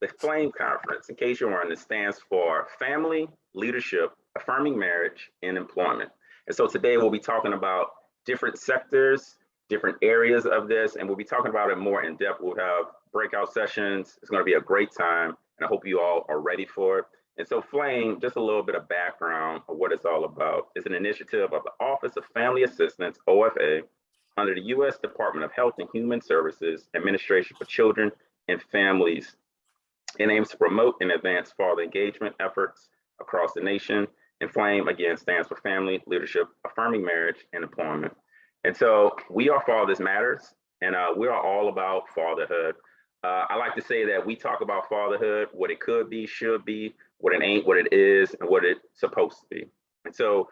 The FLAME conference, in case you're wondering, stands for Family, Leadership, Affirming Marriage, and Employment. And so today we'll be talking about different sectors, different areas of this, and we'll be talking about it more in depth. We'll have breakout sessions. It's going to be a great time, and I hope you all are ready for it. And so FLAME, just a little bit of background of what it's all about. It's an initiative of the Office of Family Assistance, OFA, under the U.S. Department of Health and Human Services, Administration for Children and Families. It aims to promote and advance father engagement efforts across the nation. And FLAME, again, stands for Family, Leadership, Affirming Marriage, and Employment. And so we are Fathers Matters, and we are all about fatherhood. I like to say that we talk about fatherhood, what it could be, should be, what it ain't, what it is, and what it's supposed to be. And so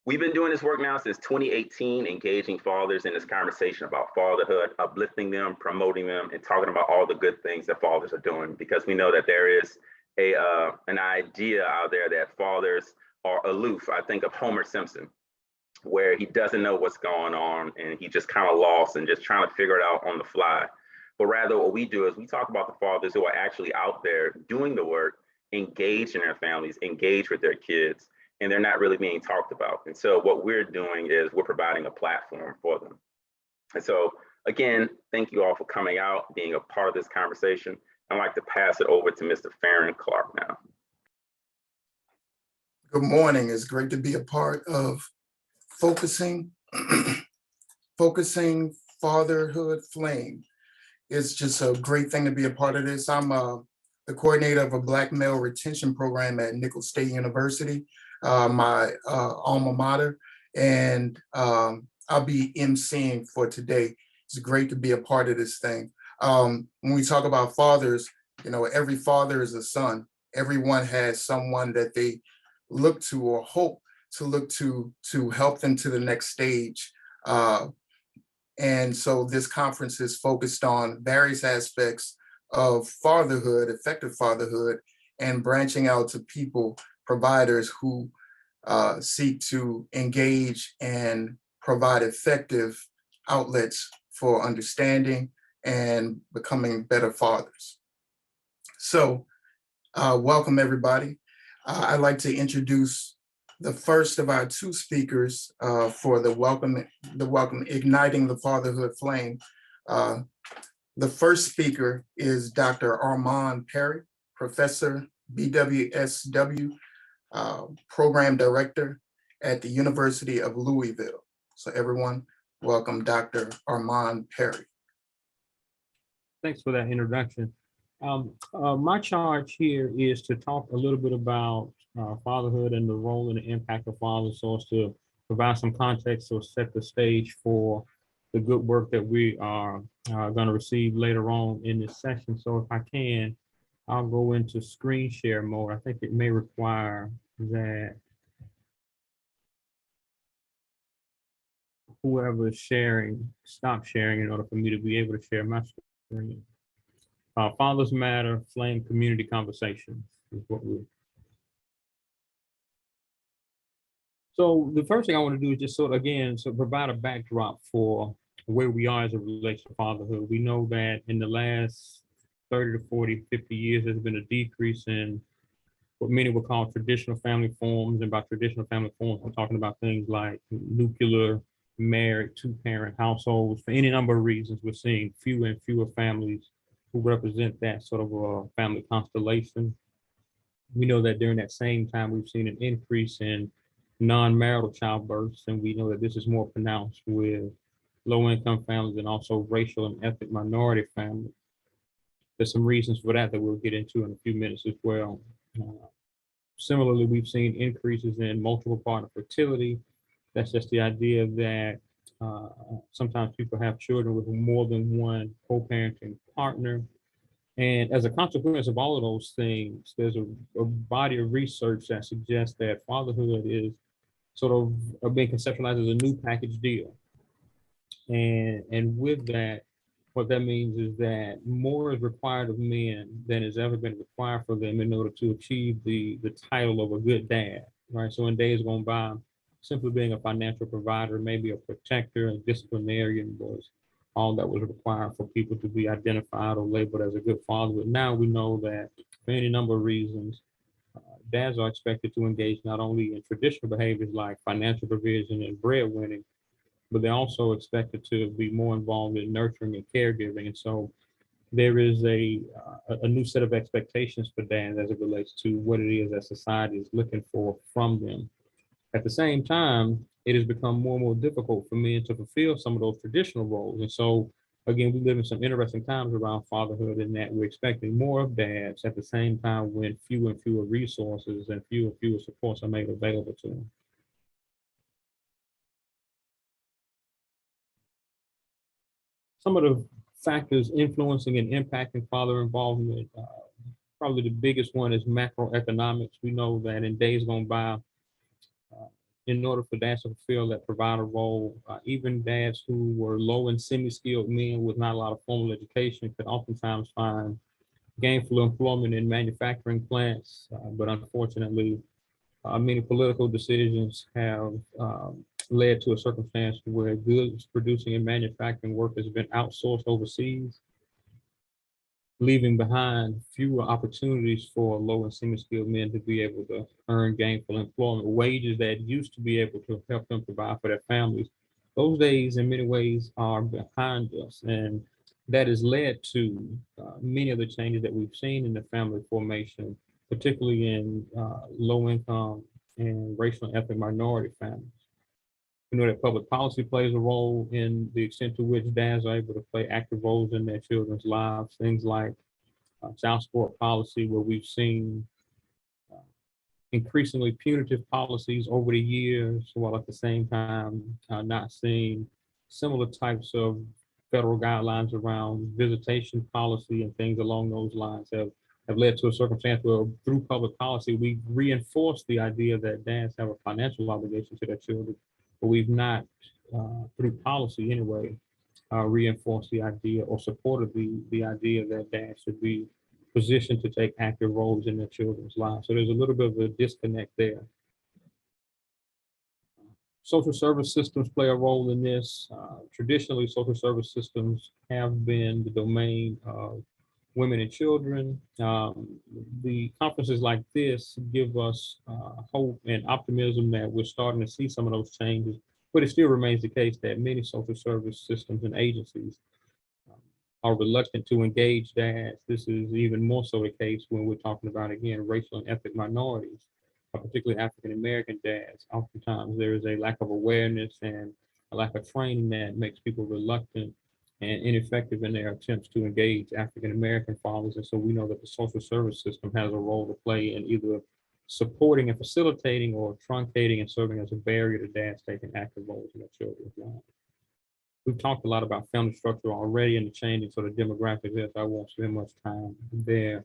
we've been doing this work now since 2018, engaging fathers in this conversation about fatherhood, uplifting them, promoting them, and talking about all the good things that fathers are doing, because we know that there is an idea out there that fathers are aloof. I think of Homer Simpson, where he doesn't know what's going on and he just kind of lost and just trying to figure it out on the fly. But rather what we do is we talk about the fathers who are actually out there doing the work, engaged in their families, engaged with their kids, and they're not really being talked about. And so what we're doing is we're providing a platform for them. And so again, thank you all for coming out, being a part of this conversation. I'd like to pass it over to Mr. Farron Clark now. Good morning. It's great to be a part of focusing Fatherhood Flame. It's just a great thing to be a part of this. I'm the coordinator of a Black male retention program at Nicholls State University, my alma mater, and I'll be emceeing for today. It's great to be a part of this thing. When we talk about fathers, you know, every father is a son. Everyone has someone that they look to or hope to look to help them to the next stage. And so this conference is focused on various aspects of fatherhood, effective fatherhood, and branching out to people, providers who seek to engage and provide effective outlets for understanding and becoming better fathers. So welcome everybody. I'd like to introduce the first of our two speakers for the welcome Igniting the Fatherhood Flame. The first speaker is Dr. Armand Perry, Professor, BWSW, Program Director at the University of Louisville. So everyone, welcome Dr. Armand Perry. Thanks for that introduction. My charge here is to talk a little bit about fatherhood and the role and the impact of fathers, so as to provide some context or set the stage for the good work that we are going to receive later on in this session. So if I can, I'll go into screen share mode. I think it may require that whoever is sharing, stop sharing in order for me to be able to share my screen. Fathers Matter, Flame Community Conversations is what we're. So the first thing I want to do is just sort of, again, provide a backdrop for where we are as it relates to fatherhood. We know that in the last 30 to 40, 50 years, there's been a decrease in what many would call traditional family forms. And by traditional family forms, I'm talking about things like nuclear, married, two-parent households. For any number of reasons, we're seeing fewer and fewer families who represent that sort of a family constellation. We know that during that same time, we've seen an increase in non-marital childbirths, and we know that this is more pronounced with low-income families and also racial and ethnic minority families. There's some reasons for that we'll get into in a few minutes as well. Similarly, we've seen increases in multiple partner fertility. That's just the idea that sometimes people have children with more than one co-parenting partner. And as a consequence of all of those things, there's a body of research that suggests that fatherhood is sort of being conceptualized as a new package deal. And with that, what that means is that more is required of men than has ever been required for them in order to achieve the title of a good dad, right? So in days gone by, simply being a financial provider, maybe a protector, a disciplinarian was all that was required for people to be identified or labeled as a good father. But now we know that for any number of reasons, dads are expected to engage not only in traditional behaviors like financial provision and breadwinning, but they're also expected to be more involved in nurturing and caregiving. And so there is a new set of expectations for dads as it relates to what it is that society is looking for from them. At the same time, it has become more and more difficult for men to fulfill some of those traditional roles. And so, again, we live in some interesting times around fatherhood in that we're expecting more of dads at the same time when fewer and fewer resources and fewer supports are made available to them. Some of the factors influencing and impacting father involvement, probably the biggest one is macroeconomics. We know that in days gone by, in order for dads to fulfill that provider role, even dads who were low and semi-skilled men with not a lot of formal education could oftentimes find gainful employment in manufacturing plants. But unfortunately, many political decisions have led to a circumstance where goods producing and manufacturing work has been outsourced overseas, leaving behind fewer opportunities for low and semi-skilled men to be able to earn gainful employment, wages that used to be able to help them provide for their families. Those days, in many ways, are behind us, and that has led to many of the changes that we've seen in the family formation, particularly in low-income and racial and ethnic minority families. We know that public policy plays a role in the extent to which dads are able to play active roles in their children's lives. Things like child support policy, where we've seen increasingly punitive policies over the years, while at the same time not seeing similar types of federal guidelines around visitation policy and things along those lines have led to a circumstance where through public policy, we've reinforced the idea that dads have a financial obligation to their children, but we've not, through policy anyway, reinforced the idea or supported the idea that dads should be positioned to take active roles in their children's lives. So there's a little bit of a disconnect there. Social service systems play a role in this. Traditionally, social service systems have been the domain of women and children. The conferences like this give us hope and optimism that we're starting to see some of those changes, but it still remains the case that many social service systems and agencies are reluctant to engage dads. This is even more so the case when we're talking about, again, racial and ethnic minorities, particularly African-American dads. Oftentimes there is a lack of awareness and a lack of training that makes people reluctant and ineffective in their attempts to engage African-American fathers. And so we know that the social service system has a role to play in either supporting and facilitating or truncating and serving as a barrier to dads taking active roles in their children's lives. We've talked a lot about family structure already and the changing sort of demographics there, so I won't spend much time there.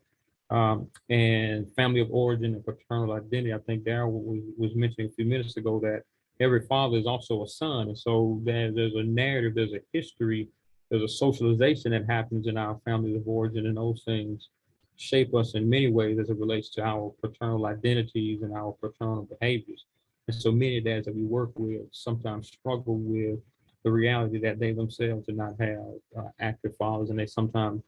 And family of origin and paternal identity. I think Daryl was mentioning a few minutes ago that every father is also a son. And so there's a narrative, there's a history, there's a socialization that happens in our families of origin, and those things shape us in many ways as it relates to our paternal identities and our paternal behaviors. And so many dads that we work with sometimes struggle with the reality that they themselves do not have active fathers, and they sometimes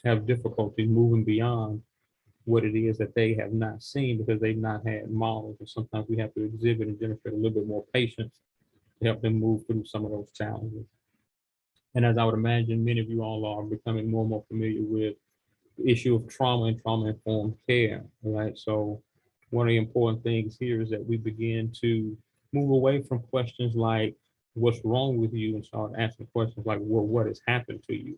have difficulty moving beyond what it is that they have not seen because they've not had models. And sometimes we have to exhibit and demonstrate a little bit more patience to help them move through some of those challenges. And as I would imagine, many of you all are becoming more and more familiar with the issue of trauma and trauma-informed care, right? So one of the important things here is that we begin to move away from questions like, what's wrong with you, and start asking questions like, well, what has happened to you,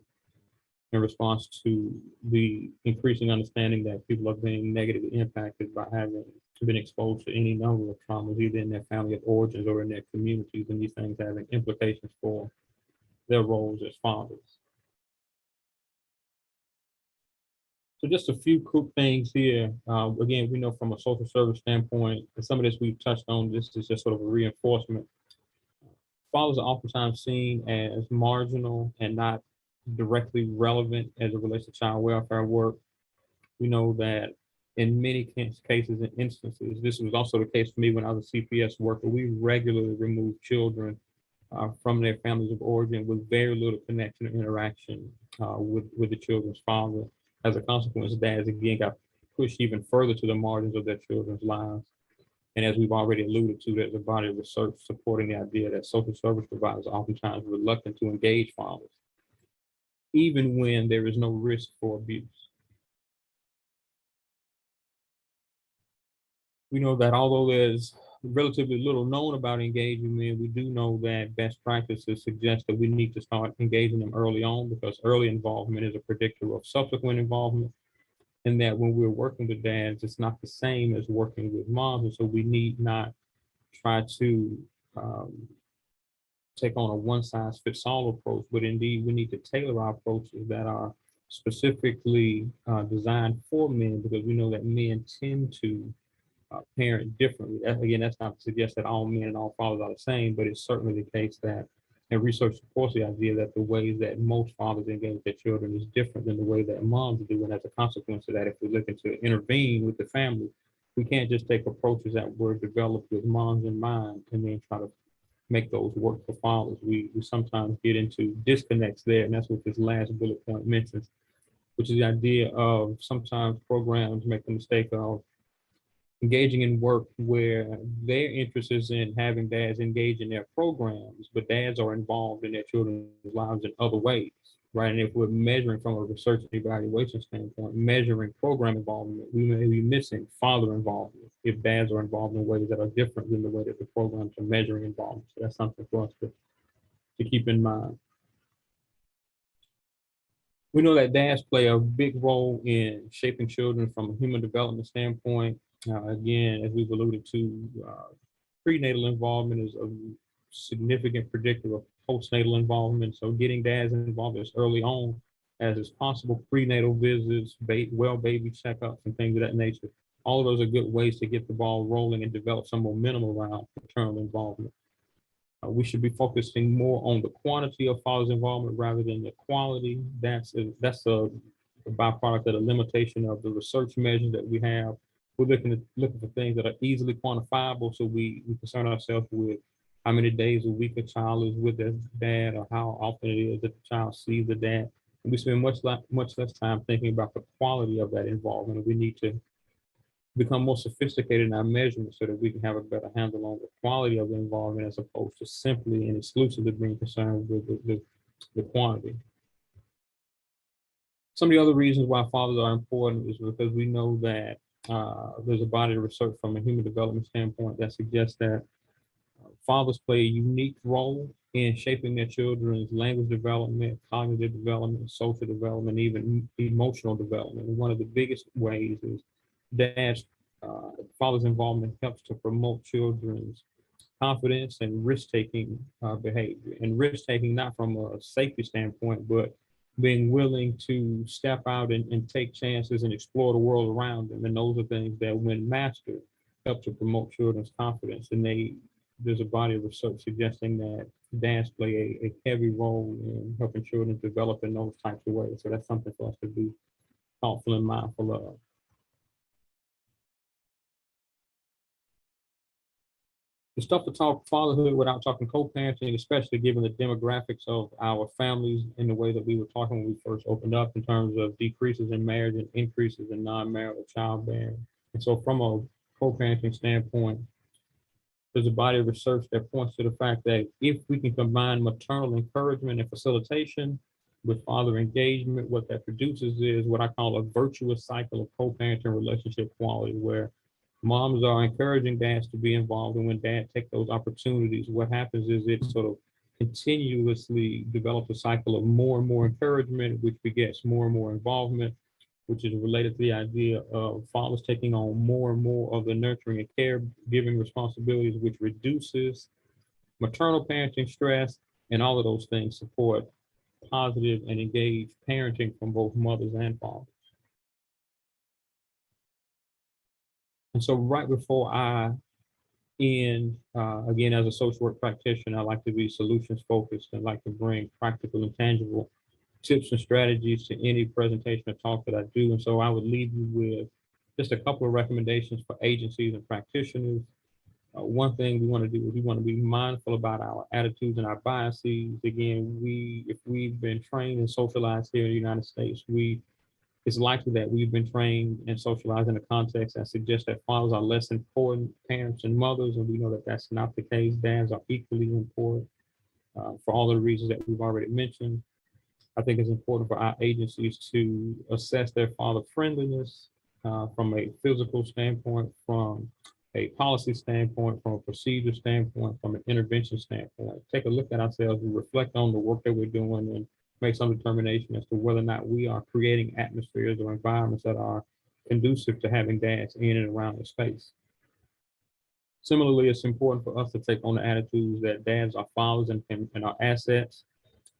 in response to the increasing understanding that people are being negatively impacted by having been exposed to any number of traumas, either in their family of origins or in their communities, and these things having implications for their roles as fathers. So just a few quick things here. Again, we know from a social service standpoint, and some of this we've touched on, this is just sort of a reinforcement. Fathers are oftentimes seen as marginal and not directly relevant as it relates to child welfare work. We know that in many cases and instances, this was also the case for me when I was a CPS worker, we regularly remove children from their families of origin with very little connection or interaction with the children's father. As a consequence, dads again got pushed even further to the margins of their children's lives. And as we've already alluded to, there's a body of research supporting the idea that social service providers are oftentimes reluctant to engage fathers, even when there is no risk for abuse. We know that although there's relatively little known about engaging men, we do know that best practices suggest that we need to start engaging them early on, because early involvement is a predictor of subsequent involvement. And that when we're working with dads, it's not the same as working with moms. And so we need not try to take on a one-size-fits-all approach, but indeed we need to tailor our approaches that are specifically designed for men, because we know that men tend to parent differently. Again, that's not to suggest that all men and all fathers are the same, but it's certainly the case that, and research supports the idea that the ways that most fathers engage their children is different than the way that moms do. And as a consequence of that, if we're looking to intervene with the family, we can't just take approaches that were developed with moms in mind and then try to make those work for fathers. We sometimes get into disconnects there, and that's what this last bullet point mentions, which is the idea of sometimes programs make the mistake of engaging in work where their interest is in having dads engage in their programs, but dads are involved in their children's lives in other ways, right? And if we're measuring from a research and evaluation standpoint, measuring program involvement, we may be missing father involvement if dads are involved in ways that are different than the way that the programs are measuring involvement. So that's something for us to keep in mind. We know that dads play a big role in shaping children from a human development standpoint. Again, as we've alluded to, prenatal involvement is a significant predictor of postnatal involvement. So getting dads involved as early on as is possible, prenatal visits, well baby checkups, and things of that nature. All of those are good ways to get the ball rolling and develop some momentum around paternal involvement. We should be focusing more on the quantity of father's involvement rather than the quality. That's a byproduct of the limitation of the research measures that we have. We're looking for things that are easily quantifiable, so we concern ourselves with how many days a week a child is with their dad, or how often it is that the child sees the dad. And we spend much less time thinking about the quality of that involvement. We need to become more sophisticated in our measurements so that we can have a better handle on the quality of the involvement, as opposed to simply and exclusively being concerned with the quantity. Some of the other reasons why fathers are important is because we know that there's a body of research from a human development standpoint that suggests that fathers play a unique role in shaping their children's language development, cognitive development, social development, even emotional development. And one of the biggest ways is father's involvement helps to promote children's confidence and risk-taking behavior. And risk-taking not from a safety standpoint, but being willing to step out and take chances and explore the world around them. And those are things that, when mastered, help to promote children's confidence. And there's a body of research suggesting that dads play a heavy role in helping children develop in those types of ways. So that's something for us to be thoughtful and mindful of. It's tough to talk fatherhood without talking co-parenting, especially given the demographics of our families in the way that we were talking when we first opened up, in terms of decreases in marriage and increases in non-marital childbearing. And so from a co-parenting standpoint, there's a body of research that points to the fact that if we can combine maternal encouragement and facilitation with father engagement, what that produces is what I call a virtuous cycle of co-parenting relationship quality, where moms are encouraging dads to be involved, and when dads take those opportunities, what happens is it sort of continuously develops a cycle of more and more encouragement, which begets more and more involvement, which is related to the idea of fathers taking on more and more of the nurturing and caregiving responsibilities, which reduces maternal parenting stress, and all of those things support positive and engaged parenting from both mothers and fathers. And so right before I end, again, as a social work practitioner, I like to be solutions focused and like to bring practical and tangible tips and strategies to any presentation or talk that I do. And so I would leave you with just a couple of recommendations for agencies and practitioners. One thing we want to do is we want to be mindful about our attitudes and our biases. Again, if we've been trained and socialized here in the United States, it's likely that we've been trained and socialized in a context that suggests that fathers are less important parents and mothers, and we know that that's not the case. Dads are equally important for all the reasons that we've already mentioned. I think it's important for our agencies to assess their father friendliness from a physical standpoint, from a policy standpoint, from a procedure standpoint, from an intervention standpoint. Take a look at ourselves and reflect on the work that we're doing and make some determination as to whether or not we are creating atmospheres or environments that are conducive to having dads in and around the space. Similarly, it's important for us to take on the attitudes that dads are fathers and are assets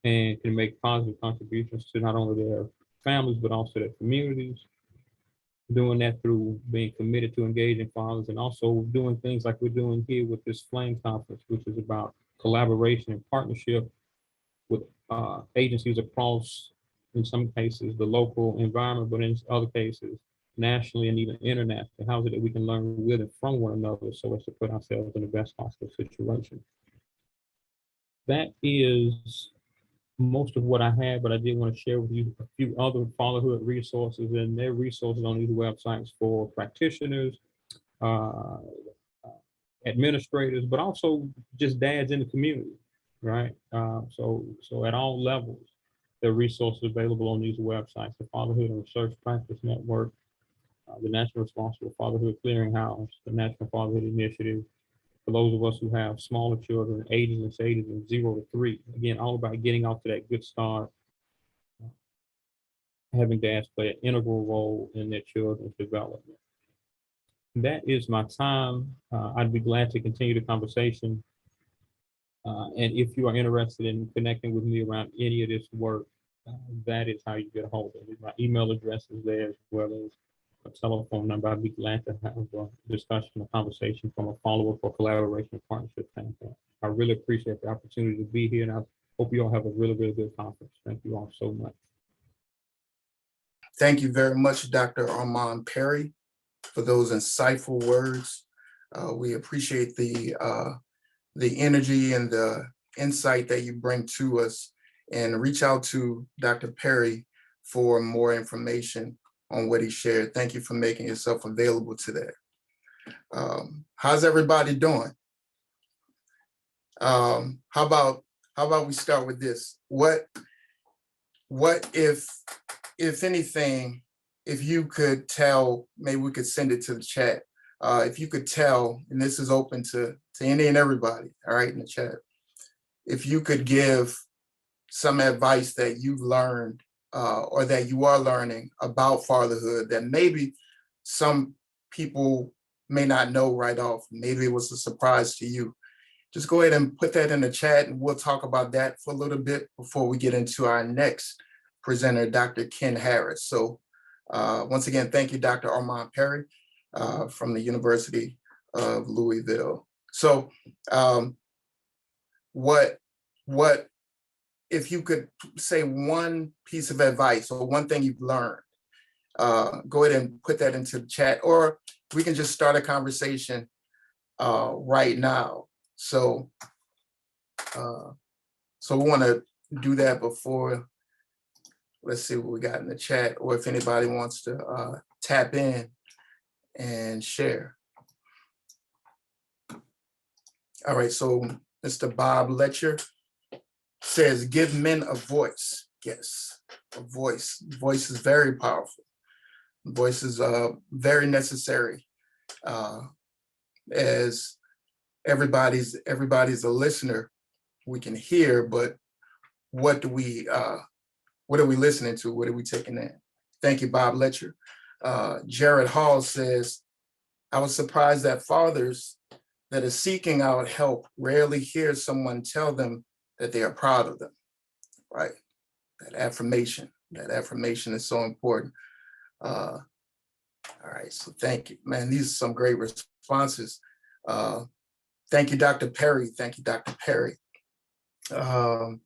and can make positive contributions to not only their families, but also their communities. Doing that through being committed to engaging fathers and also doing things like we're doing here with this Flame Conference, which is about collaboration and partnership with agencies across, in some cases, the local environment, but in other cases, nationally and even internationally. How is it that we can learn with and from one another so as to put ourselves in the best possible situation? That is most of what I have, but I did want to share with you a few other fatherhood resources, and their resources on these websites for practitioners, uh, administrators, but also just dads in the community, right? So at all levels, there are resources available on these websites: the Fatherhood and Research Practice Network, the National Responsible Fatherhood Clearinghouse, the National Fatherhood Initiative. For those of us who have smaller children, ages of 0 to 3, again, all about getting off to that good start, having dads play an integral role in their children's development. That is my time. I'd be glad to continue the conversation. And if you are interested in connecting with me around any of this work, that is how you get a hold of me. My email address is there, as well as a telephone number. I'd be glad to have a discussion, a conversation from a follow-up or collaboration and partnership standpoint. I really appreciate the opportunity to be here, and I hope you all have a really, really good conference. Thank you all so much. Thank you very much, Dr. Armand Perry, for those insightful words. We appreciate the energy and the insight that you bring to us, and reach out to Dr. Perry for more information on what he shared. Thank you for making yourself available to that. How's everybody doing? How about we start with this? What if anything, if you could tell, maybe we could send it to the chat. If you could tell, and this is open to any and everybody, all right, in the chat, if you could give some advice that you've learned or that you are learning about fatherhood that maybe some people may not know right off, maybe it was a surprise to you. Just go ahead and put that in the chat, and we'll talk about that for a little bit before we get into our next presenter, Dr. Ken Harris. So once again, thank you, Dr. Armand Perry from the University of Louisville. So what if you could say one piece of advice or one thing you've learned, go ahead and put that into the chat, or we can just start a conversation right now. So we want to do that before. Let's see what we got in the chat, or if anybody wants to tap in and share. All right, so Mr. Bob Letcher says, give men a voice. Yes, a voice. Voice is very powerful. Voice is very necessary. As everybody's a listener, we can hear, but what are we listening to? What are we taking in? Thank you, Bob Letcher. Jared Hall says, I was surprised that fathers that are seeking out help rarely hear someone tell them that they are proud of them, right? That affirmation is so important. All right, so thank you, man. These are some great responses. Thank you, Dr. Perry. Thank you, Dr. Perry. We'll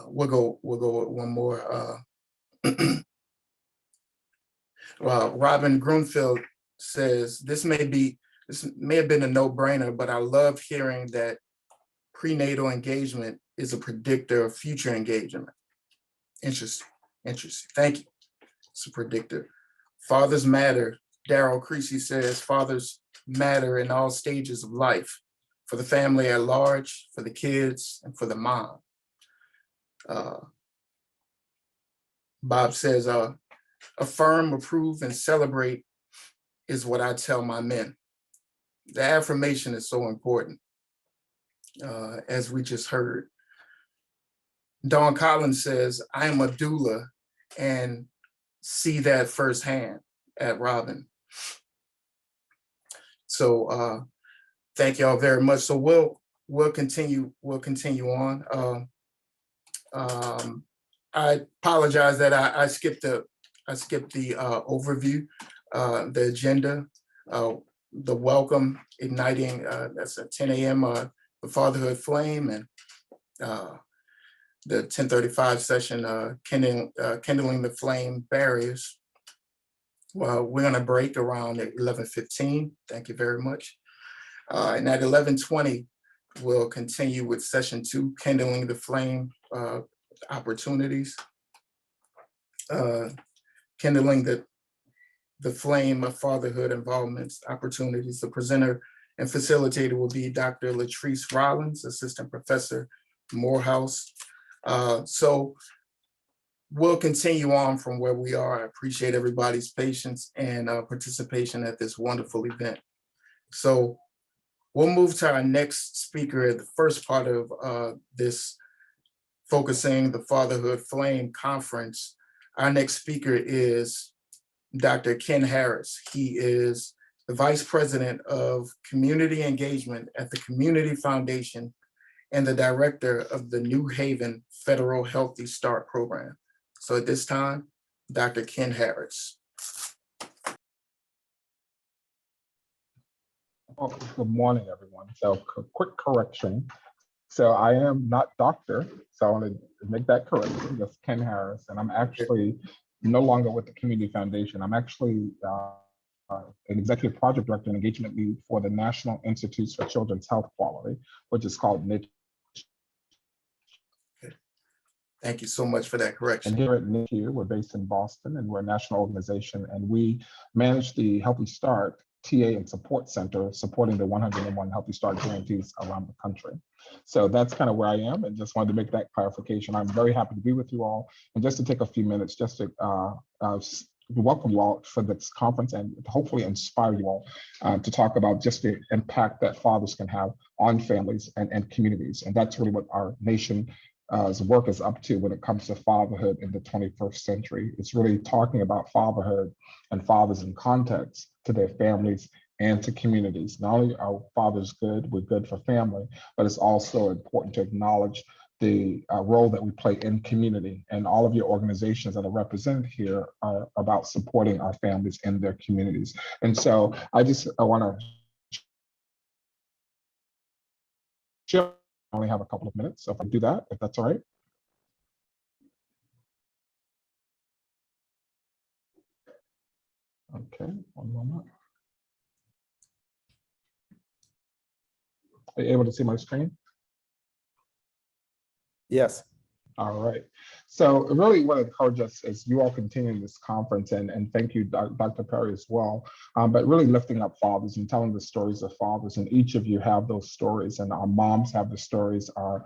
go with one more. Robin Grunfeld says, this may be this may have been a no-brainer, but I love hearing that prenatal engagement is a predictor of future engagement. Interesting, interesting. Thank you. It's a predictor. Fathers matter. Daryl Creasy says fathers matter in all stages of life, for the family at large, for the kids, and for the mom. Bob says, affirm, approve, and celebrate is what I tell my men. The affirmation is so important, as we just heard. Dawn Collins says, I am a doula and see that firsthand at Robin. So thank y'all very much. So we'll continue on. I apologize that I skipped the overview, the agenda, the welcome, igniting, that's at 10 a.m. The Fatherhood Flame, and the 10:35 session, kindling the flame barriers. Well, we're gonna break around at 11:15. Thank you very much. And at 11:20, we'll continue with session 2, kindling the flame opportunities. Kindling the flame of fatherhood involvements, opportunities. The presenter and facilitator will be Dr. Latrice Rollins, Assistant Professor, Morehouse. So we'll continue on from where we are. I appreciate everybody's patience and participation at this wonderful event. So we'll move to our next speaker at the first part of this Focusing the Fatherhood Flame conference. Our next speaker is Dr. Ken Harris. He is the Vice President of Community Engagement at the Community Foundation and the Director of the New Haven Federal Healthy Start Program. So at this time, Dr. Ken Harris. Oh, good morning, everyone. So quick correction. So I am not doctor, so I want to make that correction. That's Ken Harris, and I'm actually no longer with the Community Foundation. I'm actually an executive project director and engagement lead for the National Institutes for Children's Health Quality, which is called NICH. Thank you so much for that correction. And here at NICU, we're based in Boston, and we're a national organization, and we manage the Healthy Start TA and Support Center, supporting the 101 Healthy Start grantees around the country. So that's kind of where I am, and just wanted to make that clarification. I'm very happy to be with you all, and just to take a few minutes just to welcome you all for this conference and hopefully inspire you all to talk about just the impact that fathers can have on families and communities. And that's really what our nation work is up to when it comes to fatherhood in the 21st century. It's really talking about fatherhood and fathers in context to their families and to communities. Not only are fathers good, we're good for family, but it's also important to acknowledge the role that we play in community. And all of your organizations that are represented here are about supporting our families and their communities. And so I want to share. I only have a couple of minutes, so if I do that, if that's all right. Okay, one moment. Are you able to see my screen? Yes. All right. So really what I encourage us is you all continue this conference, and thank you, Dr. Perry, as well, but really lifting up fathers and telling the stories of fathers. And each of you have those stories, and our moms have the stories, our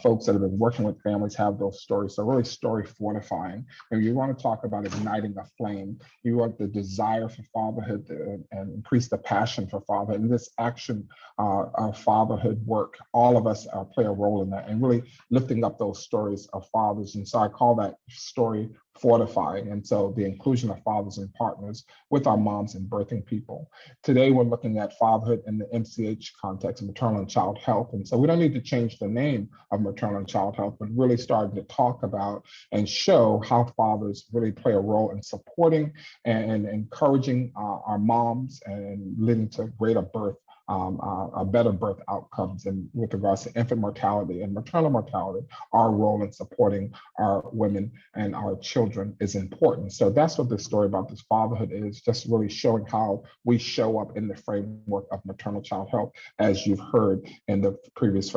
folks that have been working with families have those stories. So really story fortifying. And you want to talk about igniting a flame. You want the desire for fatherhood and increase the passion for fatherhood. And this action of fatherhood work, all of us play a role in that, and really lifting up those stories of fathers. And so I call that story fortifying. And so the inclusion of fathers and partners with our moms and birthing people. Today, we're looking at fatherhood in the MCH context, maternal and child health. And so we don't need to change the name of maternal and child health, but really starting to talk about and show how fathers really play a role in supporting and encouraging our moms and leading to greater birth better birth outcomes. And with regards to infant mortality and maternal mortality, our role in supporting our women and our children is important. So that's what this story about this fatherhood is, just really showing how we show up in the framework of maternal child health, as you've heard in the previous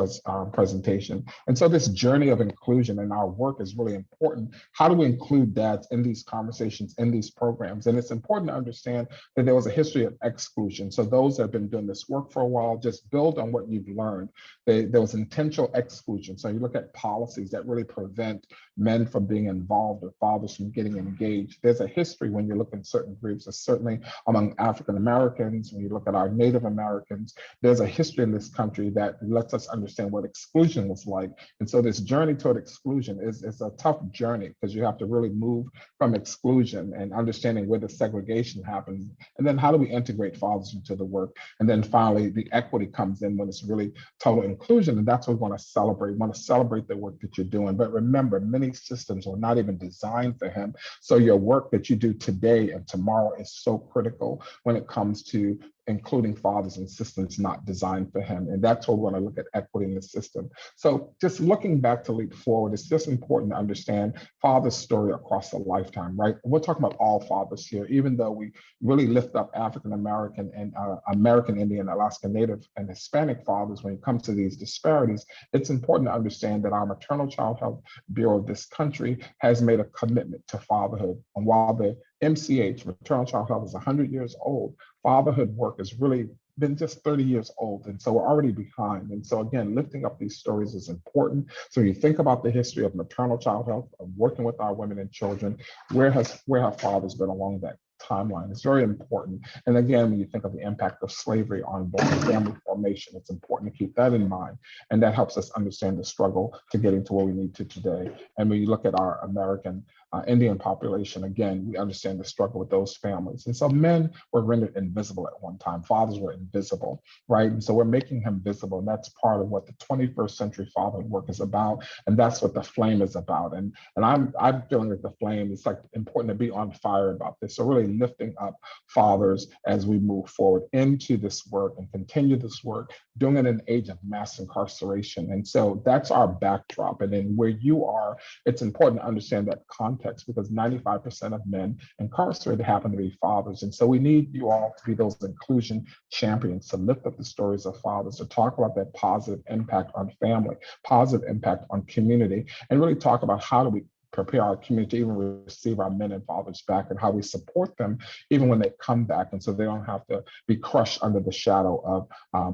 presentation. And so this journey of inclusion in our work is really important. How do we include dads in these conversations, in these programs? And it's important to understand that there was a history of exclusion. So those that have been doing this work for a while, just build on what you've learned. There was intentional exclusion. So you look at policies that really prevent men from being involved or fathers from getting engaged. There's a history when you look in certain groups, certainly among African Americans, when you look at our Native Americans, there's a history in this country that lets us understand what exclusion was like. And so this journey toward exclusion is a tough journey, because you have to really move from exclusion and understanding where the segregation happens. And then how do we integrate fathers into the work? And then finally, the equity comes in when it's really total inclusion. And that's what we want to celebrate. We want to celebrate the work that you're doing. But remember, many systems were not even designed for him. So your work that you do today and tomorrow is so critical when it comes to including fathers in systems not designed for him. And that's where we want to look at equity in the system. So just looking back to leap forward, it's just important to understand father's story across a lifetime, right? We're talking about all fathers here, even though we really lift up African American and American Indian, Alaska Native, and Hispanic fathers when it comes to these disparities. It's important to understand that our Maternal Child Health Bureau of this country has made a commitment to fatherhood. And while the MCH, Maternal Child Health, is 100 years old, fatherhood work has really been just 30 years old. And so we're already behind. And so again, lifting up these stories is important. So when you think about the history of maternal child health, of working with our women and children, where have fathers been along that timeline? It's very important. And again, when you think of the impact of slavery on both family formation, it's important to keep that in mind. And that helps us understand the struggle to getting to where we need to today. And when you look at our American Indian population, again, we understand the struggle with those families. And so men were rendered invisible at one time. Fathers were invisible, right? And so we're making him visible. And that's part of what the 21st century fatherhood work is about. And that's what the flame is about. And I'm feeling that the flame is like important to be on fire about this. So really lifting up fathers as we move forward into this work and continue this work, doing it in an age of mass incarceration. And so that's our backdrop. And then where you are, it's important to understand that context, because 95% of men incarcerated happen to be fathers. And so we need you all to be those inclusion champions, to lift up the stories of fathers, to talk about that positive impact on family, positive impact on community, and really talk about how do we prepare our community to even receive our men and fathers back, and how we support them even when they come back, and so they don't have to be crushed under the shadow of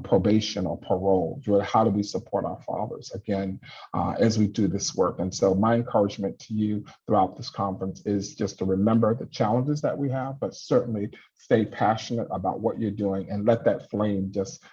probation or parole. Really, how do we support our fathers again as we do this work? And so my encouragement to you throughout this conference is just to remember the challenges that we have, but certainly stay passionate about what you're doing and let that flame just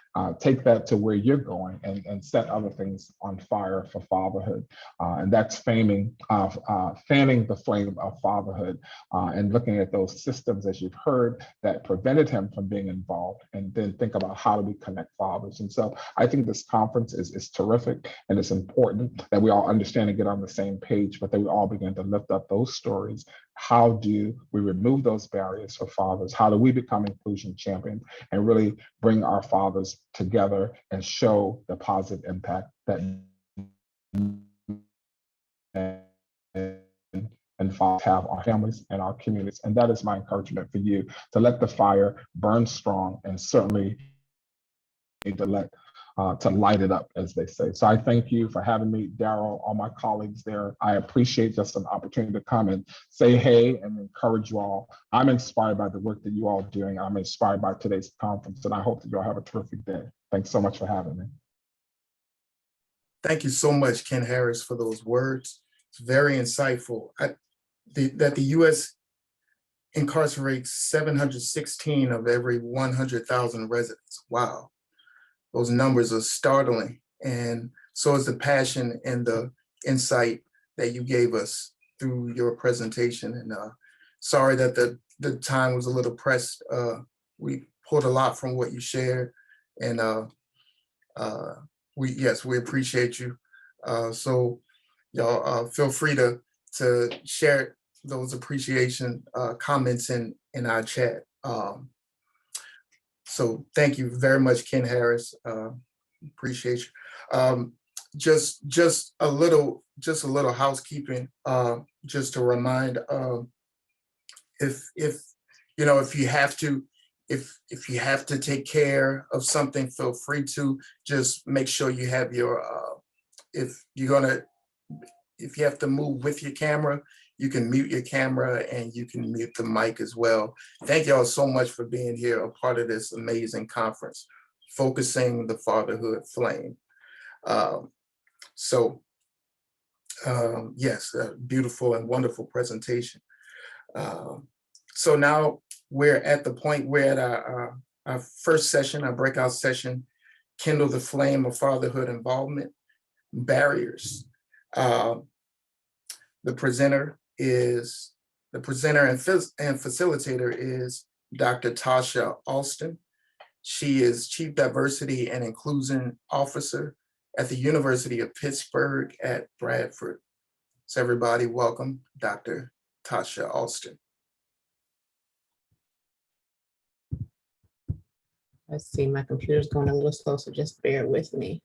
take that to where you're going, and set other things on fire for fatherhood. And that's fanning the flame of fatherhood, and looking at those systems, as you've heard, that prevented him from being involved, and then think about how do we connect fathers. And so I think this conference is terrific, and it's important that we all understand and get on the same page, but that we all begin to lift up those stories. How do we remove those barriers for fathers? How do we become inclusion champions and really bring our fathers together and show the positive impact that and fathers have on families and our communities? And that is my encouragement for you, to let the fire burn strong, and certainly to light it up, as they say. So I thank you for having me, Daryl, all my colleagues there. I appreciate just an opportunity to come and say hey and encourage you all. I'm inspired by the work that you all are doing. I'm inspired by today's conference, and I hope that you all have a terrific day. Thanks so much for having me. Thank you so much, Ken Harris, for those words. It's very insightful. That the U.S. incarcerates 716 of every 100,000 residents. Wow. Those numbers are startling. And so is the passion and the insight that you gave us through your presentation. And sorry that the time was a little pressed. We pulled a lot from what you shared. And we appreciate you. So y'all feel free to share those appreciation comments in our chat. So thank you very much, Ken Harris. Appreciate you. Just a little housekeeping, just to remind, if you know, if you have to take care of something, feel free to just make sure you have your, if you have to move with your camera, you can mute your camera and you can mute the mic as well. Thank y'all so much for being here, a part of this amazing conference, focusing the fatherhood flame. Yes, a beautiful and wonderful presentation. So now we're at the point where at our first session, our breakout session, Kindle the Flame of Fatherhood Involvement, Barriers. The presenter and facilitator is Dr. Tasha Alston. She is Chief Diversity and Inclusion Officer at the University of Pittsburgh at Bradford. So everybody, welcome Dr. Tasha Alston. Let's see, my computer's going a little slow, so just bear with me.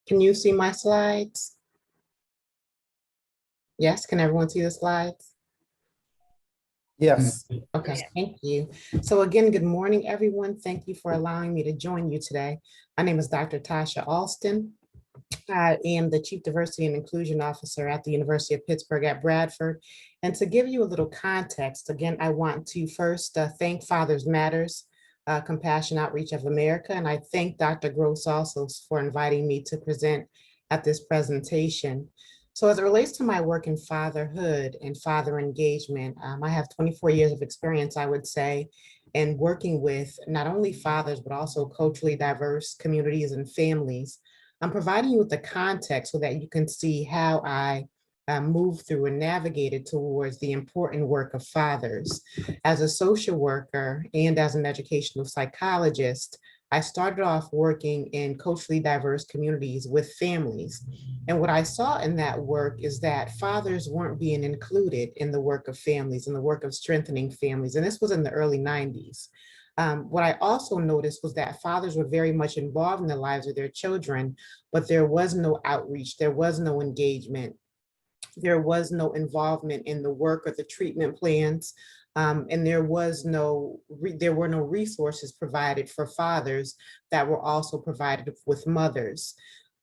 Can you see my slides? Yes, can everyone see the slides? Yes. Okay, thank you. So again, good morning, everyone. Thank you for allowing me to join you today. My name is Dr. Tasha Alston. I am the Chief Diversity and Inclusion Officer at the University of Pittsburgh at Bradford. And to give you a little context, again, I want to first thank Fathers Matters, Compassion Outreach of America, and I thank Dr. Gross also for inviting me to present at this presentation. So as it relates to my work in fatherhood and father engagement, I have 24 years of experience, I would say, in working with not only fathers, but also culturally diverse communities and families. I'm providing you with the context so that you can see how I move through and navigated towards the important work of fathers. As a social worker and as an educational psychologist, I started off working in culturally diverse communities with families. And what I saw in that work is that fathers weren't being included in the work of families and the work of strengthening families. And this was in the early 90s. What I also noticed was that fathers were very much involved in the lives of their children, but there was no outreach, there was no engagement, there was no involvement in the work or the treatment plans. And there were no resources provided for fathers that were also provided with mothers.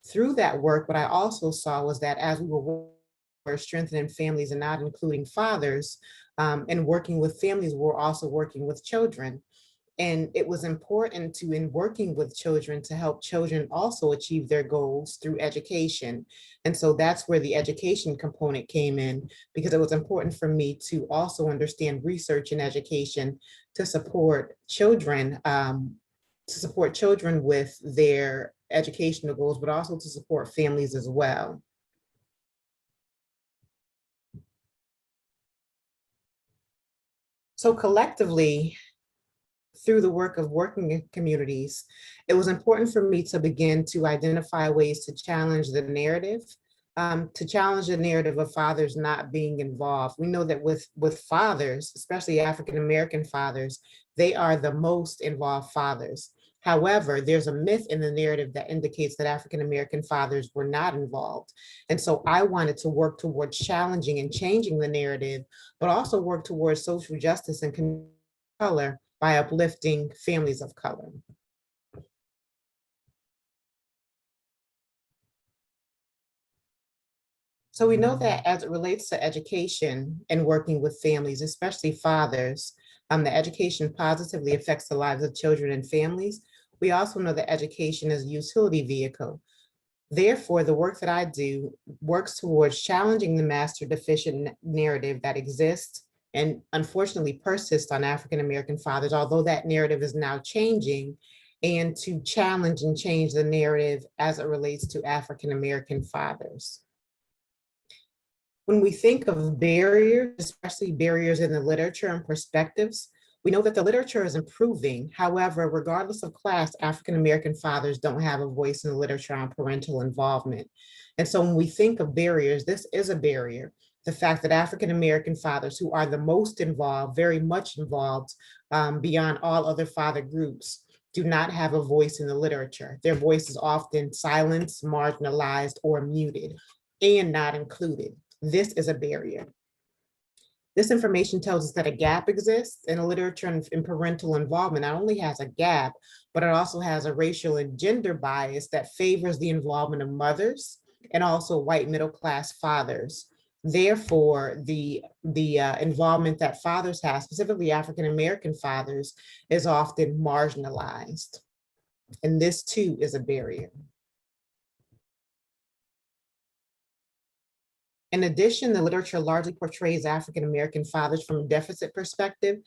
Through that work, what I also saw was that as we were strengthening families and not including fathers, and working with families, we're also working with children. And it was important to, in working with children, to help children also achieve their goals through education. And so that's where the education component came in, because it was important for me to also understand research and education to support children, with their educational goals, but also to support families as well. So collectively, through the work of working in communities, it was important for me to begin to identify ways to challenge the narrative, of fathers not being involved. We know that with fathers, especially African-American fathers, they are the most involved fathers. However, there's a myth in the narrative that indicates that African-American fathers were not involved. And so I wanted to work towards challenging and changing the narrative, but also work towards social justice and color by uplifting families of color. So we know that as it relates to education and working with families, especially fathers, the education positively affects the lives of children and families. We also know that education is a utility vehicle. Therefore, the work that I do works towards challenging the master deficient narrative that exists and unfortunately persists on African-American fathers, although that narrative is now changing, and to challenge and change the narrative as it relates to African-American fathers. When we think of barriers, especially barriers in the literature and perspectives, we know that the literature is improving. However, regardless of class, African-American fathers don't have a voice in the literature on parental involvement. And so when we think of barriers, this is a barrier. the fact that African-American fathers who are the most involved, very much involved beyond all other father groups, do not have a voice in the literature. Their voice is often silenced, marginalized, or muted, and not included. This is a barrier. This information tells us that a gap exists in literature and parental involvement. Not only has a gap, but it also has a racial and gender bias that favors the involvement of mothers and also white middle-class fathers. Therefore, the involvement that fathers have, specifically African-American fathers, is often marginalized. And this too is a barrier. In addition, the literature largely portrays African-American fathers from a deficit perspective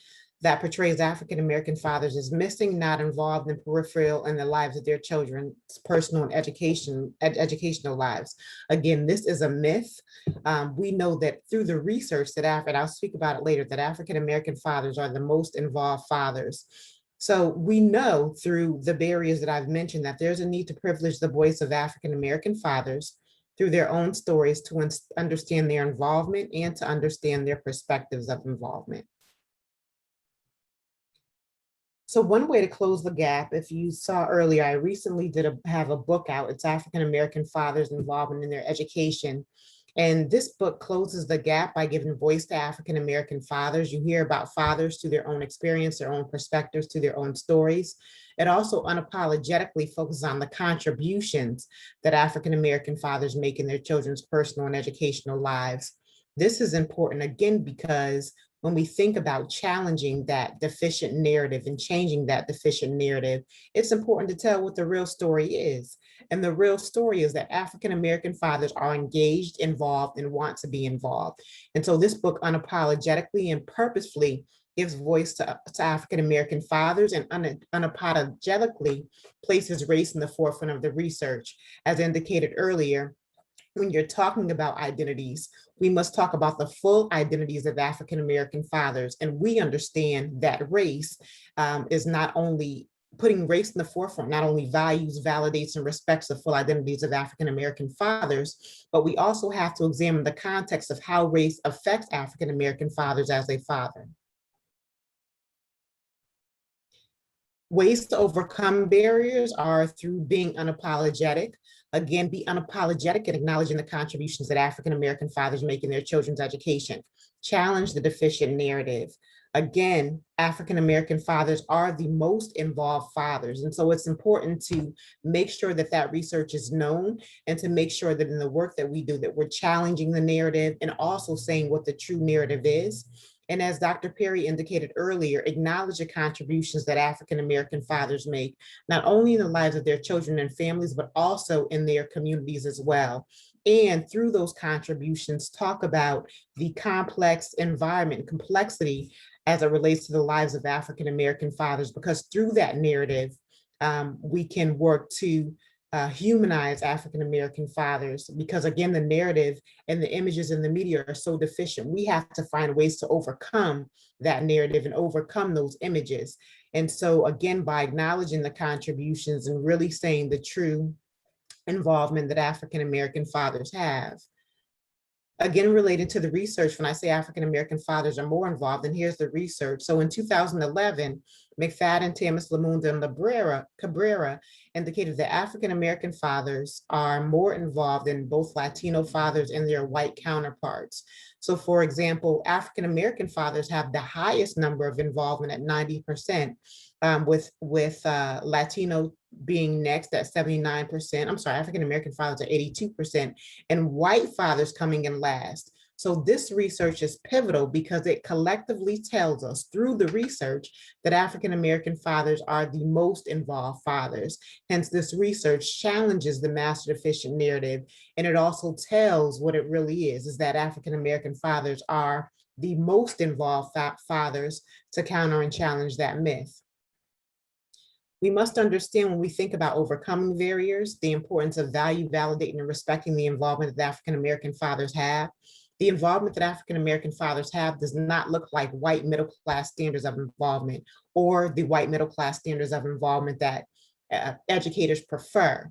that portrays African-American fathers as missing, not involved in peripheral in the lives of their children's personal and educational lives. Again, this is a myth. We know that through the research that and I'll speak about it later, that African-American fathers are the most involved fathers. So we know through the barriers that I've mentioned that there's a need to privilege the voice of African-American fathers through their own stories to understand their involvement and to understand their perspectives of involvement. So one way to close the gap, if you saw earlier, I recently have a book out. It's African-American Fathers' Involvement in Their Education. And this book closes the gap by giving voice to African-American fathers. You hear about fathers through their own experience, their own perspectives, to their own stories. It also unapologetically focuses on the contributions that African-American fathers make in their children's personal and educational lives. This is important, again, because when we think about challenging that deficient narrative and changing that deficient narrative, it's important to tell what the real story is. And the real story is that African-American fathers are engaged, involved, and want to be involved. And so this book unapologetically and purposefully gives voice to African-American fathers and unapologetically places race in the forefront of the research. As indicated earlier, when you're talking about identities, we must talk about the full identities of African-American fathers. And we understand that race is not only putting race in the forefront, not only values, validates, and respects the full identities of African-American fathers, but we also have to examine the context of how race affects African-American fathers as a father. Ways to overcome barriers are through being unapologetic. Again, be unapologetic in acknowledging the contributions that African-American fathers make in their children's education. Challenge the deficient narrative. Again, African-American fathers are the most involved fathers. And so it's important to make sure that that research is known and to make sure that in the work that we do, that we're challenging the narrative and also saying what the true narrative is. And as Dr. Perry indicated earlier, acknowledge the contributions that African-American fathers make, not only in the lives of their children and families, but also in their communities as well. And through those contributions, talk about the complex environment, complexity as it relates to the lives of African-American fathers, because through that narrative, we can work to humanize African-American fathers, because again, the narrative and the images in the media are so deficient. We have to find ways to overcome that narrative and overcome those images. And so again, by acknowledging the contributions and really saying the true involvement that African-American fathers have. Again, related to the research, when I say African-American fathers are more involved, and here's the research. So in 2011, McFadden, Thomas, Lamunda, and Cabrera indicated that African-American fathers are more involved than both Latino fathers and their white counterparts. So for example, African-American fathers have the highest number of involvement at 90%, with Latino being next at 79%. I'm sorry, African-American fathers are 82%, and white fathers coming in last. So this research is pivotal because it collectively tells us through the research that African-American fathers are the most involved fathers. Hence, this research challenges the master deficient narrative, and it also tells what it really is that African-American fathers are the most involved fathers to counter and challenge that myth. We must understand when we think about overcoming barriers, the importance of value, validating, and respecting the involvement that African-American fathers have. The involvement that African-American fathers have does not look like white middle-class standards of involvement or the white middle-class standards of involvement that educators prefer.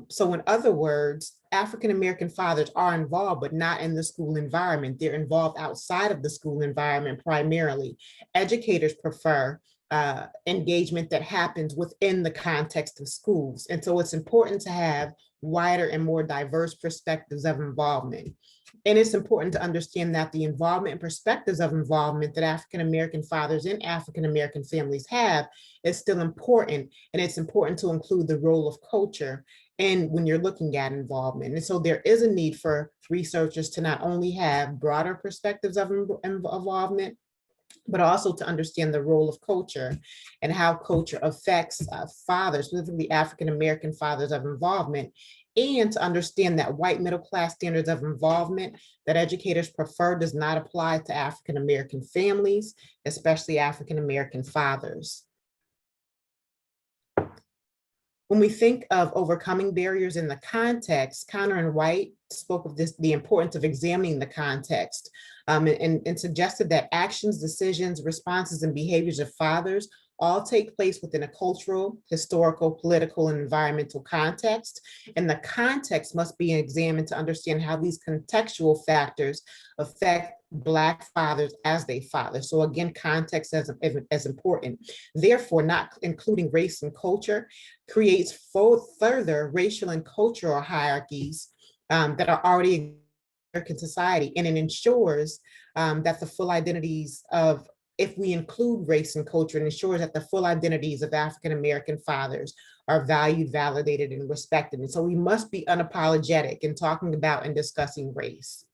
So in other words, African-American fathers are involved, but not in the school environment. They're involved outside of the school environment primarily. Educators prefer engagement that happens within the context of schools. And so it's important to have wider and more diverse perspectives of involvement. And it's important to understand that the involvement and perspectives of involvement that African-American fathers and African-American families have is still important. And it's important to include the role of culture and when you're looking at involvement. And so there is a need for researchers to not only have broader perspectives of involvement, but also to understand the role of culture and how culture affects fathers, specifically African-American fathers of involvement, and to understand that white middle-class standards of involvement that educators prefer does not apply to African-American families, especially African-American fathers. When we think of overcoming barriers in the context, Connor and White spoke of this, the importance of examining the context, and suggested that actions, decisions, responses, and behaviors of fathers all take place within a cultural, historical, political, and environmental context. And the context must be examined to understand how these contextual factors affect Black fathers as they father. So again, context as important. Therefore, not including race and culture creates further racial and cultural hierarchies that are already in American society, and it ensures that the full identities of, if we include race and culture, it ensures that the full identities of African-American fathers are valued, validated, and respected. And so we must be unapologetic in talking about and discussing race.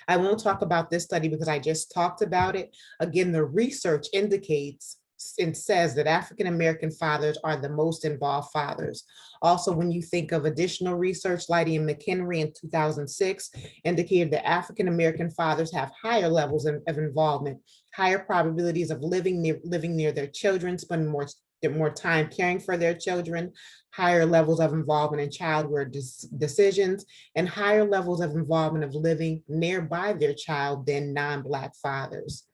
I won't talk about this study because I just talked about it. Again, the research indicates and says that African-American fathers are the most involved fathers. Also, when you think of additional research, Leidy and McHenry in 2006 indicated that African-American fathers have higher levels of involvement, higher probabilities of living near their children, spending more time caring for their children, higher levels of involvement in childhood decisions, and higher levels of involvement of living nearby their child than non-Black fathers.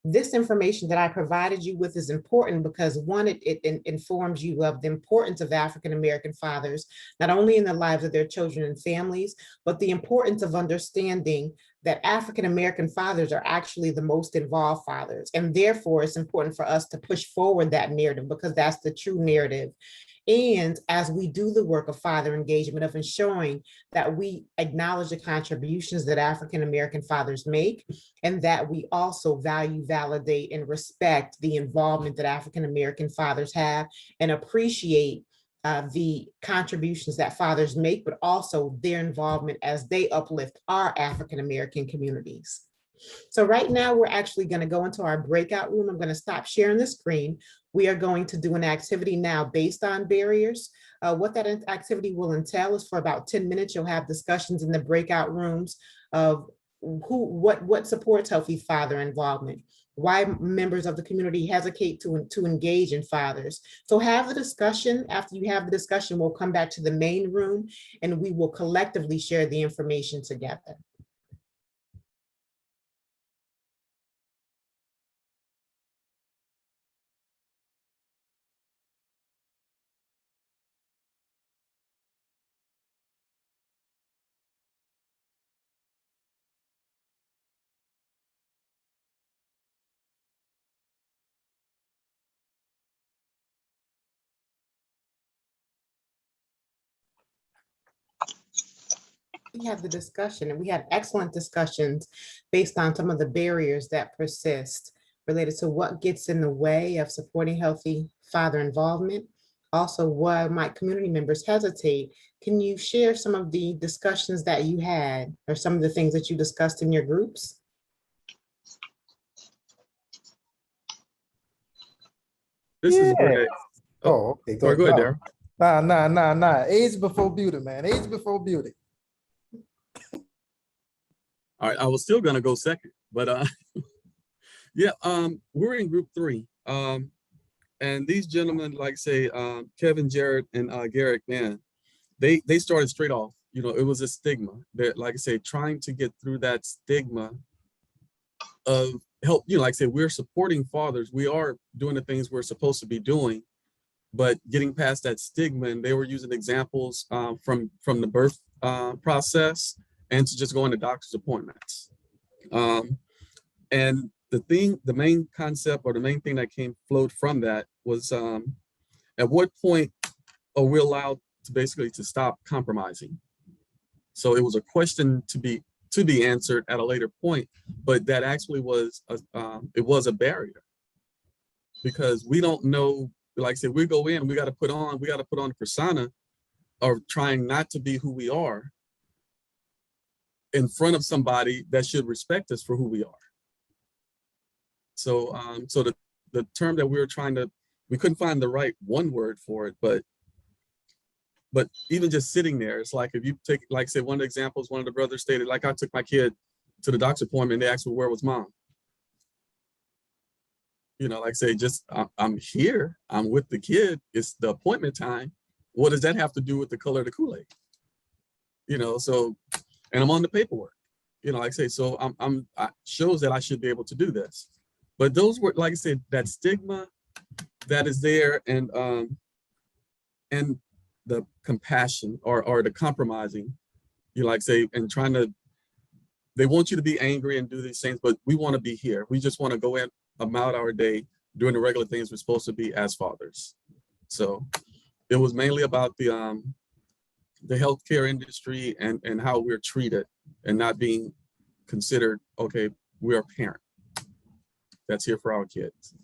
This information that I provided you with is important because one, it informs you of the importance of African-American fathers, not only in the lives of their children and families, but the importance of understanding that African-American fathers are actually the most involved fathers. And therefore, it's important for us to push forward that narrative because that's the true narrative. And as we do the work of father engagement, of ensuring that we acknowledge the contributions that African-American fathers make, and that we also value, validate, and respect the involvement that African-American fathers have, and appreciate the contributions that fathers make, but also their involvement as they uplift our African-American communities. So right now, we're actually going to go into our breakout room. I'm going to stop sharing the screen. We are going to do an activity now based on barriers. What that activity will entail is for about 10 minutes, you'll have discussions in the breakout rooms of what supports healthy father involvement, why members of the community hesitate to engage in fathers. So have the discussion. After you have the discussion, we'll come back to the main room and we will collectively share the information together. We had the discussion and we had excellent discussions based on some of the barriers that persist related to what gets in the way of supporting healthy father involvement. Also, why might community members hesitate? Can you share some of the discussions that you had or some of the things that you discussed in your groups? This is great. Oh, okay. Go ahead, Daryl. Nah. Age before beauty, man. Age before beauty. All right, I was still gonna go second, but yeah, we're in group 3. And these gentlemen, like say, Kevin, Jared, and Garrick, man, they started straight off. You know, it was a stigma. They're, like I say, trying to get through that stigma of help, like I said, we're supporting fathers. We are doing the things we're supposed to be doing, but getting past that stigma. And they were using examples from the birth process and to just going to doctor's appointments. And the main concept or the main thing that flowed from that was at what point are we allowed to basically to stop compromising? So it was a question to be answered at a later point, but that actually was a barrier, because we don't know. Like I said, we go in, we got to put on the persona of trying not to be who we are in front of somebody that should respect us for who we are. So the term that we couldn't find the right one word for it, but even just sitting there, it's like, if you take, like I said, one of the examples, one of the brothers stated, like, I took my kid to the doctor's appointment, they asked me, where was mom? Like I say, just, I'm here, I'm with the kid, it's the appointment time. What does that have to do with the color of the Kool-Aid? So, and I'm on the paperwork, like I say, so I shows that I should be able to do this. But those were, like I said, that stigma that is there, and the compassion or the compromising, like say, and they want you to be angry and do these things, but we want to be here. We just want to go in about our day doing the regular things we're supposed to be as fathers. So it was mainly about the healthcare industry and how we're treated and not being considered, okay, we're a parent that's here for our kids.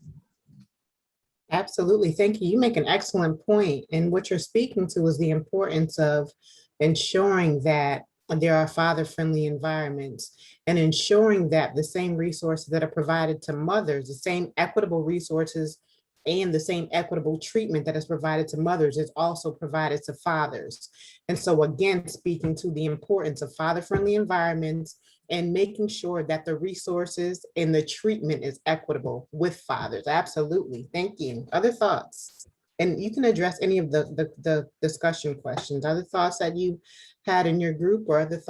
Absolutely. Thank you. You make an excellent point. And what you're speaking to is the importance of ensuring that there are father-friendly environments and ensuring that the same resources that are provided to mothers, the same equitable resources and the same equitable treatment that is provided to mothers is also provided to fathers. And so again, speaking to the importance of father-friendly environments and making sure that the resources and the treatment is equitable with fathers. Absolutely. Thank you. Other thoughts? And you can address any of the discussion questions. Other thoughts that you had in your group, or other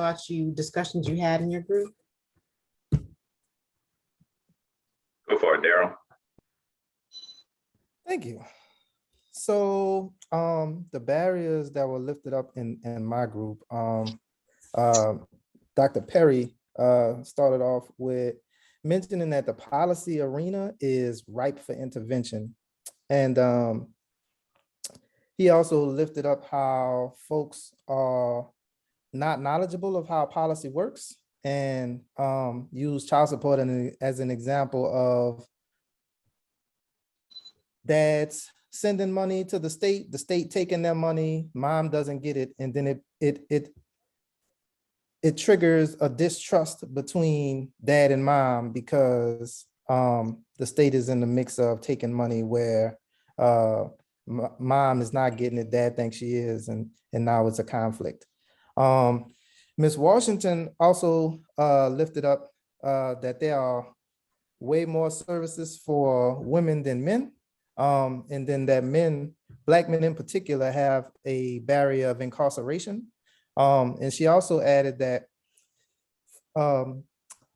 discussions you had in your group? Go for it, Daryl. Thank you. So the barriers that were lifted up in my group, Dr. Perry started off with mentioning that the policy arena is ripe for intervention. And he also lifted up how folks are not knowledgeable of how policy works, and used child support as an example of dads sending money to the state taking their money, mom doesn't get it, and then it triggers a distrust between dad and mom because the state is in the mix of taking money where mom is not getting it, dad thinks she is, and now it's a conflict. Ms. Washington also lifted up that there are way more services for women than men, and then that Black men in particular, have a barrier of incarceration. And she also added that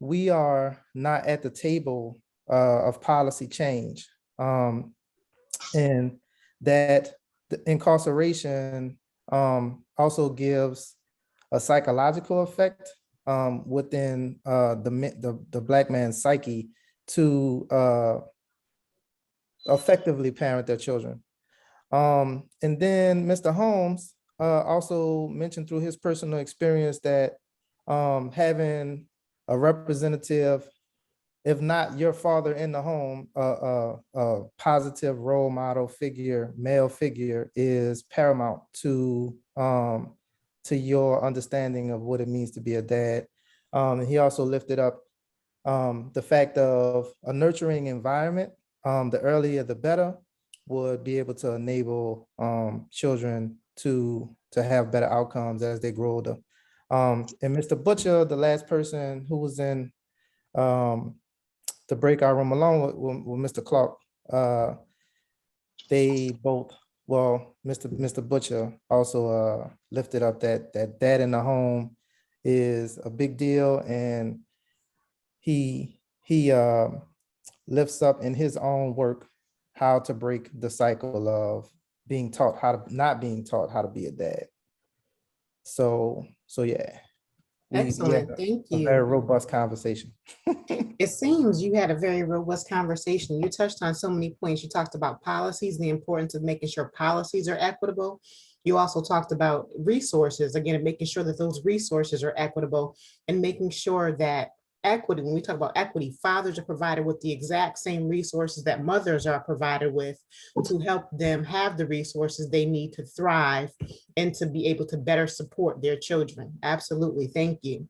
we are not at the table of policy change, and that the incarceration also gives a psychological effect within the Black man's psyche to effectively parent their children. And then Mr. Holmes also mentioned through his personal experience that having a representative, if not your father in the home, a positive role model figure, male figure, is paramount to your understanding of what it means to be a dad. And he also lifted up the fact of a nurturing environment, the earlier the better, would be able to enable children to have better outcomes as they grow older. And Mr. Butcher, the last person who was in the breakout room along with Mr. Clark, they both, well, Mr. Butcher also lifted up that dad in the home is a big deal, and he he lifts up in his own work how to break the cycle of being taught how to not being taught how to be a dad. So yeah, we had Excellent, thank a very you. robust conversation. It seems you had a very robust conversation. You touched on so many points. You talked about policies, the importance of making sure policies are equitable. You also talked about resources, again, and making sure that those resources are equitable and making sure that equity, when we talk about equity, fathers are provided with the exact same resources that mothers are provided with to help them have the resources they need to thrive and to be able to better support their children. Absolutely, thank you.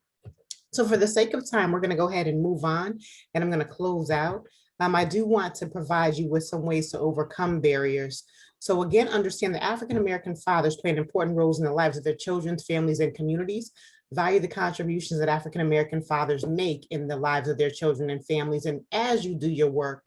So for the sake of time, we're going to go ahead and move on, and I'm going to close out. I do want to provide you with some ways to overcome barriers. So again, understand that African-American fathers play an important roles in the lives of their children, families, and communities. Value the contributions that African-American fathers make in the lives of their children and families. And as you do your work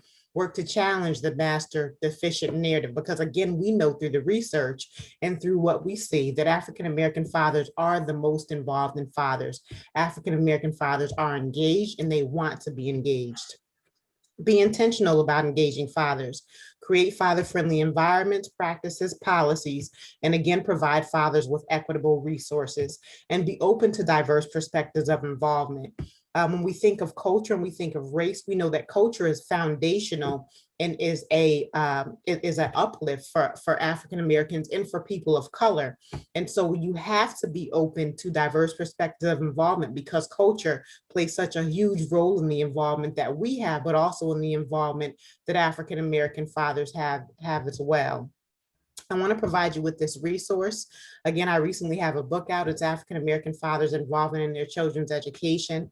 to challenge the master deficient narrative, because again, we know through the research and through what we see that African-American fathers are the most involved in fathers. African-American fathers are engaged and they want to be engaged. Be intentional about engaging fathers. Create father-friendly environments, practices, policies, and again, provide fathers with equitable resources and be open to diverse perspectives of involvement. When we think of culture and we think of race, we know that culture is foundational and is an uplift for African Americans and for people of color. And so you have to be open to diverse perspectives of involvement because culture plays such a huge role in the involvement that we have, but also in the involvement that African American fathers have as well. I want to provide you with this resource. Again, I recently have a book out. It's African American Fathers Involvement in Their Children's Education.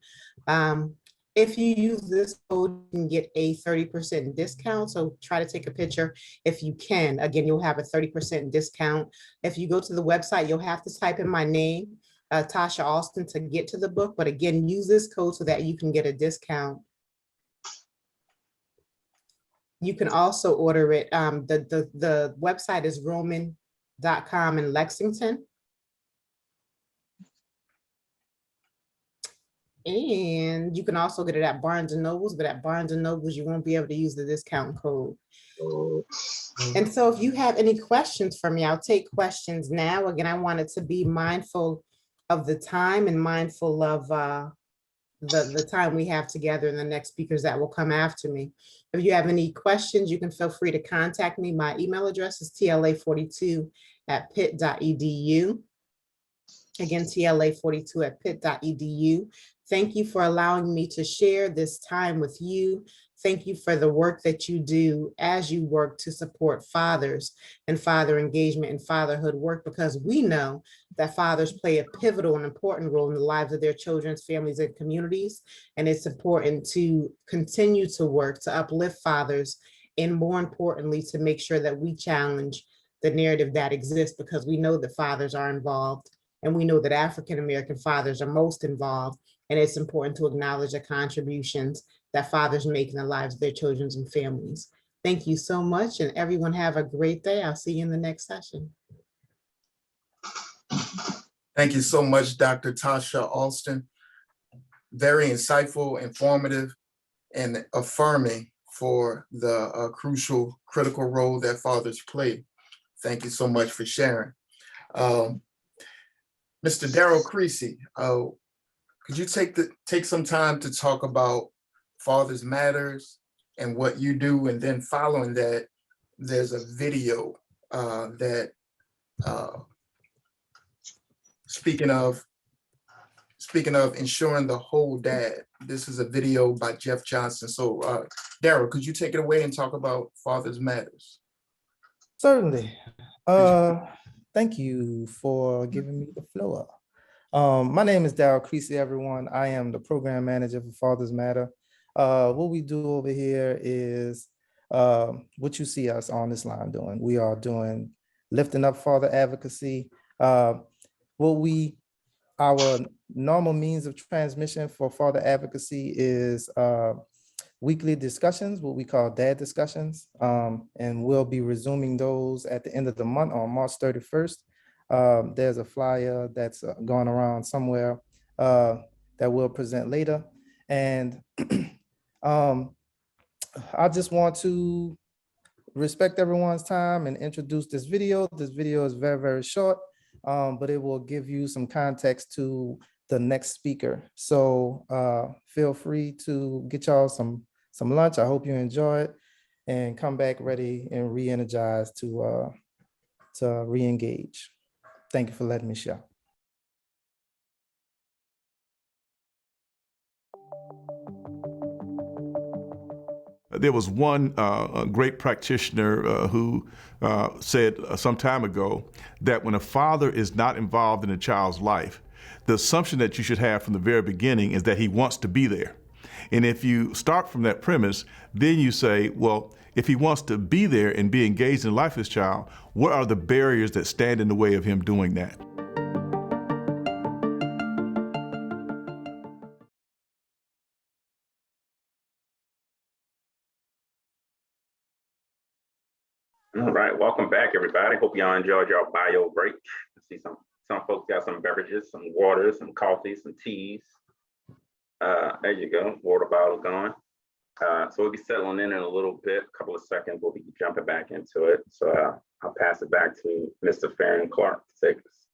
If you use this code, you can get a 30% discount. So try to take a picture if you can. Again, you'll have a 30% discount. If you go to the website, you'll have to type in my name, Tasha Alston, to get to the book. But again, use this code so that you can get a discount. You can also order it. The website is roman.com in Lexington. And you can also get it at Barnes and Nobles, but at Barnes and Nobles, you won't be able to use the discount code. And so if you have any questions for me, I'll take questions now. Again, I wanted to be mindful of the time and mindful of the time we have together and the next speakers that will come after me. If you have any questions, you can feel free to contact me. My email address is tla42@pitt.edu. Again, tla42@pitt.edu. Thank you for allowing me to share this time with you. Thank you for the work that you do as you work to support fathers and father engagement and fatherhood work, because we know that fathers play a pivotal and important role in the lives of their children's families and communities. And it's important to continue to work to uplift fathers and, more importantly, to make sure that we challenge the narrative that exists, because we know that fathers are involved and we know that African-American fathers are most involved. And it's important to acknowledge the contributions that fathers make in the lives of their children and families. Thank you so much, and everyone have a great day. I'll see you in the next session. Thank you so much, Dr. Tasha Alston. Very insightful, informative, and affirming for the crucial, critical role that fathers play. Thank you so much for sharing. Mr. Daryl Creasy, could you take some time to talk about Fathers Matters and what you do? And then following that, there's a video that speaking of ensuring the whole dad. This is a video by Jeff Johnson. So Daryl, could you take it away and talk about Fathers Matters? Certainly. Thank you for giving me the floor. My name is Daryl Creasy, everyone. I am the program manager for Fathers Matter. What we do over here is what you see us on this line doing. We are doing lifting up father advocacy. Our normal means of transmission for father advocacy is weekly discussions, what we call dad discussions. And we'll be resuming those at the end of the month on March 31st. There's a flyer that's going around somewhere that we'll present later. And I just want to respect everyone's time and introduce this video. This video is very, very short, but it will give you some context to the next speaker. So feel free to get y'all some lunch. I hope you enjoy it and come back ready and re-energized to re-engage. Thank you for letting me share. There was one great practitioner who said some time ago that when a father is not involved in a child's life, the assumption that you should have from the very beginning is that he wants to be there. And if you start from that premise, then you say, well, if he wants to be there and be engaged in the life of his child, what are the barriers that stand in the way of him doing that? All right, welcome back, everybody. Hope y'all enjoyed your bio break. I see some folks got some beverages, some water, some coffee, some teas. There you go, water bottle going. So we'll be settling in a little bit, a couple of seconds. We'll be jumping back into it. So I'll pass it back to Mr. Farron Clark to take us.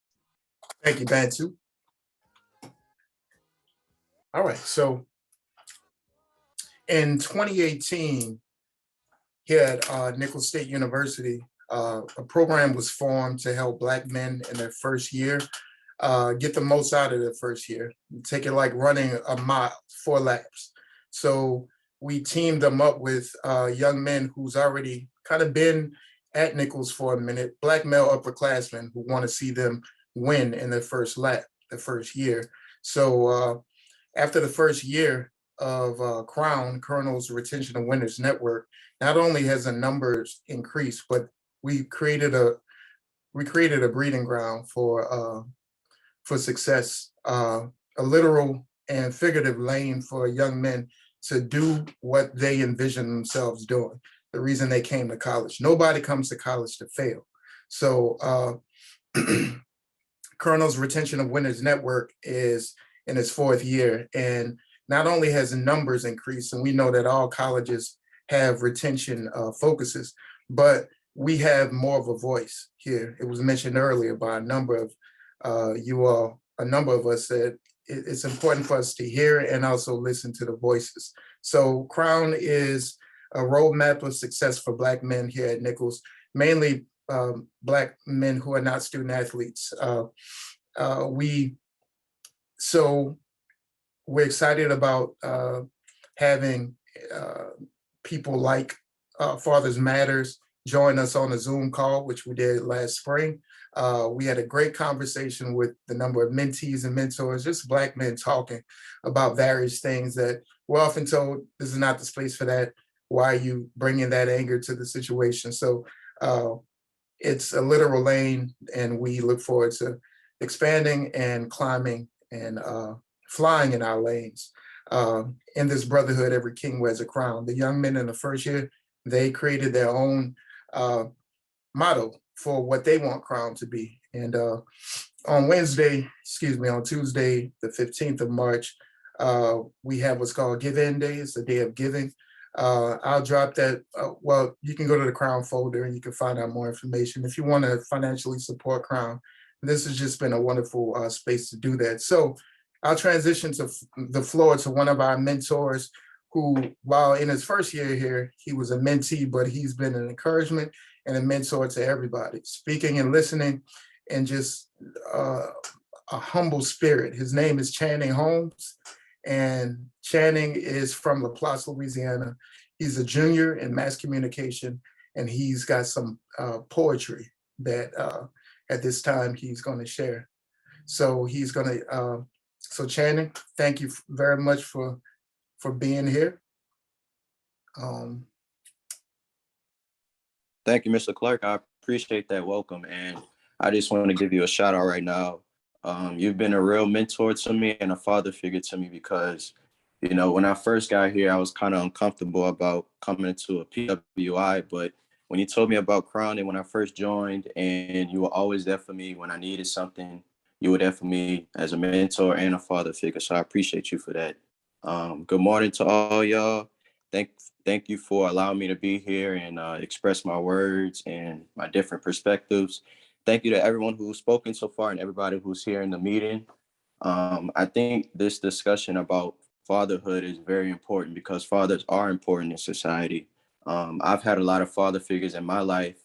Thank you, Bantu. All right, so in 2018, here at Nicholls State University, a program was formed to help Black men in their first year get the most out of their first year. Take it like running a mile, 4 laps. So we teamed them up with young men who's already kind of been at Nicholls for a minute, Black male upperclassmen who want to see them win in their first lap, their first year. So after the first year of Crown, Colonel's Retention of Winners Network, not only has the numbers increased, but we created a breeding ground for success, a literal and figurative lane for young men to do what they envision themselves doing. The reason they came to college. Nobody comes to college to fail. So Colonel's Retention of Winners Network is in its 4th year, and not only has the numbers increased, and we know that all colleges have retention focuses, but we have more of a voice here. It was mentioned earlier by a number of you all, a number of us, that it's important for us to hear and also listen to the voices. So Crown is a roadmap of success for Black men here at Nicholls, mainly Black men who are not student athletes. We're excited about having people like Fathers Matters join us on a Zoom call, which we did last spring. We had a great conversation with the number of mentees and mentors, just Black men talking about various things that we're often told, this is not the space for that. Why are you bringing that anger to the situation? So it's a literal lane, and we look forward to expanding and climbing and flying in our lanes. In this brotherhood, every king wears a crown. The young men in the first year, they created their own motto for what they want Crown to be. And on Tuesday, the 15th of March, we have what's called Give In Day. It's the day of giving. I'll drop that. Well, you can go to the Crown folder and you can find out more information. If you want to financially support Crown, this has just been a wonderful space to do that. So I'll transition to the floor to one of our mentors who, while in his first year here, he was a mentee, but he's been an encouragement and a mentor to everybody, speaking and listening, and just a humble spirit. His name is Channing Holmes, and Channing is from LaPlace, Louisiana. He's a junior in mass communication, and he's got some poetry that at this time he's going to share. So he's going to, so Channing, thank you very much for being here. Thank you, Mr. Clark. I appreciate that welcome. And I just want to give you a shout out right now. You've been a real mentor to me and a father figure to me because, you know, when I first got here, I was kind of uncomfortable about coming into a PWI. But when you told me about Crown and when I first joined, and you were always there for me when I needed something, you were there for me as a mentor and a father figure. So I appreciate you for that. Good morning to all y'all. thank you for allowing me to be here and express my words and my different perspectives. Thank you to everyone who's spoken so far and everybody who's here in the meeting. I think this discussion about fatherhood is very important because fathers are important in society. I've had a lot of father figures in my life.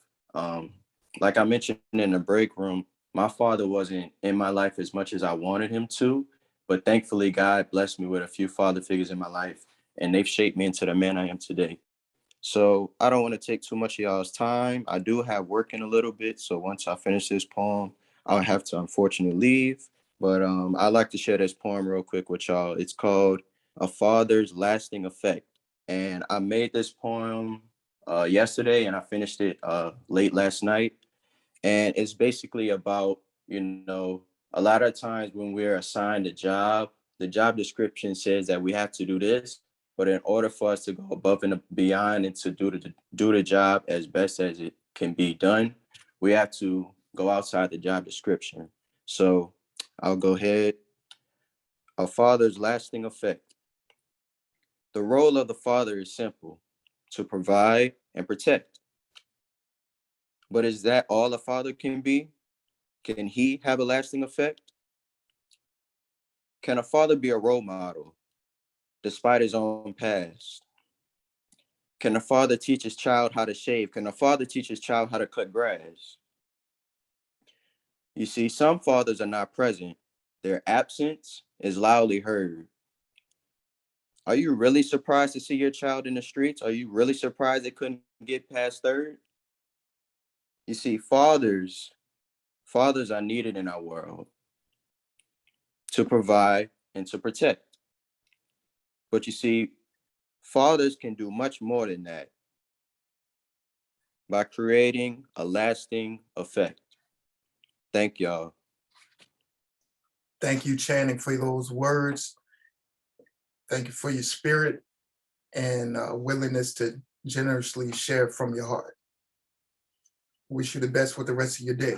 Like I mentioned in the break room, my father wasn't in my life as much as I wanted him to, but thankfully God blessed me with a few father figures in my life, and they've shaped me into the man I am today. So I don't want to take too much of y'all's time. I do have work in a little bit, so once I finish this poem, I'll have to unfortunately leave. But I'd like to share this poem real quick with y'all. It's called A Father's Lasting Effect. And I made this poem yesterday and I finished it late last night. And it's basically about, a lot of times when we're assigned a job, the job description says that we have to do this, but in order for us to go above and beyond and to do the job as best as it can be done, we have to go outside the job description. So I'll go ahead. A father's lasting effect. The role of the father is simple: to provide and protect. But is that all a father can be? Can he have a lasting effect? Can a father be a role model despite his own past? Can a father teach his child how to shave? Can a father teach his child how to cut grass? You see, some fathers are not present. Their absence is loudly heard. Are you really surprised to see your child in the streets? Are you really surprised they couldn't get past third? You see, fathers are needed in our world to provide and to protect. But you see, fathers can do much more than that by creating a lasting effect. Thank y'all. Thank you, Channing, for those words. Thank you for your spirit and willingness to generously share from your heart. Wish you the best with the rest of your day.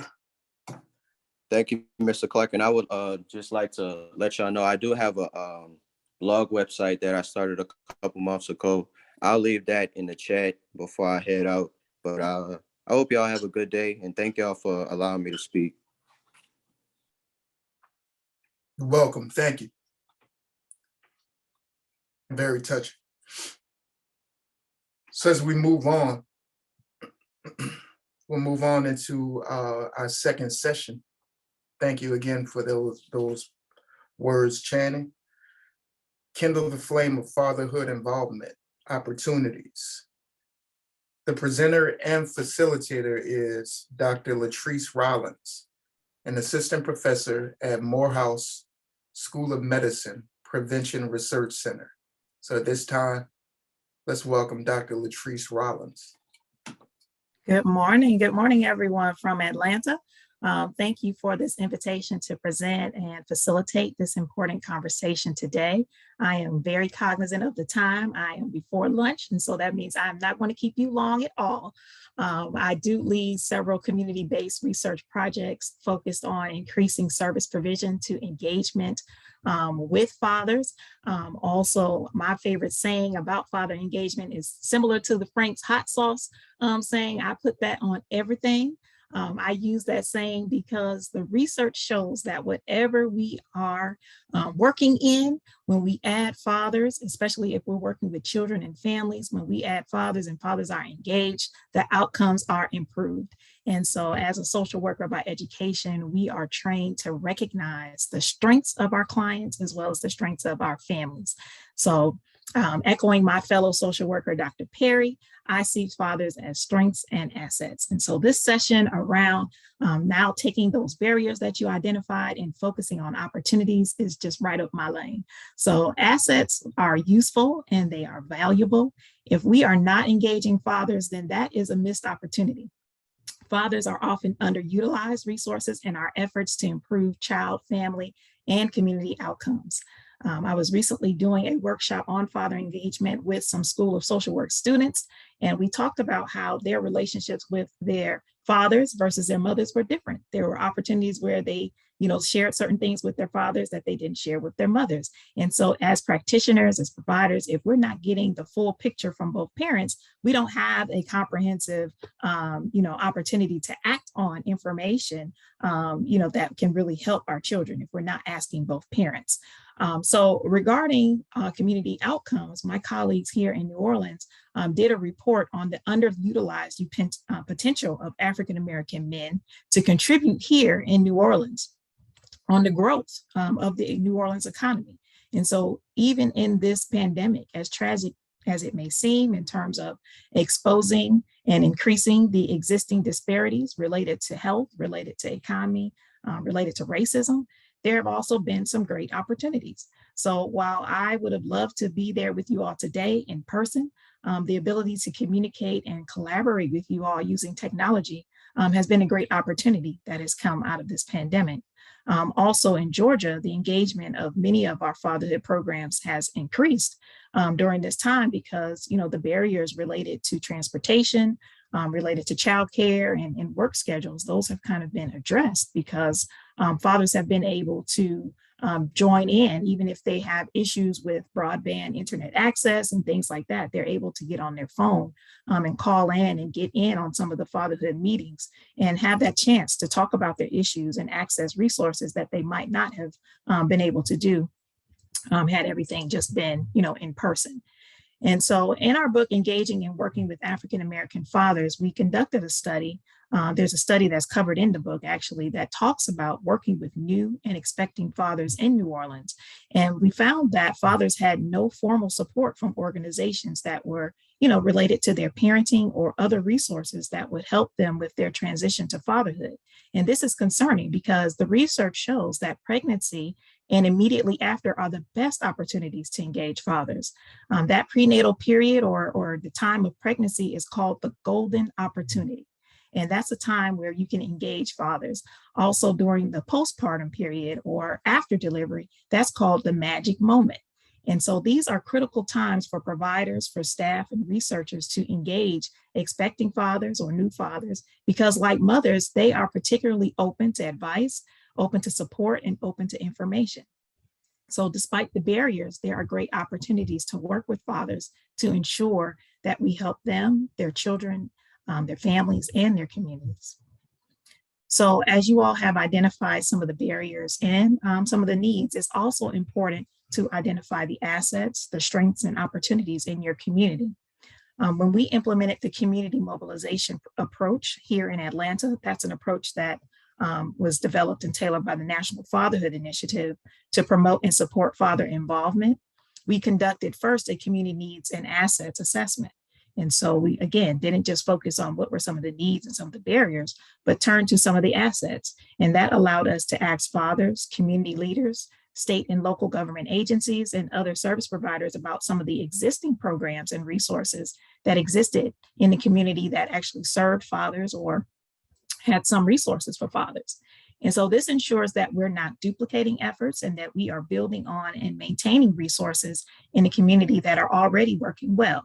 Thank you, Mr. Clark. And I would just like to let y'all know I do have a blog website that I started a couple months ago. I'll leave that in the chat before I head out. But I hope y'all have a good day, and thank y'all for allowing me to speak. You're welcome. Thank you. Very touching. So as we move on, we'll move on into our second session. Thank you again for those words, Channing. Kindle the flame of fatherhood involvement, opportunities. The presenter and facilitator is Dr. Latrice Rollins, an assistant professor at Morehouse School of Medicine Prevention Research Center. So at this time, let's welcome Dr. Latrice Rollins. Good morning. Good morning, everyone from Atlanta. Thank you for this invitation to present and facilitate this important conversation today. I am very cognizant of the time. I am before lunch, and so that means I'm not going to keep you long at all. I do lead several community-based research projects focused on increasing service provision to engagement with fathers. Also, my favorite saying about father engagement is similar to the Frank's hot sauce saying, I put that on everything. I use that saying because the research shows that whatever we are working in, when we add fathers, especially if we're working with children and families, when we add fathers and fathers are engaged, the outcomes are improved. And so as a social worker by education, we are trained to recognize the strengths of our clients as well as the strengths of our families. So echoing my fellow social worker, Dr. Perry, I see fathers as strengths and assets. And so this session around now taking those barriers that you identified and focusing on opportunities is just right up my lane. So assets are useful and they are valuable. If we are not engaging fathers, then that is a missed opportunity. Fathers are often underutilized resources in our efforts to improve child, family, and community outcomes. I was recently doing a workshop on father engagement with some School of Social Work students, and we talked about how their relationships with their fathers versus their mothers were different. There were opportunities where they, shared certain things with their fathers that they didn't share with their mothers. And so as practitioners, as providers, if we're not getting the full picture from both parents, we don't have a comprehensive, opportunity to act on information, that can really help our children if we're not asking both parents. So regarding community outcomes, my colleagues here in New Orleans did a report on the underutilized potential of African-American men to contribute here in New Orleans on the growth of the New Orleans economy. And so even in this pandemic, as tragic as it may seem in terms of exposing and increasing the existing disparities related to health, related to economy, related to racism, there have also been some great opportunities. So while I would have loved to be there with you all today in person, the ability to communicate and collaborate with you all using technology has been a great opportunity that has come out of this pandemic. Also in Georgia, the engagement of many of our fatherhood programs has increased during this time because, the barriers related to transportation, related to childcare and work schedules, those have kind of been addressed because fathers have been able to join in, even if they have issues with broadband internet access and things like that. They're able to get on their phone and call in and get in on some of the fatherhood meetings and have that chance to talk about their issues and access resources that they might not have been able to do had everything just been, in person. And so in our book, Engaging and Working with African-American Fathers, we conducted a study. There's a study that's covered in the book, actually, that talks about working with new and expecting fathers in New Orleans. And we found that fathers had no formal support from organizations that were, related to their parenting or other resources that would help them with their transition to fatherhood. And this is concerning because the research shows that pregnancy and immediately after are the best opportunities to engage fathers. That prenatal period or the time of pregnancy is called the golden opportunity. And that's a time where you can engage fathers. Also during the postpartum period or after delivery, that's called the magic moment. And so these are critical times for providers, for staff and researchers to engage expecting fathers or new fathers, because like mothers, they are particularly open to advice, open to support, and open to information. So despite the barriers, there are great opportunities to work with fathers to ensure that we help them, their children, their families, and their communities. So as you all have identified some of the barriers and some of the needs, it's also important to identify the assets, the strengths and opportunities in your community. When we implemented the community mobilization approach here in Atlanta, that's an approach that was developed and tailored by the National Fatherhood Initiative to promote and support father involvement. We conducted first a community needs and assets assessment. And so we, again, didn't just focus on what were some of the needs and some of the barriers, but turned to some of the assets. And that allowed us to ask fathers, community leaders, state and local government agencies, and other service providers about some of the existing programs and resources that existed in the community that actually served fathers or had some resources for fathers. And so this ensures that we're not duplicating efforts and that we are building on and maintaining resources in the community that are already working well.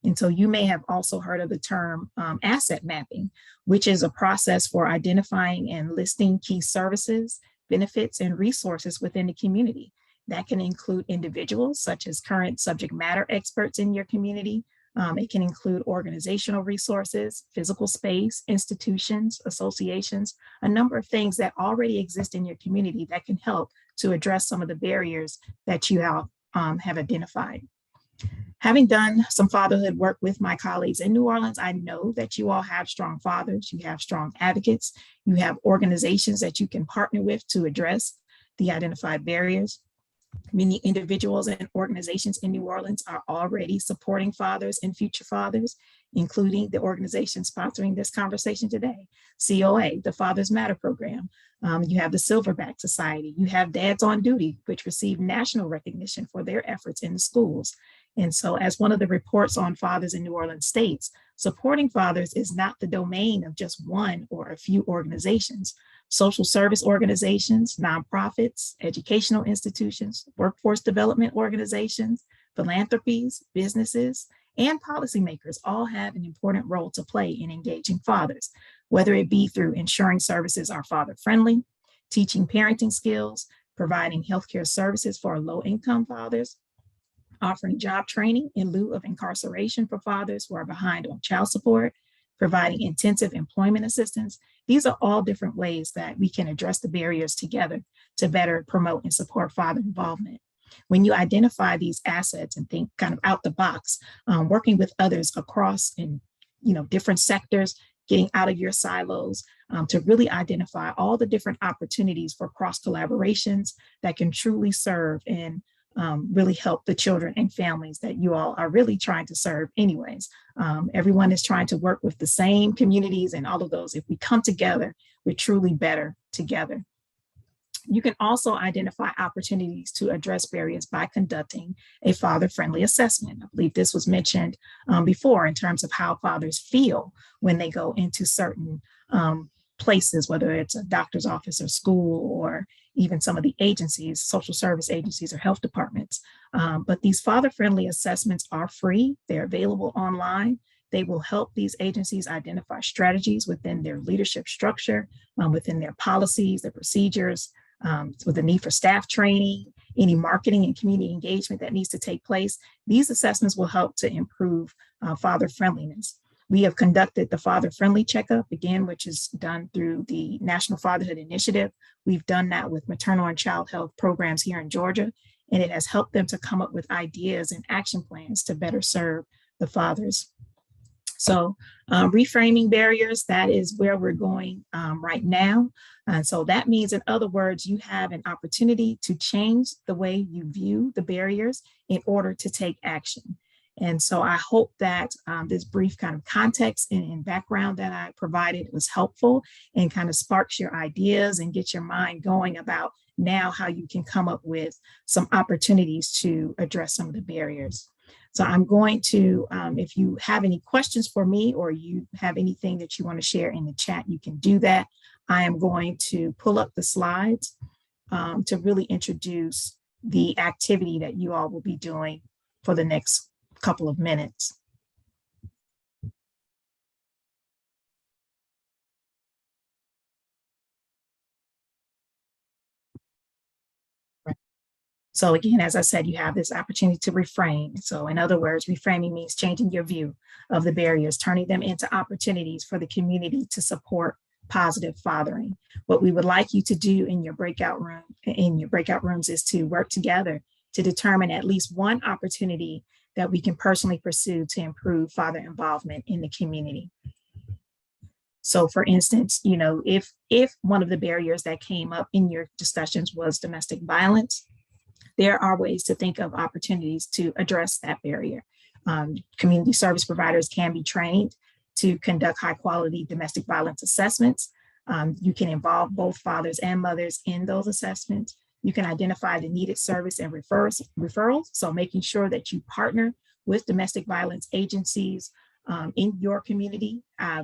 And so you may have also heard of the term asset mapping, which is a process for identifying and listing key services, benefits, and resources within the community. That can include individuals such as current subject matter experts in your community. It can include organizational resources, physical space, institutions, associations, a number of things that already exist in your community that can help to address some of the barriers that you have identified. Having done some fatherhood work with my colleagues in New Orleans, I know that you all have strong fathers, you have strong advocates, you have organizations that you can partner with to address the identified barriers. Many individuals and organizations in New Orleans are already supporting fathers and future fathers, including the organization sponsoring this conversation today, COA, the Fathers Matter program. You have the Silverback Society. You have Dads on Duty, which received national recognition for their efforts in the schools. And so as one of the reports on fathers in New Orleans states, supporting fathers is not the domain of just one or a few organizations, social service organizations, nonprofits, educational institutions, workforce development organizations, philanthropies, businesses, and policymakers all have an important role to play in engaging fathers, whether it be through ensuring services are father-friendly, teaching parenting skills, providing healthcare services for low-income fathers, offering job training in lieu of incarceration for fathers who are behind on child support, providing intensive employment assistance. These are all different ways that we can address the barriers together to better promote and support father involvement. When you identify these assets and think kind of out the box, working with others across in different sectors, getting out of your silos, to really identify all the different opportunities for cross collaborations that can truly serve and really help the children and families that you all are really trying to serve anyways. Everyone is trying to work with the same communities and all of those. If we come together, we're truly better together. You can also identify opportunities to address barriers by conducting a father-friendly assessment. I believe this was mentioned before in terms of how fathers feel when they go into certain places, whether it's a doctor's office or school, or even some of the agencies, social service agencies or health departments. But these father-friendly assessments are free. They're available online. They will help these agencies identify strategies within their leadership structure, within their policies, their procedures, with the need for staff training, any marketing and community engagement that needs to take place. These assessments will help to improve father friendliness. We have conducted the Father Friendly Checkup, again, which is done through the National Fatherhood Initiative. We've done that with maternal and child health programs here in Georgia, and it has helped them to come up with ideas and action plans to better serve the fathers. So reframing barriers, that is where we're going right now. And so that means, in other words, you have an opportunity to change the way you view the barriers in order to take action. And so I hope that this brief kind of context and background that I provided was helpful and kind of sparks your ideas and get your mind going about now how you can come up with some opportunities to address some of the barriers. So I'm going to, if you have any questions for me or you have anything that you want to share in the chat, you can do that. I am going to pull up the slides to really introduce the activity that you all will be doing for the next couple of minutes. So again, as I said, you have this opportunity to reframe. So in other words, reframing means changing your view of the barriers, turning them into opportunities for the community to support positive fathering. What we would like you to do in your breakout rooms is to work together to determine at least one opportunity that we can personally pursue to improve father involvement in the community. So for instance, if one of the barriers that came up in your discussions was domestic violence, there are ways to think of opportunities to address that barrier. Community service providers can be trained to conduct high quality domestic violence assessments. You can involve both fathers and mothers in those assessments. You can identify the needed service and referrals. So making sure that you partner with domestic violence agencies in your community,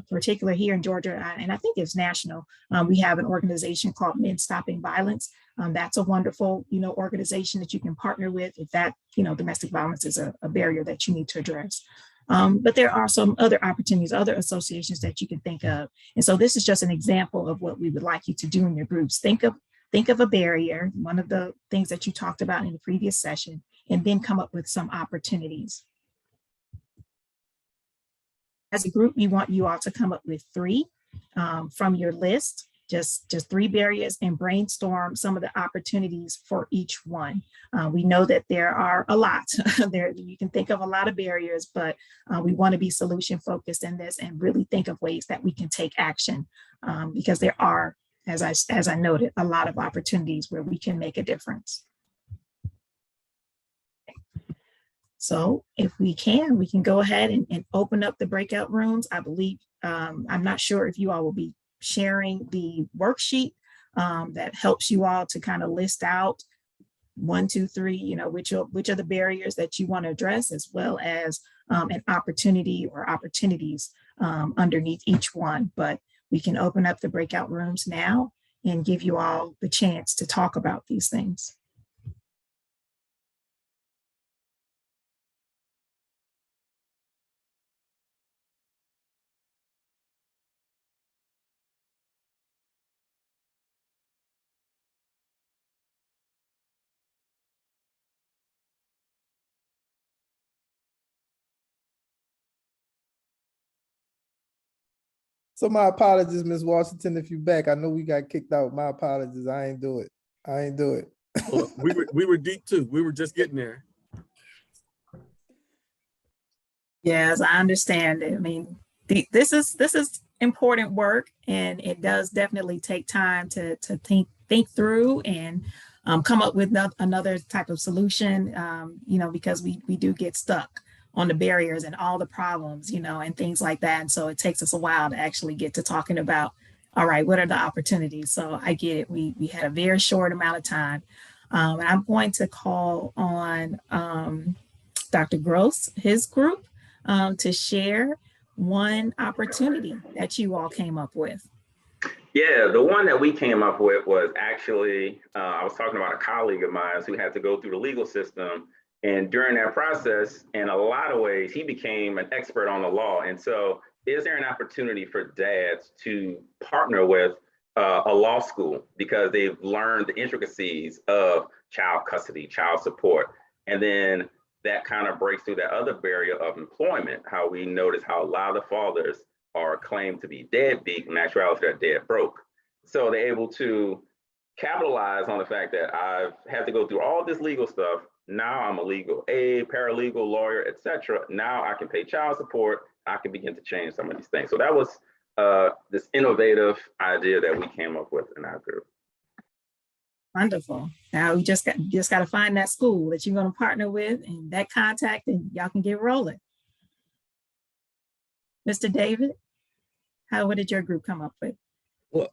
particularly here in Georgia, and I think it's national. We have an organization called Men Stopping Violence. That's a wonderful, organization that you can partner with if that, domestic violence is a barrier that you need to address. But there are some other opportunities, other associations that you can think of. And so this is just an example of what we would like you to do in your groups. Think of a barrier, one of the things that you talked about in the previous session, and then come up with some opportunities. As a group, we want you all to come up with 3 from your list, just 3 barriers, and brainstorm some of the opportunities for each one. We know that there are a lot. You can think of a lot of barriers, but we want to be solution focused in this and really think of ways that we can take action because there are, as I noted, a lot of opportunities where we can make a difference. So if we can go ahead and open up the breakout rooms. I believe, I'm not sure if you all will be sharing the worksheet that helps you all to kind of list out 1, 2, 3, which are the barriers that you want to address, as well as an opportunity or opportunities underneath each one. But we can open up the breakout rooms now. and give you all the chance to talk about these things. So my apologies, Ms. Washington, if you back. I know we got kicked out. My apologies. I ain't do it. I ain't do it. Well, we were deep too. We were just getting there. Yes, I understand. I mean, this is important work, and it does definitely take time to think through and come up with another type of solution. You know, because we do get stuck on the barriers and all the problems, you know, and things like that. And so it takes us a while to actually get to talking about, all right, what are the opportunities? So I get it. We had a very short amount of time. And I'm going to call on Dr. Gross, his group, to share one opportunity that you all came up with. Yeah, the one that we came up with was actually, I was talking about a colleague of mine who had to go through the legal system. And during that process, in a lot of ways, he became an expert on the law. And so is there an opportunity for dads to partner with a law school because they've learned the intricacies of child custody, child support, and then that kind of breaks through that other barrier of employment, how we notice how a lot of the fathers are claimed to be deadbeat, in actuality they're dead broke. So they're able to capitalize on the fact that I've had to go through all this legal stuff. Now I'm a legal aid, paralegal, lawyer, etc. Now I can pay child support. I can begin to change some of these things. So that was this innovative idea that we came up with in our group. Wonderful. Now we just got to find that school that you're going to partner with and that contact, and y'all can get rolling. Mr. David, what did your group come up with?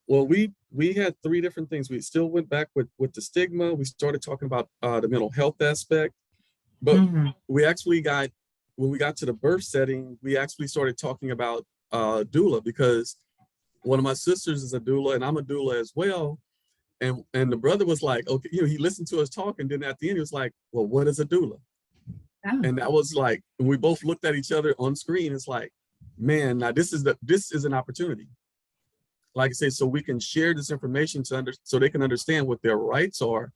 Well, we had three different things. We still went back with the stigma. We started talking about the mental health aspect, but we actually when we got to the birth setting, we actually started talking about doula, because one of my sisters is a doula and I'm a doula as well. And the brother was like, okay, you know, he listened to us talk, and then at the end he was like, well, what is a doula? Oh. And that was like, we both looked at each other on screen. It's like, man, now this is an opportunity. Like I say, so we can share this information so they can understand what their rights are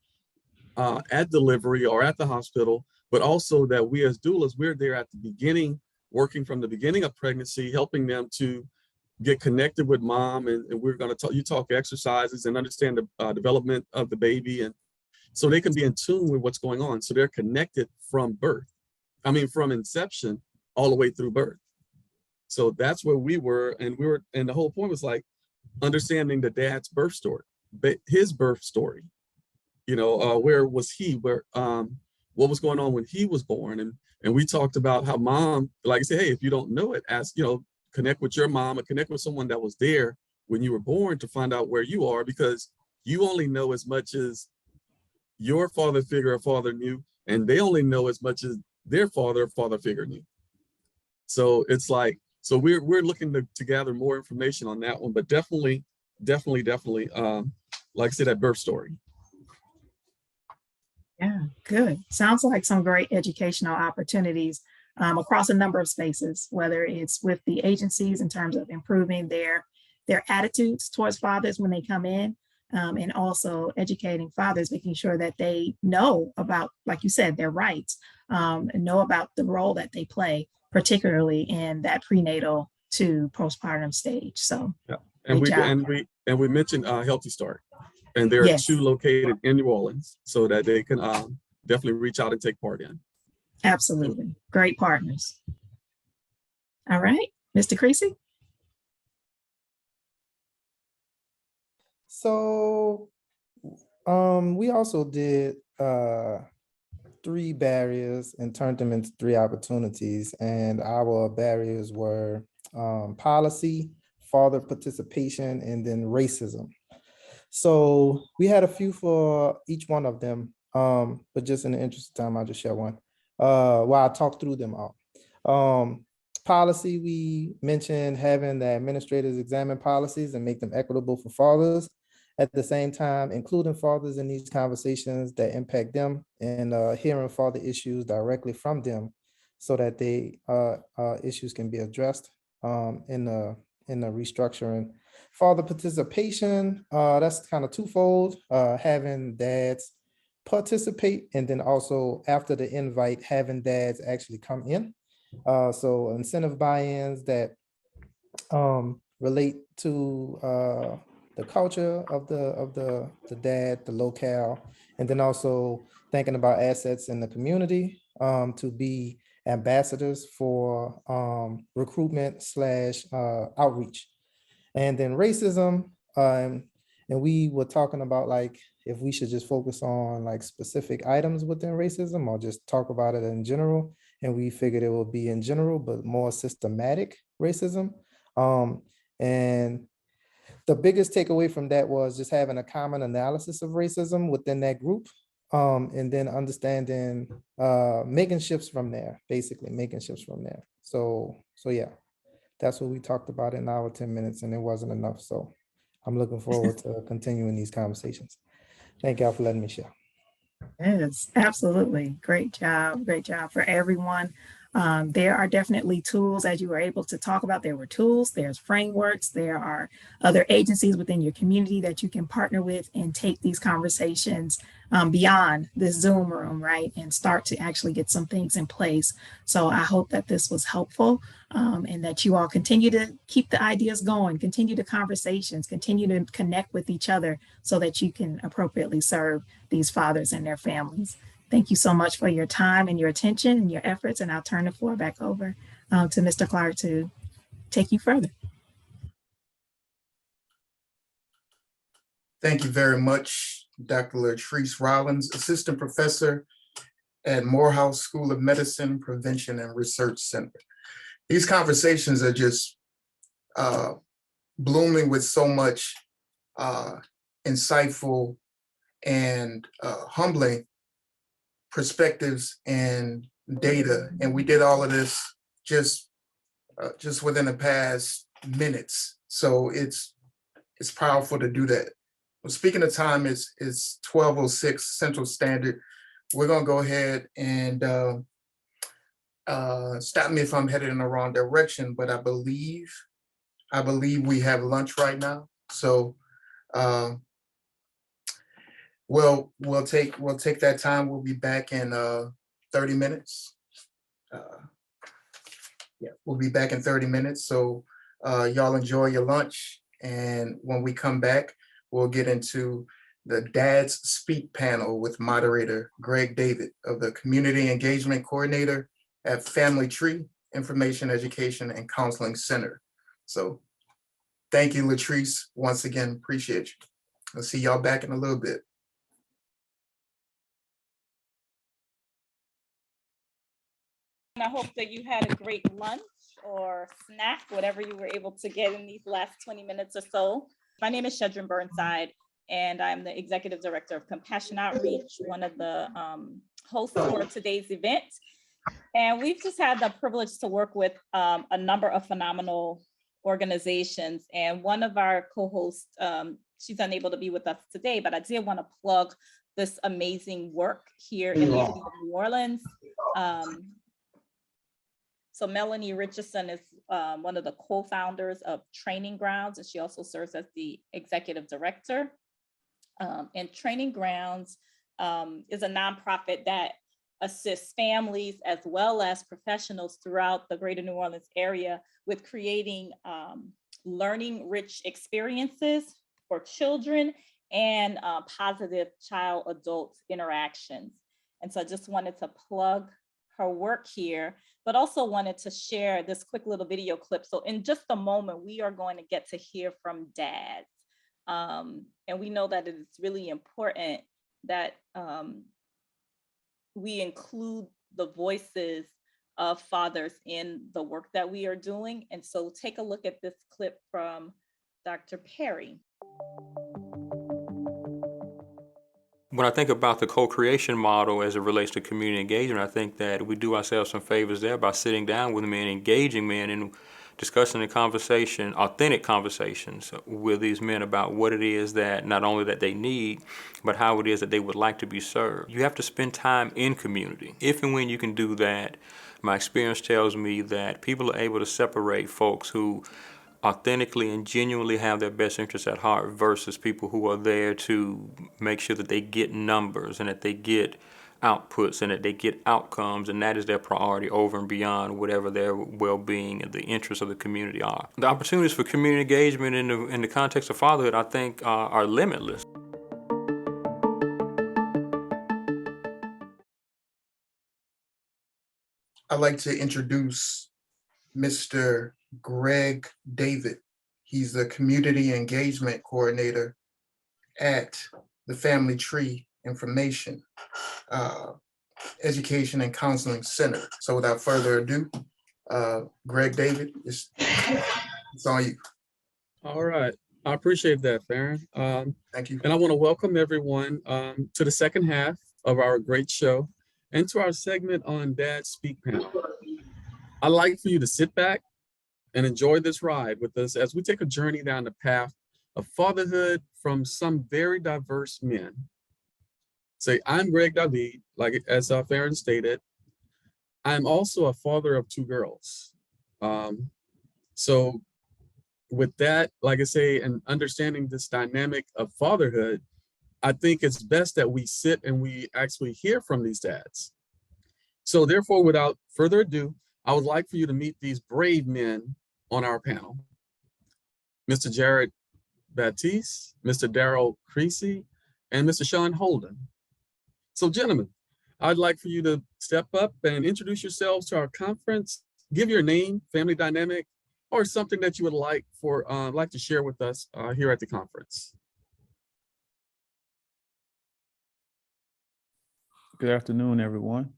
at delivery or at the hospital, but also that we as doulas, we're there at the beginning, working from the beginning of pregnancy, helping them to get connected with mom, and we're going to talk exercises and understand the development of the baby, and so they can be in tune with what's going on. So they're connected from from inception all the way through birth. So that's where we were, and the whole point was like understanding the dad's birth story, his birth story. You know, where was he? What was going on when he was born? And we talked about how mom, like I said, hey, if you don't know it, ask, you know, connect with your mom or connect with someone that was there when you were born to find out where you are, because you only know as much as your father figure or father knew, and they only know as much as their father or father figure knew. So it's like, so we're looking to gather more information on that one, but definitely, like I said, that birth story. Yeah, good. Sounds like some great educational opportunities across a number of spaces, whether it's with the agencies in terms of improving their attitudes towards fathers when they come in, and also educating fathers, making sure that they know about, like you said, their rights, and know about the role that they play, particularly in that prenatal to postpartum stage. So yeah, and we mentioned Healthy Start, and there are two located in New Orleans, so that they can definitely reach out and take part in. Absolutely. Great partners. All right, Mr. Creasy. So we also did 3 barriers and turned them into 3 opportunities. And our barriers were policy, father participation, and then racism. So we had a few for each one of them, but just in the interest of time, I'll just share one while I talk through them all. Policy, we mentioned having the administrators examine policies and make them equitable for fathers. at the same time, including fathers in these conversations that impact them and hearing father issues directly from them so that they issues can be addressed in the restructuring. Father participation, that's kind of twofold, having dads participate, and then also after the invite, having dads actually come in. So incentive buy-ins that relate to the culture of the dad, the locale, and then also thinking about assets in the community to be ambassadors for recruitment / outreach. And then racism, and we were talking about like if we should just focus on like specific items within racism or just talk about it in general. And we figured it would be in general, but more systematic racism. And the biggest takeaway from that was just having a common analysis of racism within that group. And then understanding, making shifts from there, basically making shifts from there. So yeah, that's what we talked about in our 10 minutes, and it wasn't enough. So I'm looking forward to continuing these conversations. Thank y'all for letting me share. Yes, absolutely. Great job. Great job for everyone. There are definitely tools, as you were able to talk about. There were tools, there's frameworks, there are other agencies within your community that you can partner with and take these conversations beyond this Zoom room, right? And start to actually get some things in place. So I hope that this was helpful and that you all continue to keep the ideas going, continue the conversations, continue to connect with each other so that you can appropriately serve these fathers and their families. Thank you so much for your time and your attention and your efforts. And I'll turn the floor back over to Mr. Clark to take you further. Thank you very much, Dr. Latrice Rollins, Assistant Professor at Morehouse School of Medicine, Prevention and Research Center. These conversations are just blooming with so much insightful and humbling perspectives and data. And we did all of this just within the past minutes. So it's powerful to do that. Well, speaking of time, it's 12:06 Central Standard. We're gonna go ahead and stop me if I'm headed in the wrong direction, but I believe we have lunch right now. So we'll take that time. We'll be back in 30 minutes. Yeah, we'll be back in 30 minutes. So y'all enjoy your lunch. And when we come back, we'll get into the Dads Speak panel with moderator Greg David of the Community Engagement Coordinator at Family Tree Information, Education, and Counseling Center. So thank you, Latrice. Once again, appreciate you. I'll see y'all back in a little bit. I hope that you had a great lunch or snack, whatever you were able to get in these last 20 minutes or so. My name is Shedrin Burnside, and I'm the Executive Director of Compassion Outreach, one of the hosts for today's event. And we've just had the privilege to work with a number of phenomenal organizations. And one of our co-hosts, she's unable to be with us today, but I did want to plug this amazing work here in the city of New Orleans. So Melanie Richardson is one of the co-founders of Training Grounds, and she also serves as the executive director. And Training Grounds is a nonprofit that assists families as well as professionals throughout the greater New Orleans area with creating learning-rich experiences for children and positive child-adult interactions. And so I just wanted to plug her work here, but also wanted to share this quick little video clip. So in just a moment, we are going to get to hear from dads. And we know that it is really important that we include the voices of fathers in the work that we are doing. And so take a look at this clip from Dr. Perry. When I think about the co-creation model as it relates to community engagement, I think that we do ourselves some favors there by sitting down with men, engaging men in discussion and conversation, authentic conversations with these men about what it is that not only that they need, but how it is that they would like to be served. You have to spend time in community. If and when you can do that, my experience tells me that people are able to separate folks who authentically and genuinely have their best interests at heart versus people who are there to make sure that they get numbers and that they get outputs and that they get outcomes, and that is their priority over and beyond whatever their well-being and the interests of the community are. The opportunities for community engagement in the context of fatherhood, I think, are limitless. I'd like to introduce Mr. Greg David. He's the Community Engagement Coordinator at the Family Tree Information Education and Counseling Center. So without further ado, Greg David, it's on you. All right. I appreciate that, Farron. Thank you. And I want to welcome everyone to the second half of our great show and to our segment on Dad Speak panel. I'd like for you to sit back and enjoy this ride with us as we take a journey down the path of fatherhood from some very diverse men. Say, I'm Greg David, like as Farron stated. I'm also a father of 2 girls. So with that, like I say, and understanding this dynamic of fatherhood, I think it's best that we sit and we actually hear from these dads. So therefore, without further ado, I would like for you to meet these brave men on our panel. Mr. Jared Baptiste, Mr. Daryl Creasy, and Mr. Sean Holden. So gentlemen, I'd like for you to step up and introduce yourselves to our conference, give your name, family dynamic, or something that you would like to share with us here at the conference. Good afternoon, everyone.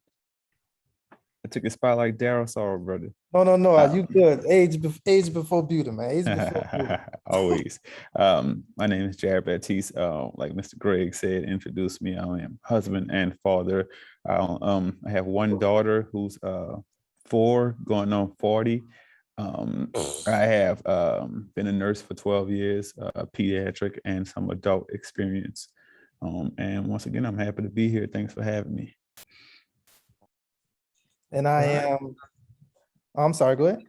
I took a spot like Daryl. Sorry, brother. No, you good. Age before beauty, man. Age before beauty. Always. My name is Jared Baptiste. Like Mr. Greg said, introduced me. I am husband and father. I have one daughter who's 4, going on 40. I have been a nurse for 12 years, pediatric and some adult experience. And once again, I'm happy to be here. Thanks for having me. And I am, I'm sorry, go ahead.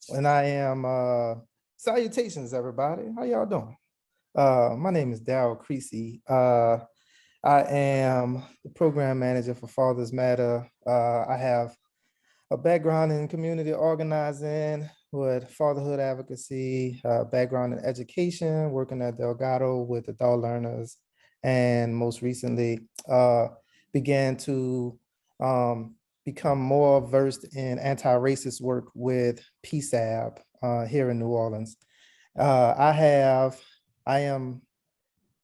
And I am, salutations, everybody. How y'all doing? My name is Daryl Creasy. I am the program manager for Fathers Matter. I have a background in community organizing with fatherhood advocacy, background in education, working at Delgado with adult learners, and most recently began to become more versed in anti-racist work with PSAB here in New Orleans. I am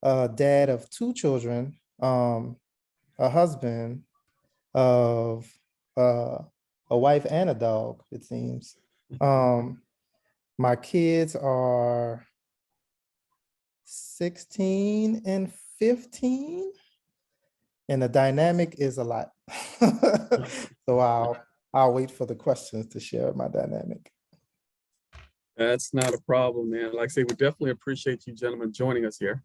a dad of 2 children, a husband of a wife and a dog, it seems. My kids are 16 and 15, and the dynamic is a lot. So I'll wait for the questions to share my dynamic. That's not a problem, man. Like I say, we definitely appreciate you gentlemen joining us here.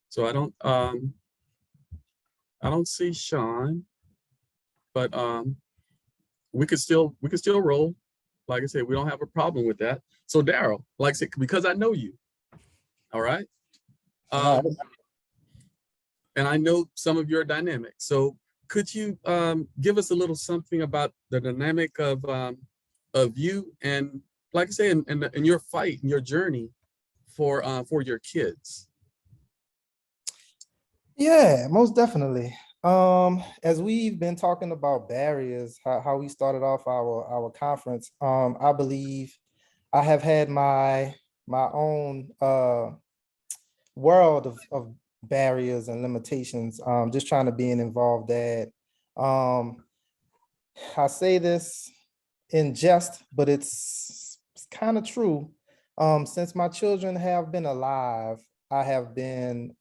So I don't see Sean, but we could still roll. Like I said, we don't have a problem with that. So Daryl, like I said, because I know you, all right? And I know some of your dynamics. So could you give us a little something about the dynamic of you and, like I say, in your fight and your journey for your kids? Yeah, most definitely. As we've been talking about barriers, how we started off our conference, I believe I have had my own world of barriers and limitations, just trying to be an involved dad. I say this in jest, but it's kind of true. Since my children have been alive, I have been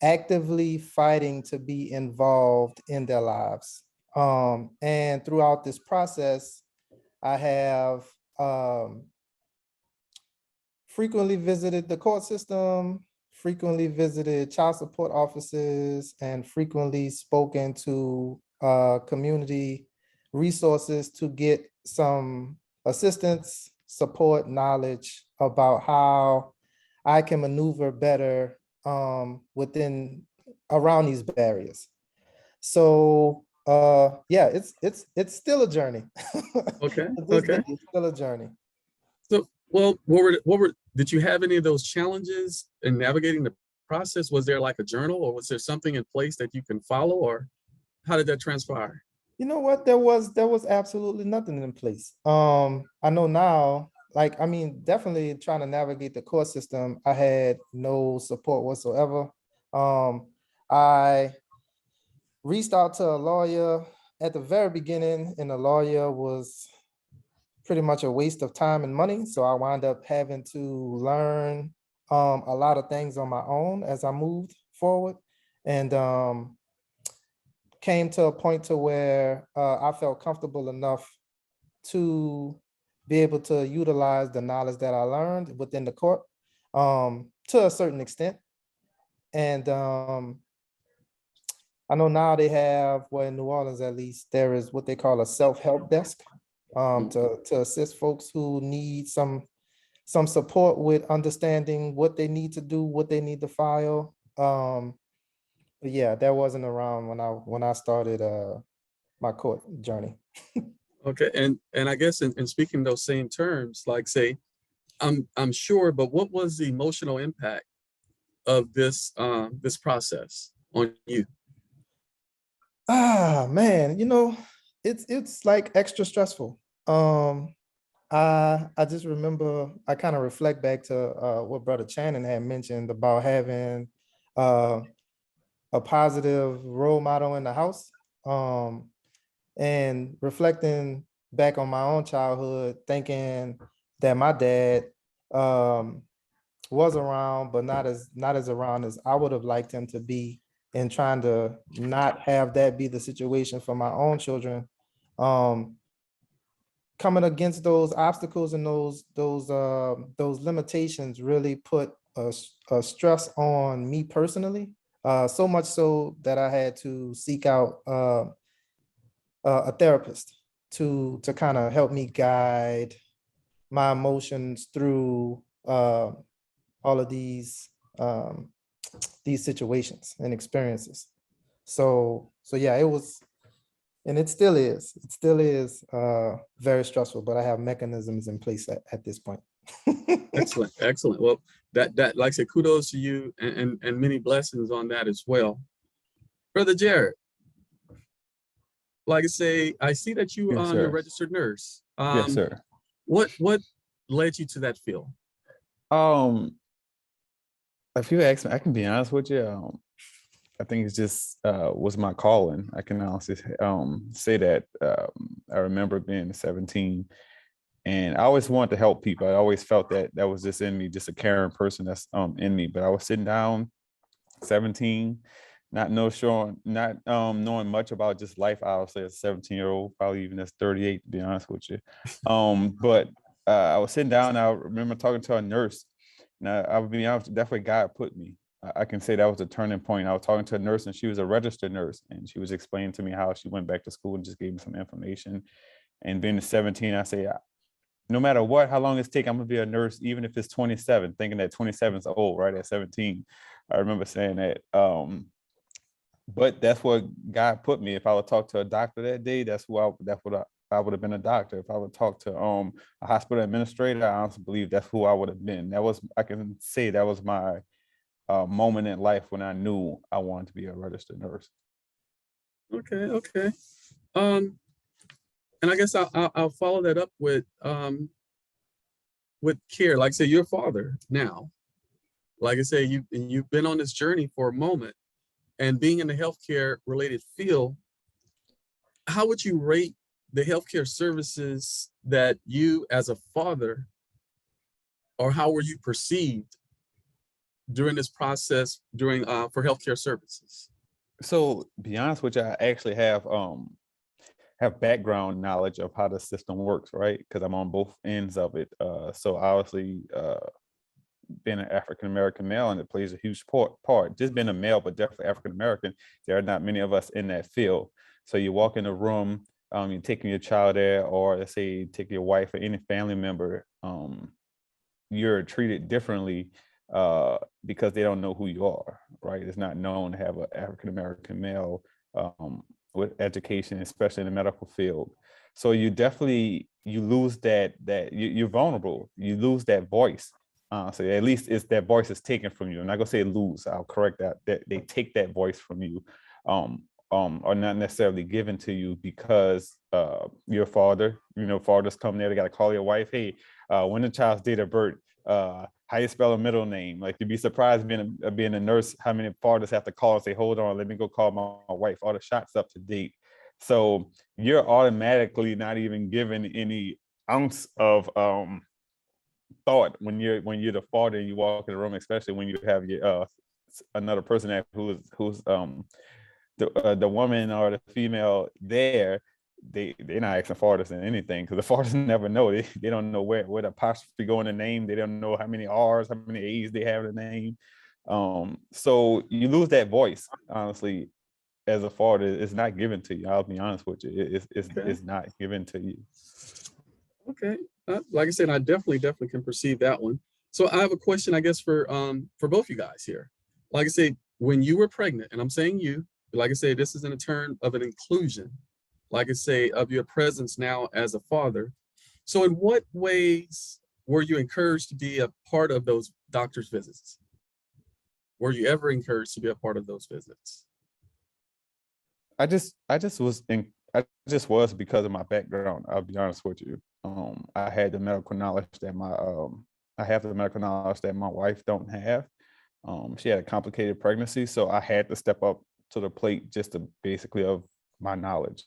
actively fighting to be involved in their lives. And throughout this process, I have frequently visited the court system, frequently visited child support offices, and frequently spoken to community resources to get some assistance, support, knowledge about how I can maneuver better around these barriers. So yeah, it's still a journey. Okay. To this Okay. day, it's still a journey. So, well, did you have any of those challenges in navigating the process? Was there like a journal, or was there something in place that you can follow, or how did that transpire? You know what? There was absolutely nothing in place. I know now, like, I mean, definitely trying to navigate the court system, I had no support whatsoever. I reached out to a lawyer at the very beginning, and the lawyer was pretty much a waste of time and money. So I wound up having to learn a lot of things on my own as I moved forward, and came to a point to where I felt comfortable enough to be able to utilize the knowledge that I learned within the court to a certain extent. And I know now they have, well, in New Orleans at least, there is what they call a self-help desk to assist folks who need some support with understanding what they need to do, what they need to file. But yeah, that wasn't around when I started my court journey. Okay, and I guess in speaking those same terms, like say, I'm sure, but what was the emotional impact of this this process on you? Ah, man, it's like extra stressful. I just remember, I kind of reflect back to what Brother Channing had mentioned about having a positive role model in the house, and reflecting back on my own childhood, thinking that my dad was around, but not as around as I would have liked him to be, and trying to not have that be the situation for my own children. Coming against those obstacles and those limitations really put a stress on me personally, so much so that I had to seek out a therapist to kind of help me guide my emotions through all of these situations and experiences. So yeah, it was, and it still is very stressful, but I have mechanisms in place at this point. Excellent, excellent. Well, that like I said, kudos to you, and many blessings on that as well. Brother Jared, like I say, I see that you're a registered nurse. Yes, sir. What led you to that field? If you ask me, I can be honest with you. I think it's just was my calling. I can honestly say that. I remember being 17, and I always wanted to help people. I always felt that was just in me, just a caring person that's in me. But I was sitting down, 17, not knowing much about just life. Obviously, as a 17-year-old, probably even as 38, to be honest with you. But I was sitting down. I remember talking to a nurse. Now, I would be honest, that's where God put me. I can say that was a turning point. I was talking to a nurse, and she was a registered nurse, and she was explaining to me how she went back to school and just gave me some information. And being 17, I say, no matter what, how long it's take, I'm gonna be a nurse, even if it's 27, thinking that 27 is old, right? At 17, I remember saying that. But that's what God put me. If I would talk to a doctor that day, that's what I would have been, a doctor. If I would talk to a hospital administrator, I honestly believe that's who I would have been. I can say that was my moment in life when I knew I wanted to be a registered nurse. Okay. And I guess I'll follow that up with care. Like I say, you're a father now. Like I say, you've been on this journey for a moment, and being in the healthcare related field, how would you rate the healthcare services that you as a father, or how were you perceived during this process for healthcare services? So be honest with you, I actually have background knowledge of how the system works, right? Because I'm on both ends of it. So obviously, being an African American male, and it plays a huge part. Just being a male, but definitely African American, there are not many of us in that field. So you walk in a room, you're taking your child there, or let's say you take your wife or any family member, you're treated differently because they don't know who you are, right? It's not known to have an African American male with education, especially in the medical field. So you lose you're vulnerable. You lose that voice. So at least it's that voice is taken from you. I'm not gonna say lose. I'll correct that. That they take that voice from you, or not necessarily given to you because your father. Fathers come there. They gotta call your wife. Hey, when the child's date of birth, how you spell a middle name? Like, you'd be surprised being a nurse, how many fathers have to call and say, hold on, let me go call my wife. All the shots up to date. So you're automatically not even given any ounce of thought when you're the father and you walk in the room, especially when you have your another person who's the woman or the female there. They're not asking fathers in anything because the fathers never know. They don't know where the apostrophe go in the name. They don't know how many R's, how many A's they have in the name. So you lose that voice, honestly, as a father. It's not given to you. I'll be honest with you. It's not given to you. Okay. Like I said, I definitely can perceive that one. So I have a question, I guess, for both you guys here. Like I said, when you were pregnant, and I'm saying you, like I said, this is in a term of an inclusion, like I say, of your presence now as a father. So in what ways were you encouraged to be a part of those doctor's visits? Were you ever encouraged to be a part of those visits? I just was because of my background. I'll be honest with you. I had the medical knowledge that I have the medical knowledge that my wife don't have. She had a complicated pregnancy, so I had to step up to the plate just to basically of my knowledge.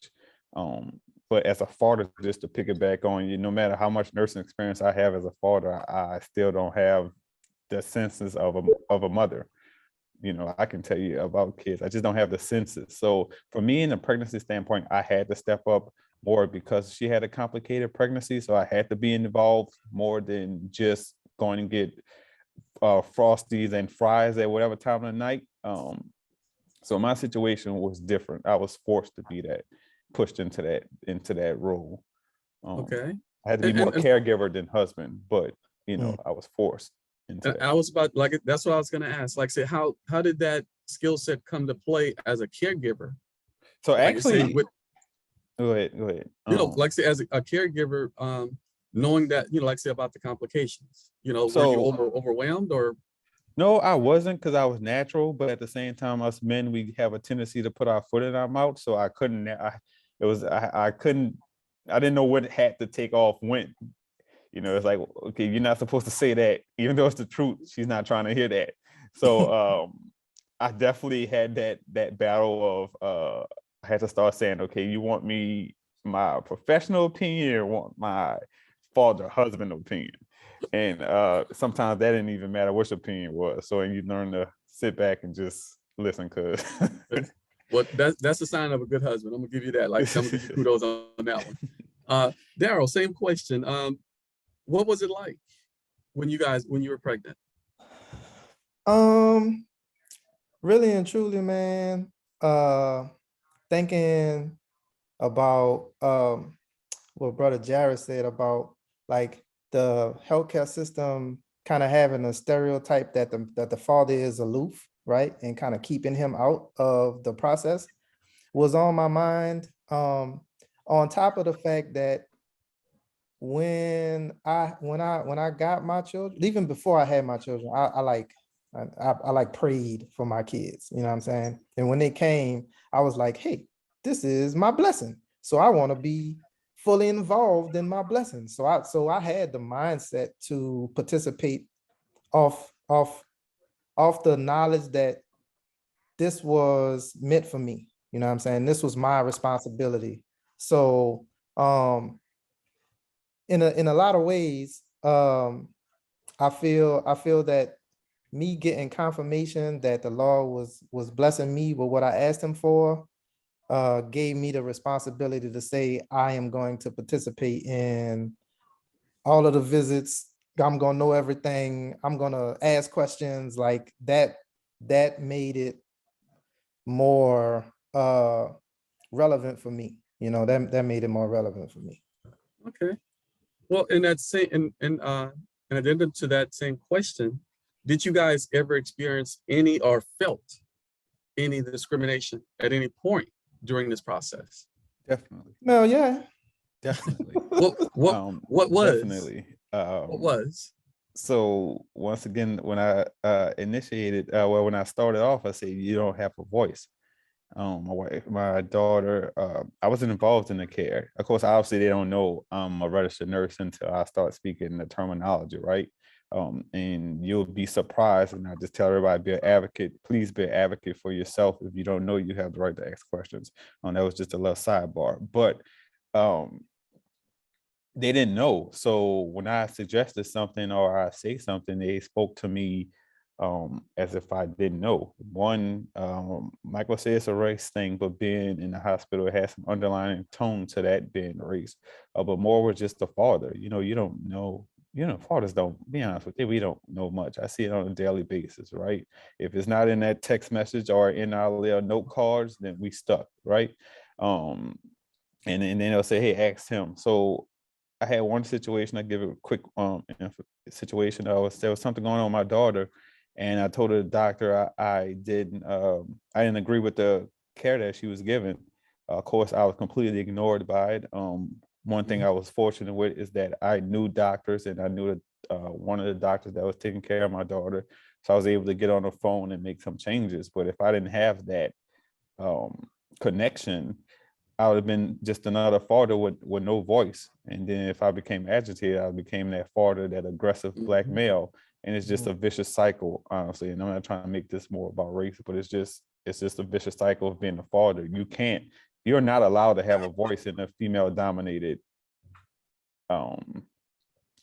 But as a father, just to pick it back on you, no matter how much nursing experience I have as a father, I still don't have the senses of a mother. I can tell you about kids. I just don't have the senses. So for me, in the pregnancy standpoint, I had to step up more because she had a complicated pregnancy. So I had to be involved more than just going and get Frosties and fries at whatever time of the night. So my situation was different. I was forced to be pushed into that role. Okay. I had to be more caregiver than husband, but I was forced. I was about that's what I was going to ask. Like, say, how did that skill set come to play as a caregiver? So like actually, go ahead. Like say as a caregiver, knowing that like say about the complications. So, were you overwhelmed or? No, I wasn't, because I was natural. But at the same time, us men, we have a tendency to put our foot in our mouth. So I couldn't. I couldn't. I didn't know what hat to take off when. It's like, okay, you're not supposed to say that, even though it's the truth. She's not trying to hear that. So I definitely had that battle of I had to start saying, okay, you want my professional opinion or want my father husband opinion? And sometimes that didn't even matter which opinion was. So you learn to sit back and just listen, cause well, that's a sign of a good husband. I'm gonna give you that. Like, I'm gonna give you kudos on that one. Daryl, same question. What was it like when you were pregnant? Really and truly, man, thinking about what Brother Jared said about like the healthcare system kind of having a stereotype that the father is aloof, right? And kind of keeping him out of the process was on my mind. On top of the fact that when I got my children, even before I had my children, I like prayed for my kids, you know what I'm saying? And when they came, I was like, hey, this is my blessing. So I want to be fully involved in my blessing. So I had the mindset to participate off the knowledge that this was meant for me. You know what I'm saying? This was my responsibility. So in a lot of ways, I feel that me getting confirmation that the Lord was blessing me with what I asked him for, gave me the responsibility to say, I am going to participate in all of the visits. I'm gonna know everything. I'm gonna ask questions like that. That made it more relevant for me. You know, that made it more relevant for me. Okay. Well, in that same, and an addendum to that same question, did you guys ever experience any or felt any discrimination at any point during this process? Definitely, No, yeah. definitely. What was? Definitely. What was? So once again, when I initiated, well, when I started off, I said, you don't have a voice. My wife, my daughter, I wasn't involved in the care. Of course, obviously they don't know I'm a registered nurse until I start speaking the terminology, right? And you'll be surprised, and I just tell everybody, be an advocate. Please be an advocate for yourself. If you don't know, you have the right to ask questions. That was just a little sidebar, but they didn't know. So when I suggested something or I say something, they spoke to me as if I didn't know. One, Michael said it's a race thing, but being in the hospital, it has some underlying tone to that being race. But more was just the father. You know, you don't know. You know, fathers don't, be honest with you, we don't know much. I see it on a daily basis, right? If it's not in that text message or in our little note cards, then we stuck, right? And then they'll say, hey, ask him. So I had one situation, I give it a quick situation. There was something going on with my daughter, and I told the doctor I didn't agree with the care that she was given. Of course, I was completely ignored by it. One thing I was fortunate with is that I knew doctors, and I knew that one of the doctors that was taking care of my daughter. So I was able to get on the phone and make some changes. But if I didn't have that connection, I would have been just another father with no voice. And then if I became agitated, I became that father, that aggressive Black male. And it's just a vicious cycle, honestly. And I'm not trying to make this more about race, but it's just a vicious cycle of being a father. You're not allowed to have a voice in a female dominated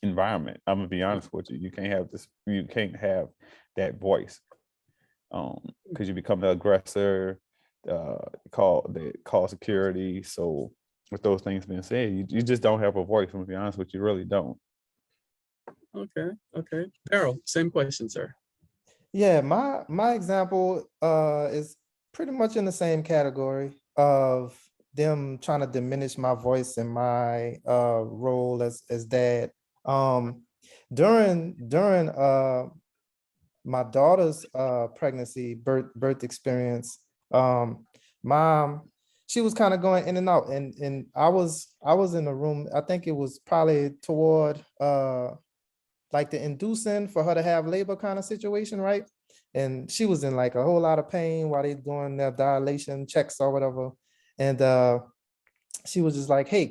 environment. I'm gonna be honest with you. You can't have that voice. Because you become the aggressor, they call security. So with those things being said, you just don't have a voice. I'm gonna be honest with you, really don't. Okay. Daryl, same question, sir. Yeah, my example is pretty much in the same category of them trying to diminish my voice and my role as dad. During my daughter's pregnancy, birth experience, mom, she was kind of going in and out, and I was in the room. I think it was probably toward like the inducing for her to have labor kind of situation, right? And she was in like a whole lot of pain while they doing their dilation checks or whatever. And she was just like, hey,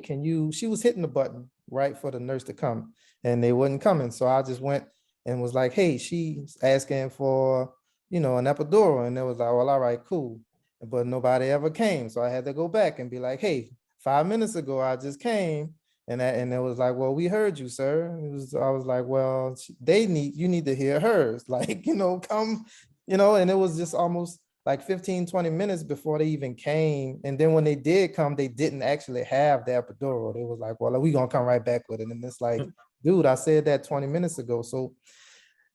she was hitting the button, right, for the nurse to come, and they wasn't coming. So I just went and was like, hey, she's asking for, an epidural. And it was like, well, all right, cool. But nobody ever came. So I had to go back and be like, hey, 5 minutes ago, I just came. And it was like, well, we heard you, sir. I was like, well, you need to hear hers. Like, come, and it was just almost like 15, 20 minutes before they even came. And then when they did come, they didn't actually have the epidural. They was like, well, we gonna come right back with it. And it's like, dude, I said that 20 minutes ago. So,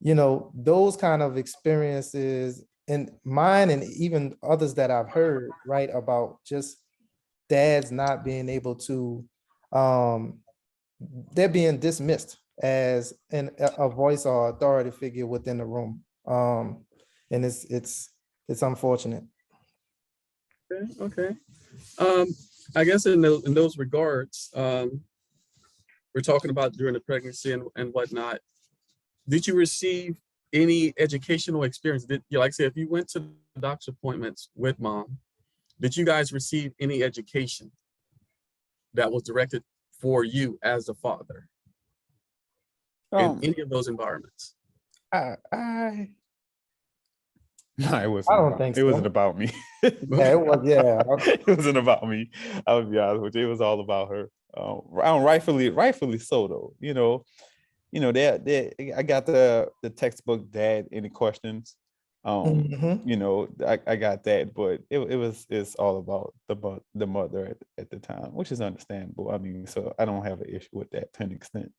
those kind of experiences, and mine and even others that I've heard, right, about just dads not being able to, they're being dismissed as a voice or authority figure within the room. And it's unfortunate. Okay. I guess in those regards, we're talking about during the pregnancy and whatnot. Did you receive any educational experience? Like I said, if you went to doctor's appointments with mom, did you guys receive any education that was directed for you as a father in any of those environments? No, it wasn't. I don't think so. It wasn't about me. Yeah, it was. Yeah, it wasn't about me. I would be honest with you. It was all about her. Rightfully so, though. I got the textbook dad, any questions? I got that, but it's all about the mother at the time, which is understandable. I mean, so I don't have an issue with that to an extent.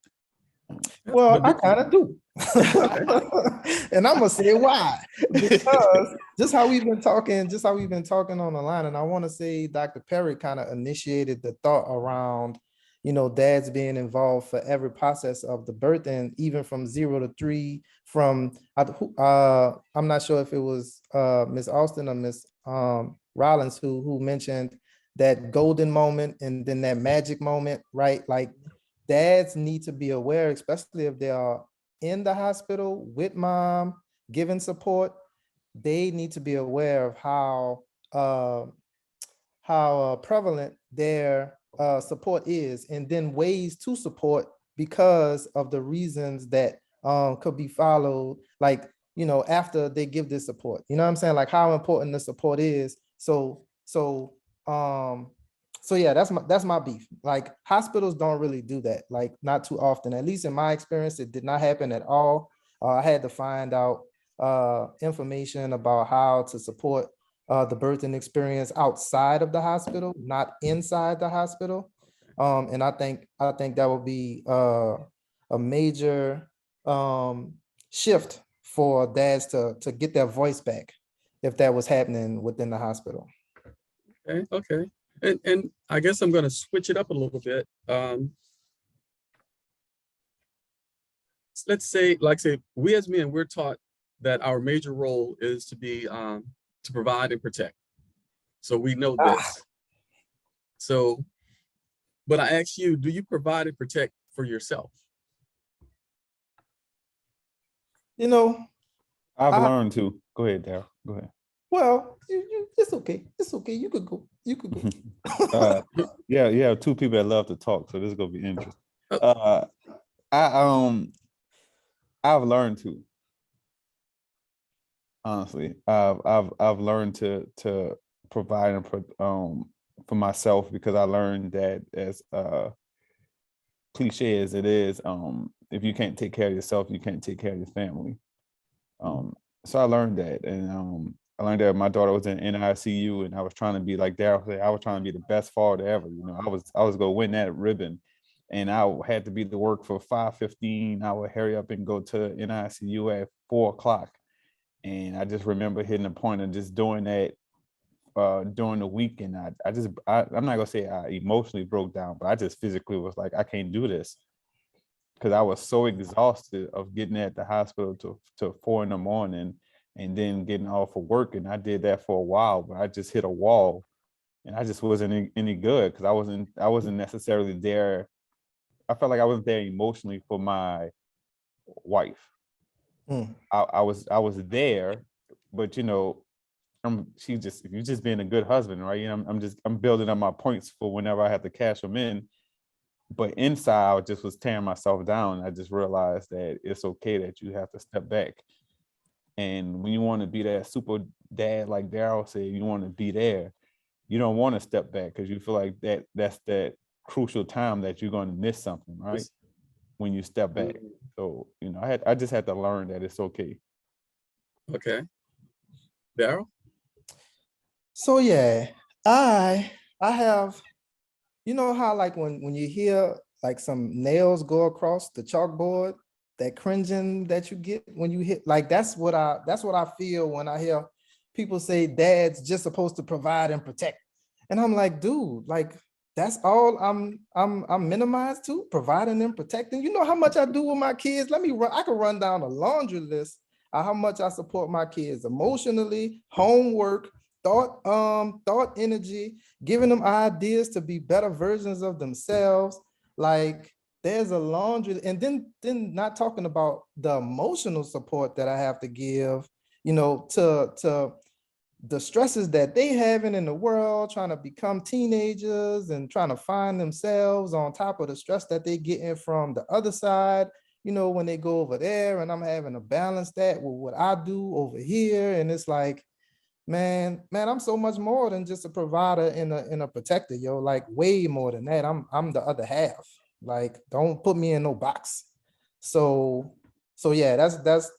Well, I kind of do. And I'm gonna say why. Because just how we've been talking on the line, and I want to say Dr. Perry kind of initiated the thought around, dads being involved for every process of the birth, and even from 0 to 3, from I'm not sure if it was Miss Austin or Miss Rollins who mentioned that golden moment and then that magic moment, right? Like, dads need to be aware, especially if they are in the hospital with mom, giving support. They need to be aware of how prevalent their support is, and then ways to support because of the reasons that could be followed, like, after they give this support. You know what I'm saying? Like, how important the support is. So yeah, that's my beef. Like, hospitals don't really do that, like, not too often. At least in my experience, it did not happen at all. I had to find out information about how to support the birthing experience outside of the hospital, not inside the hospital. And I think that would be a major shift for dads to get their voice back if that was happening within the hospital. Okay. And I guess I'm going to switch it up a little bit. Let's say, we as men, we're taught that our major role is to be to provide and protect. So we know this. So, but I ask you, do you provide and protect for yourself? I've learned to. Go ahead, Daryl. Go ahead. Well, it's okay. It's okay. You could go. Yeah, you have two people that love to talk, so this is gonna be interesting. I've learned to. Honestly, I've learned to provide and for myself, because I learned that, as cliche as it is, if you can't take care of yourself, you can't take care of your family. So I learned that, and I learned that my daughter was in NICU, and I was trying to be, like Daryl said, I was trying to be the best father ever. I was gonna win that ribbon, and I had to be to work for 5:15. I would hurry up and go to NICU at 4 o'clock. And I just remember hitting a point of just doing that during the week. And I'm not gonna say I emotionally broke down, but I just physically was like, I can't do this, because I was so exhausted of getting at the hospital to 4 in the morning and then getting off of work. And I did that for a while, but I just hit a wall, and I just wasn't any good, because I wasn't necessarily there. I felt like I wasn't there emotionally for my wife. I was there, but you're just being a good husband, right? I'm building up my points for whenever I have to cash them in. But inside, I just was tearing myself down. I just realized that it's okay that you have to step back. And when you want to be that super dad, like Daryl said, you want to be there. You don't want to step back, because you feel like that's that crucial time that you're going to miss something, right? When you step back. So, I just had to learn that it's okay. Okay. Daryl? So yeah, I have, how, like, when you hear like some nails go across the chalkboard, that cringing that you get when you hit, like, that's what I feel when I hear people say dad's just supposed to provide and protect. And I'm like, dude, like, that's all I'm minimized to, providing and protecting. You know how much I do with my kids? I can run down a laundry list of how much I support my kids emotionally, homework, thought energy, giving them ideas to be better versions of themselves. Like, there's a laundry, and then not talking about the emotional support that I have to give, to the stresses that they having in the world, trying to become teenagers and trying to find themselves, on top of the stress that they getting from the other side, when they go over there, and I'm having to balance that with what I do over here. And it's like, man, I'm so much more than just a provider and a protector, yo, like, way more than that. I'm the other half. Like, don't put me in no box. So yeah, that's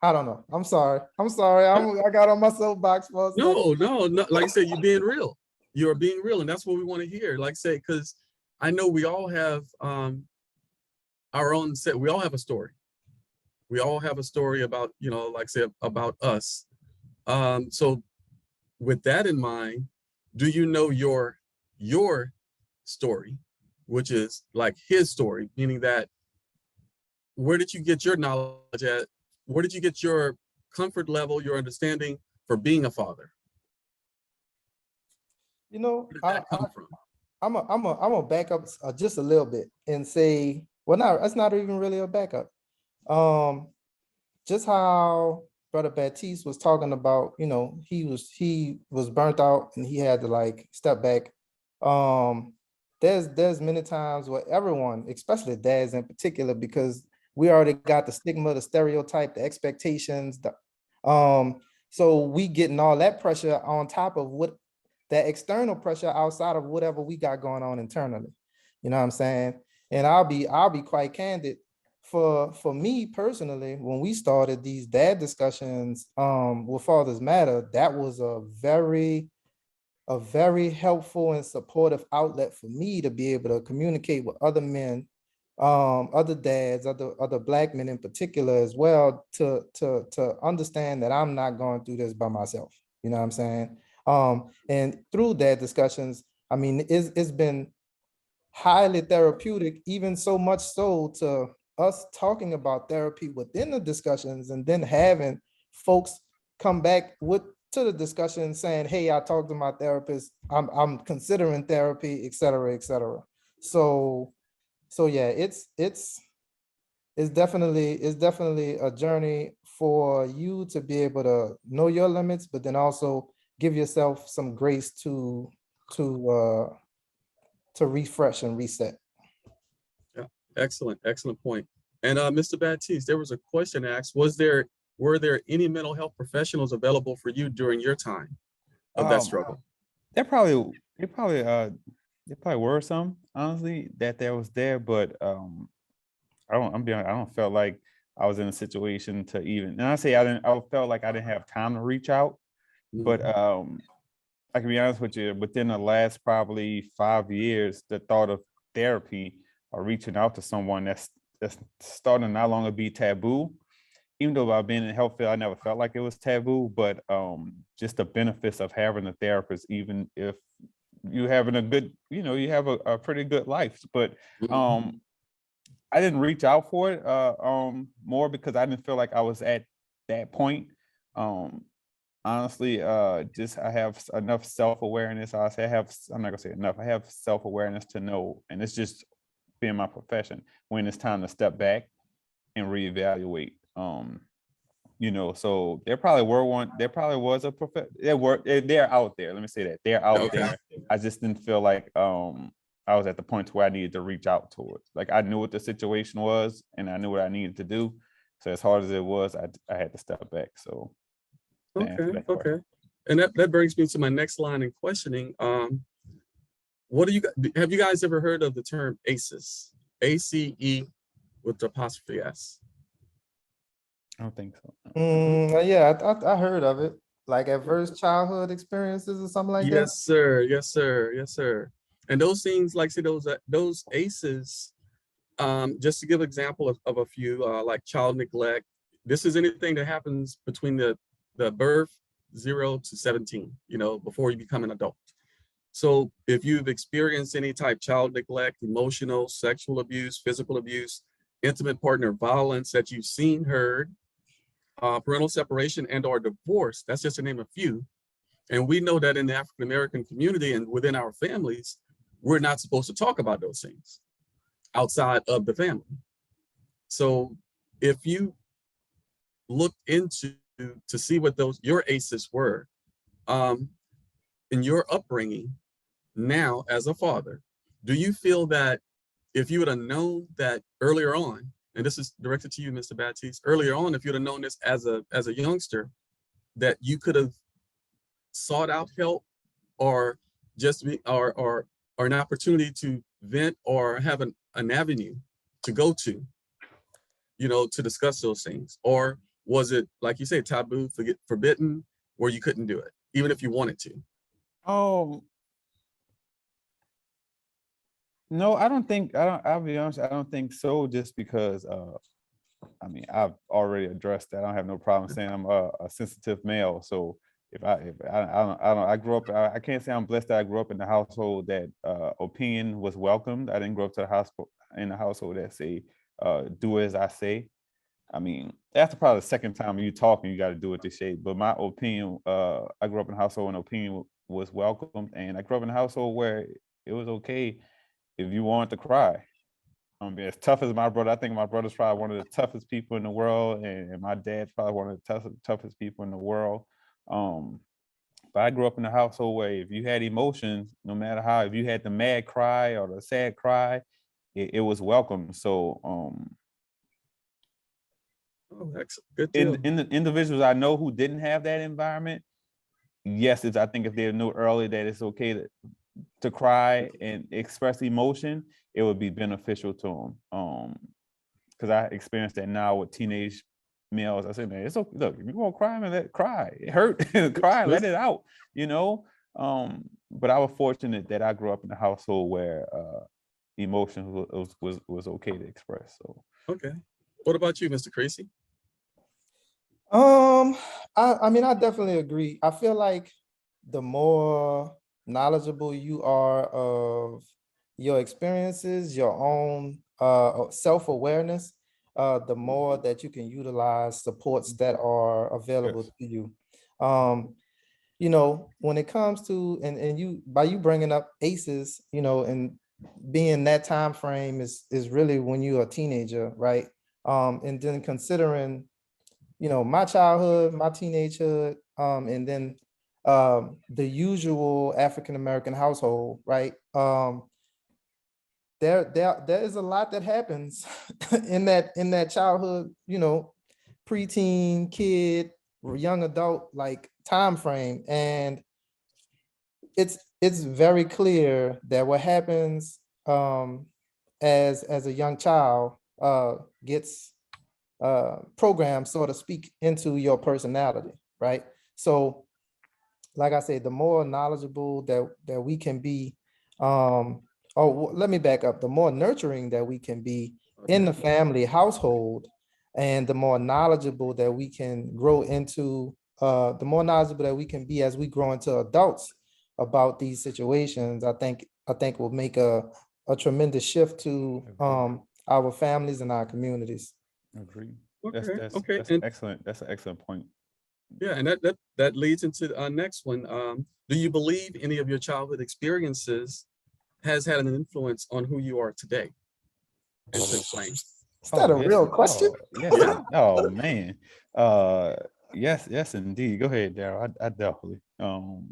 I don't know. I'm sorry. I got on my soapbox for a second. No. Like I said, you're being real. You're being real, and that's what we want to hear. Like I say, because I know we all have our own set. We all have a story. We all have a story about, like I said, about us. So with that in mind, do you know your story, which is like his story, meaning that where did you get your knowledge at? Where did you get your comfort level, your understanding for being a father? You know, Where did that come from? I'm a back up just a little bit and say, well, no, that's not even really a backup. Just how Brother Baptiste was talking about, he was burnt out and he had to like step back. There's many times where everyone, especially dads in particular, because we already got the stigma, the stereotype, the expectations, so we getting all that pressure on top of what that external pressure outside of whatever we got going on internally. You know what I'm saying? And I'll be quite candid. For me personally, when we started these dad discussions with Fathers Matter, that was a very helpful and supportive outlet for me to be able to communicate with other men, other dads, other Black men in particular as well, to understand that I'm not going through this by myself. You know what I'm saying? And through dad discussions, I mean, it's been highly therapeutic, even so much so to us talking about therapy within the discussions and then having folks come back to the discussion saying, hey, I talked to my therapist, I'm considering therapy, et cetera, et cetera. So yeah, it's definitely a journey for you to be able to know your limits, but then also give yourself some grace to refresh and reset. Yeah, excellent point. And Mr. Baptiste, there was a question asked, were there any mental health professionals available for you during your time of that struggle? There probably were some, honestly, that there was there, but I don't feel like I was in a situation to even, and I felt like I didn't have time to reach out, but I can be honest with you, within the last probably 5 years, the thought of therapy or reaching out to someone that's starting to no longer be taboo. Even though I've been in the health field, I never felt like it was taboo, but just the benefits of having a therapist, even if you're having a good, you have a pretty good life. But I didn't reach out for it more because I didn't feel like I was at that point. Honestly, just I have enough self-awareness. I'm not gonna say enough. I have self-awareness to know, and it's just being my profession, when it's time to step back and reevaluate. So there probably was a they're out there. Let me say that they're out there. I just didn't feel like I was at the point where I needed to reach out towards. Like I knew what the situation was and I knew what I needed to do. So as hard as it was, I had to step back. So okay. And that brings me to my next line in questioning. Have you guys ever heard of the term ACEs? ACE with the apostrophe S. I don't think so. Yeah, I heard of it. Like adverse childhood experiences or something like that. Yes, sir. And those things, like say those ACEs, just to give an example of a few, like child neglect. This is anything that happens between the birth 0 to 17, before you become an adult. So if you've experienced any type of child neglect, emotional, sexual abuse, physical abuse, intimate partner violence that you've seen, heard, parental separation and or divorce, that's just to name a few. And we know that in the African-American community and within our families, we're not supposed to talk about those things outside of the family. So if you looked into to see what your ACEs were, in your upbringing now as a father, do you feel that if you would have known that earlier on, and this is directed to you, Mr. Baptiste, earlier on, if you'd have known this as a youngster, that you could have sought out help or just or an opportunity to vent or have an avenue to go to to discuss those things? Or was it, like you say, taboo, forbidden, where you couldn't do it, even if you wanted to? No, I'll be honest, I don't think so, just because I mean, I've already addressed that. I don't have no problem saying I'm a sensitive male. So if I grew up, I can't say I'm blessed that I grew up in the household that opinion was welcomed. I didn't grow up to in a household that say, do as I say. I mean, after probably the second time you talking, you got to do what they say. But my opinion, I grew up in a household and opinion was welcomed. And I grew up in a household where it was okay if you wanted to cry. As tough as my brother, I think my brother's probably one of the toughest people in the world, and my dad's probably one of the toughest people in the world. But I grew up in a household where if you had emotions, no matter how, if you had the mad cry or the sad cry, it was welcome. So That's good deal. in the individuals I know who didn't have that environment, yes, I think if they knew early that it's okay to cry and express emotion, it would be beneficial to them. Because I experienced that now with teenage males. I said, man, it's okay. Look, if you want to cry, man, let it cry. It hurt. Cry, let it out. But I was fortunate that I grew up in a household where emotion was okay to express. So okay. What about you, Mr. Creasy? I mean, I definitely agree. I feel like the more knowledgeable you are of your experiences, your own self-awareness, the more that you can utilize supports that are available to you. When it comes to, and you, by you bringing up ACEs, and being that time frame is really when you're a teenager, right? And then considering, my childhood, my teenagehood, and then the usual African-American household, right? There is a lot that happens in that childhood, preteen, kid, or young adult like time frame. And it's very clear that what happens as a young child gets programmed, so to speak, into your personality, right? So like I said, the more knowledgeable that we can be, let me back up, the more nurturing that we can be in the family household, and the more knowledgeable that we can grow into, the more knowledgeable that we can be as we grow into adults about these situations, I think will make a tremendous shift to our families and our communities. Agreed. Okay. That's excellent. That's an excellent point. Yeah, and that leads into our next one. Do you believe any of your childhood experiences has had an influence on who you are today? And to explain. Is that a real question? Yes. Yeah. Oh man. Yes, indeed. Go ahead, Daryl. I definitely. No,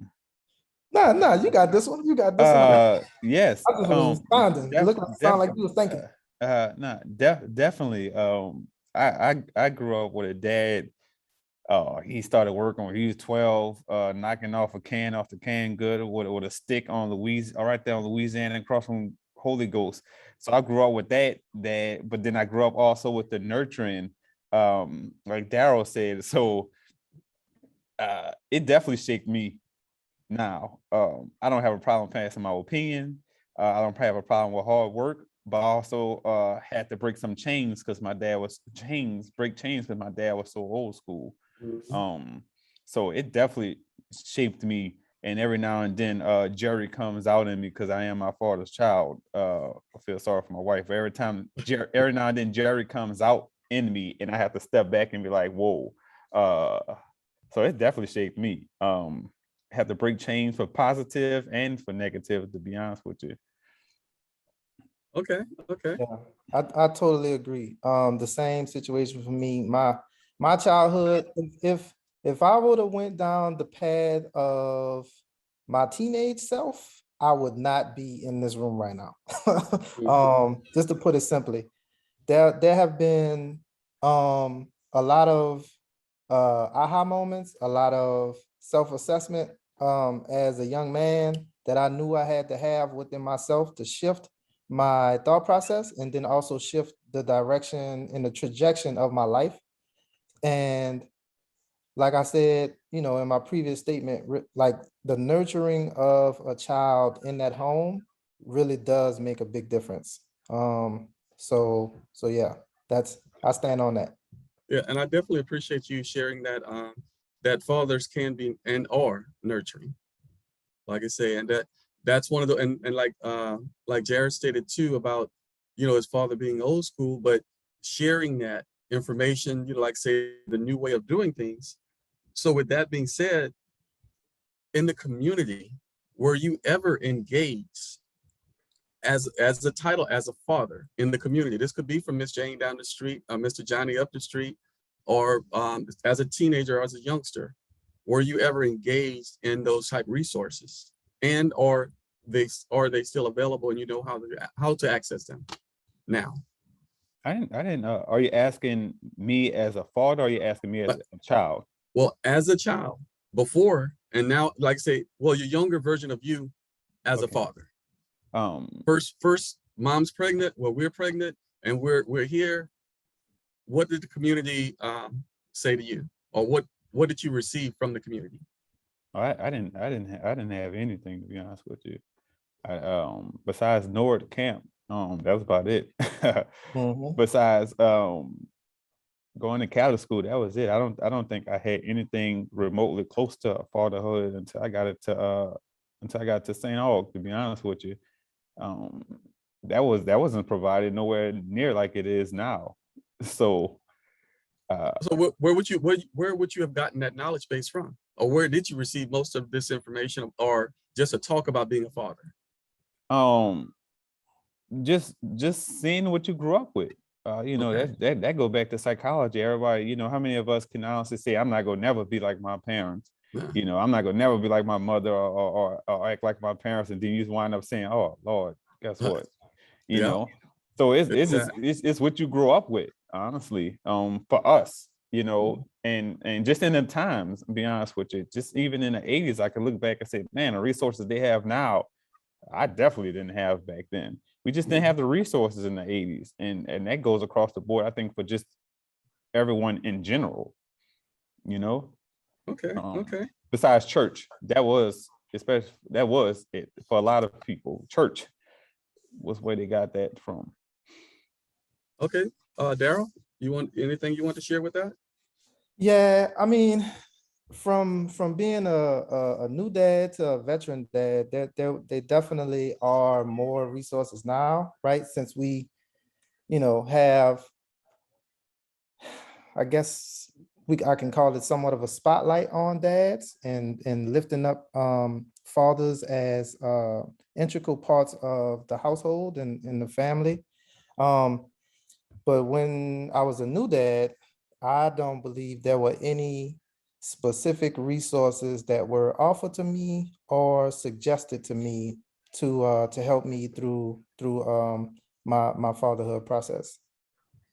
you got this one. You got this one. Yes. I just was responding. You sound like you was thinking. Definitely. I grew up with a dad. He started working when he was 12, knocking off a can off the can good with a stick on right there on Louisiana across from Holy Ghost. So I grew up with that, but then I grew up also with the nurturing, like Daryl said. So it definitely shaped me now. I don't have a problem passing my opinion. I don't have a problem with hard work, but I also had to break some chains because my dad was so old school. So it definitely shaped me, and every now and then Jerry comes out in me because I am my father's child. I feel sorry for my wife, but every now and then Jerry comes out in me, and I have to step back and be like, whoa. So it definitely shaped me. Have to break chains for positive and for negative, to be honest with you. Okay. Yeah, I totally agree. The same situation for me. My childhood, if I would have went down the path of my teenage self, I would not be in this room right now. Just to put it simply, there have been a lot of aha moments, a lot of self-assessment as a young man that I knew I had to have within myself to shift my thought process and then also shift the direction and the trajectory of my life. And like I said, you know, in my previous statement, like the nurturing of a child in that home really does make a big difference. So yeah, I stand on that. Yeah, and I definitely appreciate you sharing that that fathers can be and are nurturing. Like I say, and that's one of the and like Jared stated too about, you know, his father being old school, but sharing that information, you know, like say the new way of doing things. So with that being said, in the community, were you ever engaged as a title as a father in the community? This could be from Miss Jane down the street, Mr. Johnny up the street, or as a teenager or as a youngster. Were you ever engaged in those type resources, and are they still available, and you know how to access them now? I didn't. Are you asking me as a father, or are you asking me as a child? Well, as a child before, and now, like say, well, your younger version of you as a father. First, mom's pregnant. Well, we're pregnant, and we're here. What did the community say to you, or what did you receive from the community? I didn't have anything, to be honest with you. Besides Nord Camp, that was about it. Besides going to Catholic school, that was it. I don't think I had anything remotely close to fatherhood until I got to St. Aug, to be honest with you. That wasn't provided nowhere near like it is now. So where would you have gotten that knowledge base from, or where did you receive most of this information, or just a talk about being a father? Just seeing what you grew up with. You know, okay. that go back to psychology. Everybody, you know, how many of us can honestly say, I'm not gonna never be like my parents? Yeah. You know, I'm not gonna never be like my mother or act like my parents, and then you just wind up saying, oh Lord, guess what? You know, so it's what you grow up with, honestly. For us, you know, and just in the times, to be honest with you, just even in the 80s, I can look back and say, man, the resources they have now, I definitely didn't have back then. We just didn't have the resources in the 80s, and that goes across the board, I think, for just everyone in general, you know. Okay. Besides church, that was it for a lot of people. Church was where they got that from. Okay, Daryl, you want anything you want to share with that? Yeah, I mean, from being a new dad to a veteran dad, there definitely are more resources now, right? Since we, you know, have, I guess I can call it somewhat of a spotlight on dads and lifting up fathers as integral parts of the household and the family. But when I was a new dad, I don't believe there were any specific resources that were offered to me or suggested to me to help me through my fatherhood process.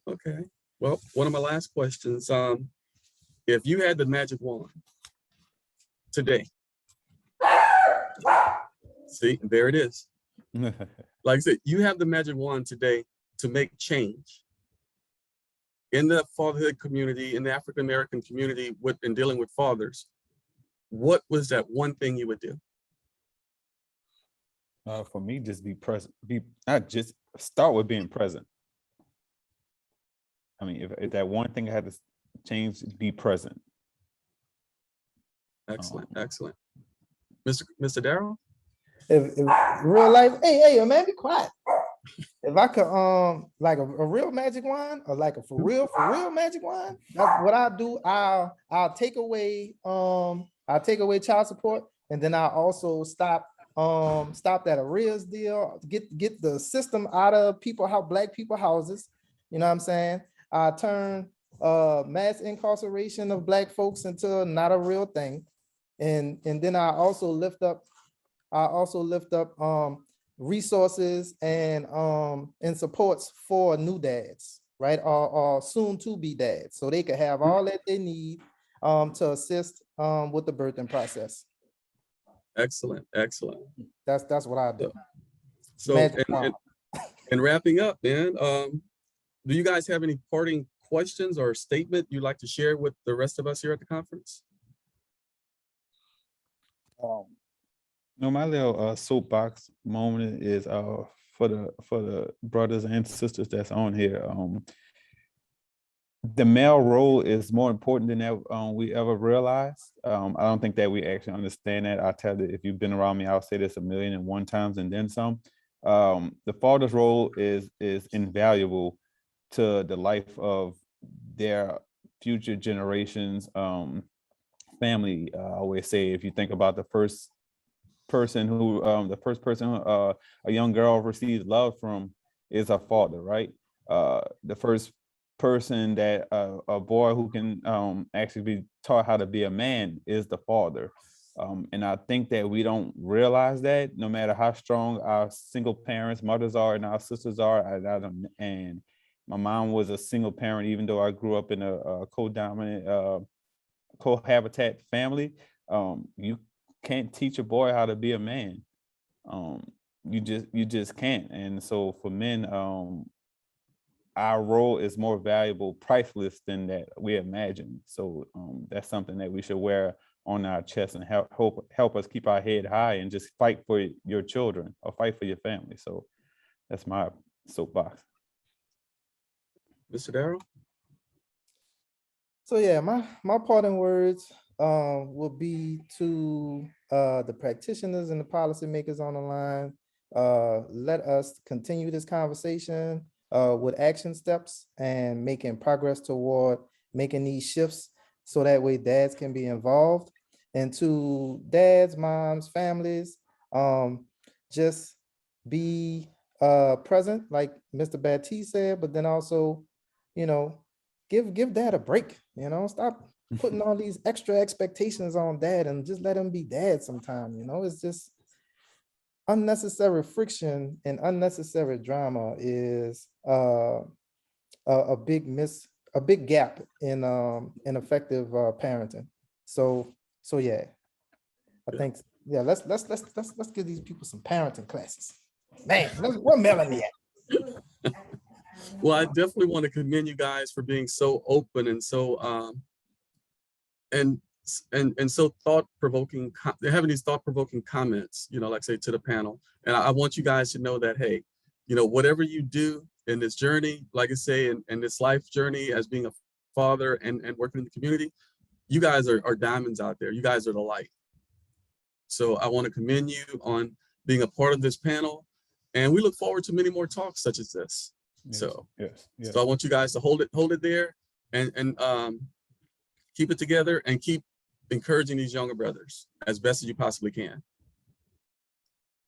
Okay. Well, one of my last questions, if you had the magic wand today, see, there it is. Like I said, you have the magic wand today to make change in the fatherhood community, in the African-American community in dealing with fathers. What was that one thing you would do? For me, just be present. Just start with being present. I mean, if that one thing I had to change, be present. Excellent. Mr. Daryl? If real life, hey, man, be quiet. If I could, like a real magic wand, or like a for real magic wand, that's what I do. I'll take away child support, and then I'll also stop that arrears deal. Get the system out of Black people houses. You know what I'm saying? I turn mass incarceration of Black folks into not a real thing, and then I also lift up resources and supports for new dads, right? Or soon to be dads, so they can have all that they need to assist with the birthing process. Excellent. That's what I do. So And wrapping up, man, do you guys have any parting questions or statement you'd like to share with the rest of us here at the conference? No, my little soapbox moment is for the brothers and sisters that's on here. The male role is more important than we ever realized. I don't think that we actually understand that. I tell you, if you've been around me, I'll say this 1,001 times and then some. The father's role is invaluable to the life of their future generations. Family, I always say, if you think about the first person a young girl receives love from is her father, right? The first person that a boy who can actually be taught how to be a man is the father. And I think that we don't realize that no matter how strong our single parents, mothers are, and our sisters are. And my mom was a single parent, even though I grew up in a co-dominant, cohabitat family. You can't teach a boy how to be a man. You just can't. And so for men, our role is more valuable, priceless than that we imagine. So that's something that we should wear on our chest and help us keep our head high and just fight for your children or fight for your family. So that's my soapbox. Mr. Daryl? So yeah, my parting words will be to the practitioners and the policymakers on the line. Let us continue this conversation with action steps and making progress toward making these shifts so that way dads can be involved. And to dads, moms, families, just be present, like Mr. Baptiste said, but then also, give dad a break, stop putting all these extra expectations on dad and just let him be dad sometime. It's just unnecessary friction and unnecessary drama is a big gap in effective parenting. So yeah, I think let's give these people some parenting classes. Man, where Melanie at? Well, I definitely want to commend you guys for being so open and so and so thought-provoking, having these thought-provoking comments, like I say, to the panel. And I want you guys to know that, hey, whatever you do in this journey, like I say, in this life journey as being a father and working in the community, you guys are diamonds out there. You guys are the light. So I want to commend you on being a part of this panel. And we look forward to many more talks such as this. Yes, So yes. I want you guys to hold it there and keep it together and keep encouraging these younger brothers as best as you possibly can.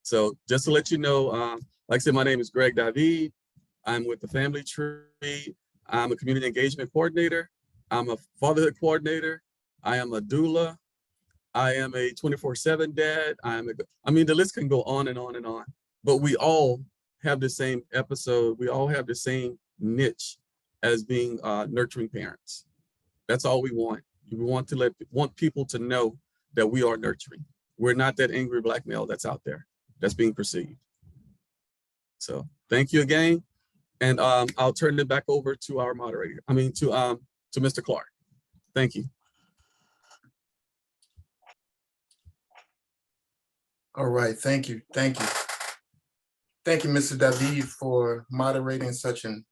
So just to let you know, like I said, my name is Greg David. I'm with the Family Tree. I'm a community engagement coordinator. I'm a fatherhood coordinator. I am a doula. I am a 24/7 dad. The list can go on and on and on, but we all have the same episode. We all have the same niche as being nurturing parents. That's all we want. We want people to know that we are nurturing. We're not that angry black male that's out there that's being perceived. So thank you again. And I'll turn it back over to our moderator. To Mr. Clark. Thank you. All right, thank you. Thank you, Mr. David, for moderating such an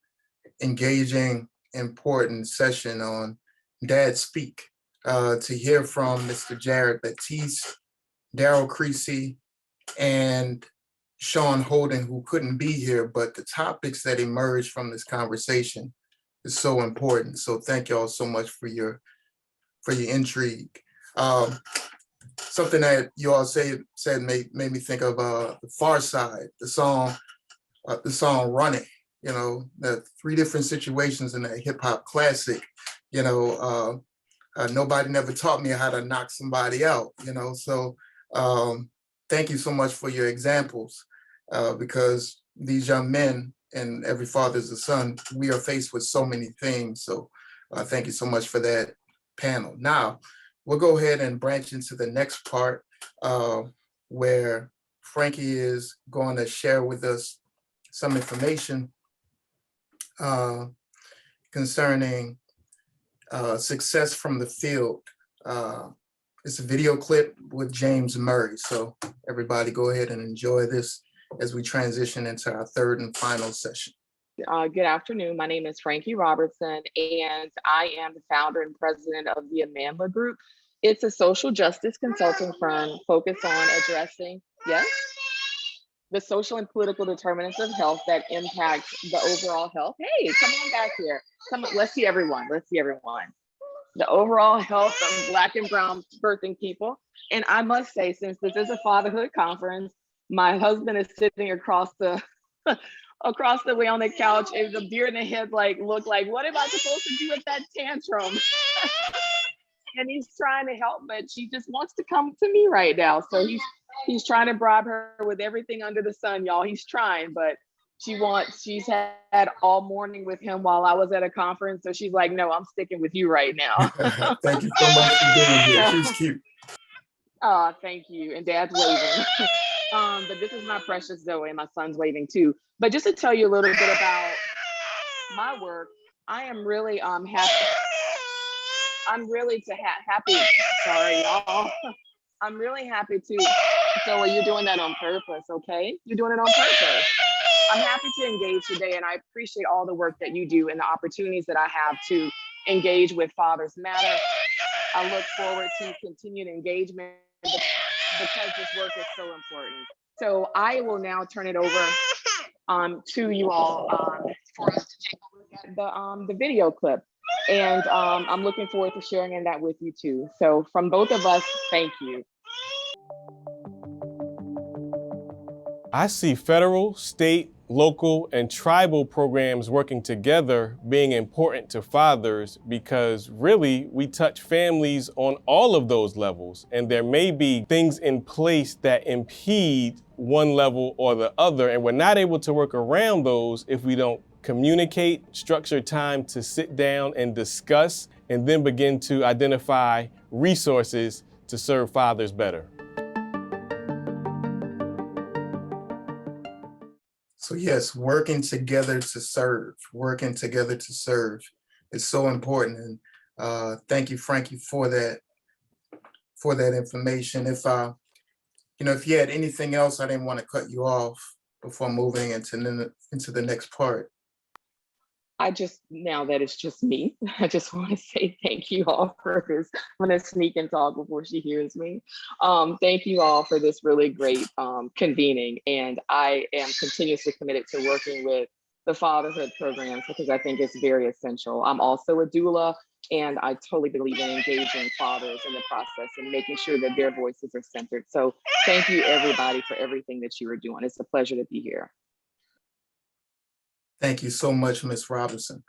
engaging, important session on Dad Speak. To hear from Mr. Jared Baptiste, Daryl Creasy, and Sean Holden, who couldn't be here, but the topics that emerged from this conversation is so important. So thank you all so much for your intrigue. Something that you all said made me think of the Far Side, the song Running, the three different situations in that hip hop classic, nobody never taught me how to knock somebody out, so thank you so much for your examples, because these young men, and every father's a son, we are faced with so many things. So thank you so much for that panel. Now, we'll go ahead and branch into the next part where Frankie is going to share with us some information concerning success from the field. It's a video clip with James Murray. So everybody go ahead and enjoy this as we transition into our third and final session. Good afternoon. My name is Frankie Robertson, and I am the founder and president of the Amandla Group. It's a social justice consulting firm focused on addressing, the social and political determinants of health that impact the overall health. Hey, come on back here. Come on, let's see everyone. The overall health of Black and Brown birthing people. And I must say, since this is a fatherhood conference, my husband is sitting across the way on the couch, and the deer in the head look like, what am I supposed to do with that tantrum? And he's trying to help, but she just wants to come to me right now. So he's trying to bribe her with everything under the sun, y'all. He's trying, but she's had all morning with him while I was at a conference. So she's like, no, I'm sticking with you right now. Thank you so much for being here. She's cute. Oh, thank you. And Dad's waving. But this is my precious Zoe, and my son's waving too. But just to tell you a little bit about my work, I am really happy. I'm really happy. Sorry, y'all. I'm really happy to. Zoe, you're doing that on purpose, okay? You're doing it on purpose. I'm happy to engage today, and I appreciate all the work that you do and the opportunities that I have to engage with Fathers Matter. I look forward to continued engagement because this work is so important. So I will now turn it over to you all for us to take a look at the video clip. And I'm looking forward to sharing that with you too. So from both of us, thank you. I see federal, state, local, and tribal programs working together being important to fathers because really we touch families on all of those levels, and there may be things in place that impede one level or the other, and we're not able to work around those if we don't communicate, structure time to sit down and discuss, and then begin to identify resources to serve fathers better. So yes, working together to serve is so important. And thank you, Frankie, for that information. If if you had anything else, I didn't want to cut you off before moving into the next part. Now that it's just me, I just want to say thank you all for this. I'm going to sneak and talk before she hears me. Thank you all for this really great convening. And I am continuously committed to working with the fatherhood programs because I think it's very essential. I'm also a doula, and I totally believe in engaging fathers in the process and making sure that their voices are centered. So thank you, everybody, for everything that you are doing. It's a pleasure to be here. Thank you so much, Ms. Robinson.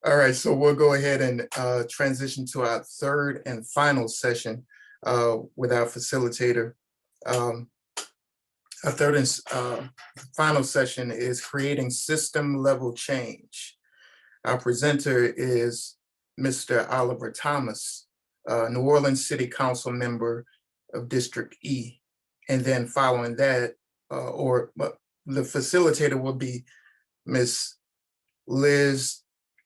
All right, so we'll go ahead and transition to our third and final session with our facilitator. Our third and final session is creating system level change. Our presenter is Mr. Oliver Thomas, New Orleans City Council member of District E. And then following that, the facilitator will be Ms. Liz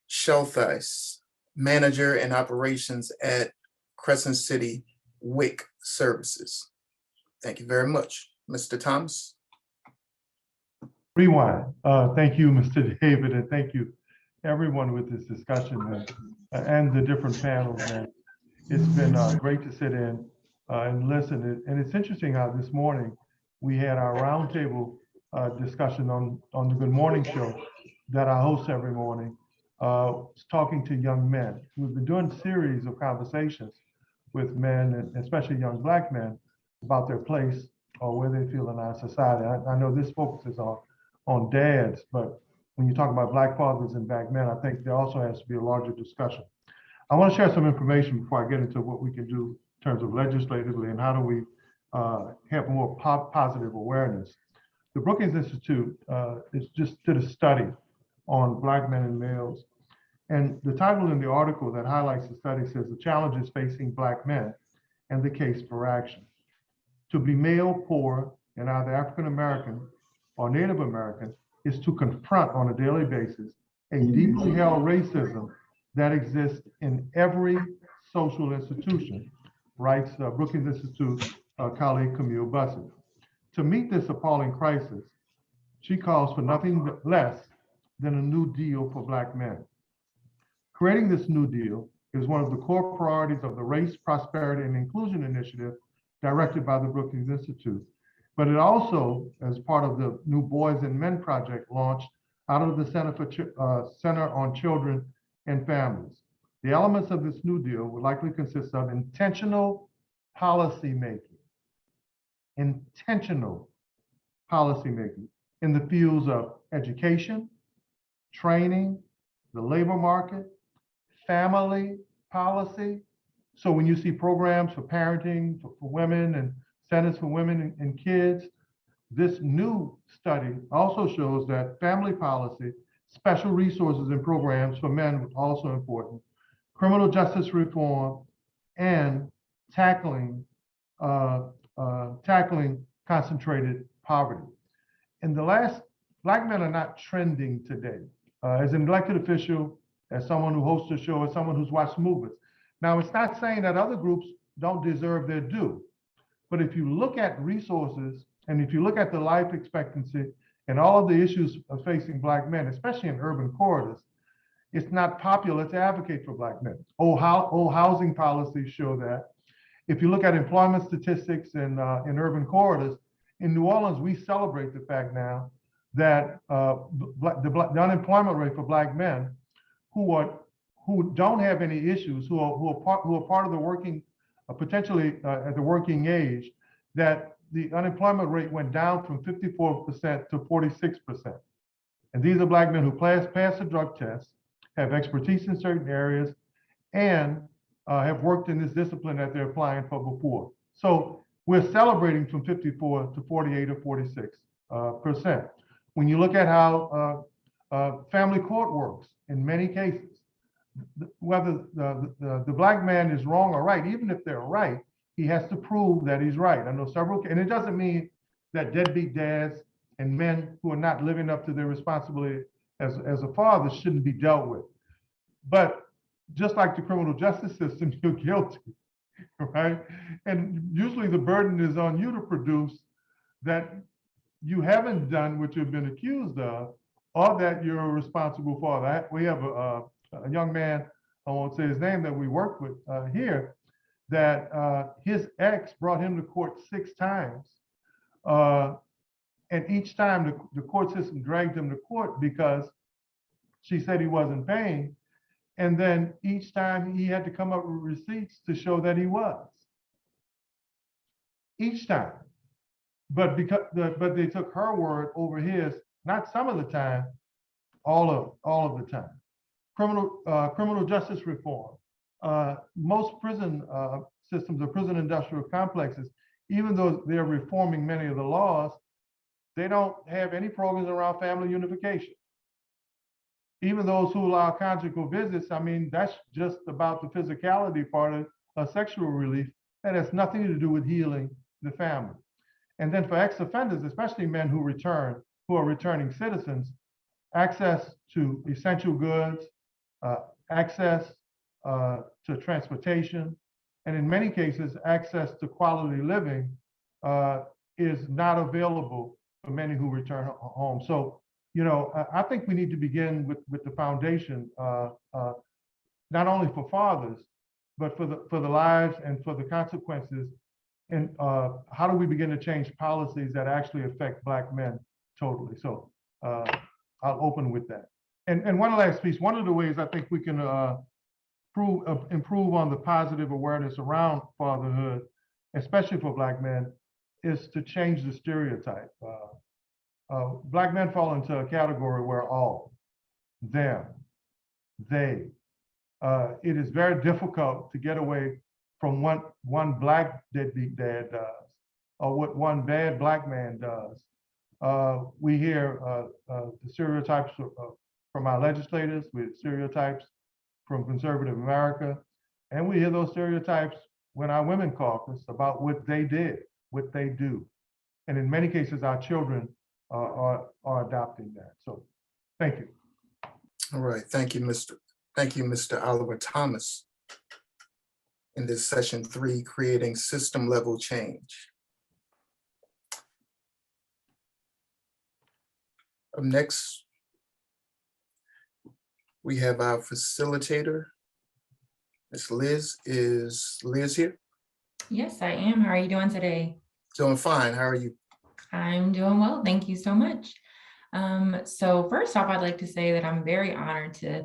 Sheltheiss, Manager and Operations at Crescent City WIC Services. Thank you very much. Mr. Thomas. Rewind. Thank you, Mr. David, and thank you everyone with this discussion and the different panels. And it's been great to sit in and listen. And it's interesting how this morning we had our roundtable discussion on the Good Morning Show that I host every morning, talking to young men. We've been doing a series of conversations with men, and especially young Black men, about their place or where they feel in our society. I know this focuses on dads, but when you talk about Black fathers and Black men, I think there also has to be a larger discussion. I want to share some information before I get into what we can do in terms of legislatively and how do we have more positive awareness. The Brookings Institute just did a study on Black men and males. And the title in the article that highlights the study says the challenges facing Black men and the case for action. To be male, poor, and either African American or Native American is to confront on a daily basis a deeply held racism that exists in every social institution, writes Brookings Institute colleague Camille Bussett. To meet this appalling crisis, she calls for nothing less than a new deal for Black men. Creating this new deal is one of the core priorities of the Race, Prosperity, and Inclusion Initiative directed by the Brookings Institute. But it also, as part of the new Boys and Men Project launched out of the Center on Children and Families. The elements of this new deal will likely consist of intentional policy making in the fields of education, training, the labor market, family policy. So when you see programs for parenting for women and centers for women and kids, this new study also shows that family policy, special resources and programs for men are also important, criminal justice reform, and tackling concentrated poverty. In the last, Black men are not trending today. As an elected official, as someone who hosts a show, as someone who's watched movies. Now, it's not saying that other groups don't deserve their due, but if you look at resources and if you look at the life expectancy and all of the issues facing Black men, especially in urban corridors, it's not popular to advocate for Black men. Old housing policies show that. If you look at employment statistics in urban corridors, in New Orleans, we celebrate the fact now that the unemployment rate for Black men who don't have any issues, who are part of the working, potentially at the working age, that the unemployment rate went down from 54% to 46%. And these are Black men who pass the drug test, have expertise in certain areas, and have worked in this discipline that they're applying for before. So we're celebrating from 54 to 48 or 46%. When you look at how family court works, in many cases, whether the Black man is wrong or right, even if they're right, he has to prove that he's right. I know several, and it doesn't mean that deadbeat dads and men who are not living up to their responsibility as a father shouldn't be dealt with. But just like the criminal justice system, you're guilty, right? And usually the burden is on you to produce that you haven't done what you've been accused of, or that you're responsible for that. We have a young man, I won't say his name, that we work with here, that his ex brought him to court 6 times. And each time the court system dragged him to court because she said he wasn't paying. And then each time he had to come up with receipts to show that he was. Each time. But they took her word over his, not some of the time, all of the time. Criminal justice reform. Most prison systems or prison industrial complexes, even though they're reforming many of the laws, they don't have any programs around family unification. Even those who allow conjugal visits, I mean, that's just about the physicality part of sexual relief. That has nothing to do with healing the family. And then for ex-offenders, especially men who are returning citizens, access to essential goods, access to transportation, and in many cases, access to quality living is not available for many who return home. So, you know, I think we need to begin with the foundation, not only for fathers, but for the lives and for the consequences. And how do we begin to change policies that actually affect Black men totally? So I'll open with that. And one last piece, one of the ways I think we can improve on the positive awareness around fatherhood, especially for Black men, is to change the stereotype. Black men fall into a category where all, them, they. It is very difficult to get away from what one Black deadbeat dad does, or what one bad Black man does. We hear the stereotypes from our legislators, we hear stereotypes from conservative America, and we hear those stereotypes when our women caucus about what they did, what they do. And in many cases, our children are adopting that. So thank you. All right, thank you, Mr. Oliver Thomas. In this session 3, creating system level change. Up next, we have our facilitator, Ms. Liz. Is Liz here? Yes, I am. How are you doing today? Doing fine. How are you? I'm doing well. Thank you so much. So first off, I'd like to say that I'm very honored to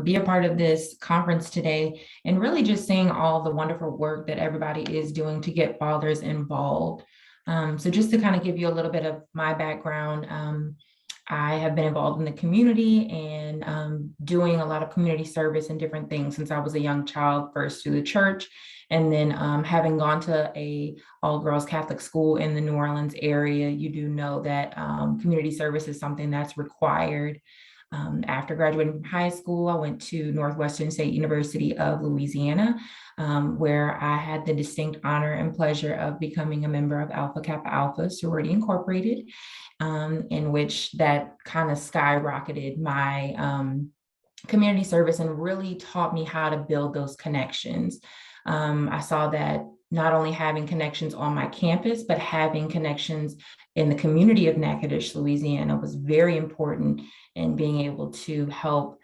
be a part of this conference today and really just seeing all the wonderful work that everybody is doing to get fathers involved. So just to kind of give you a little bit of my background, I have been involved in the community and doing a lot of community service and different things since I was a young child, first through the church, and then having gone to a all-girls Catholic school in the New Orleans area, you do know that community service is something that's required. After graduating from high school, I went to Northwestern State University of Louisiana, where I had the distinct honor and pleasure of becoming a member of Alpha Kappa Alpha Sorority Incorporated, in which that kind of skyrocketed my community service and really taught me how to build those connections. I saw that not only having connections on my campus, but having connections in the community of Natchitoches, Louisiana was very important in being able to help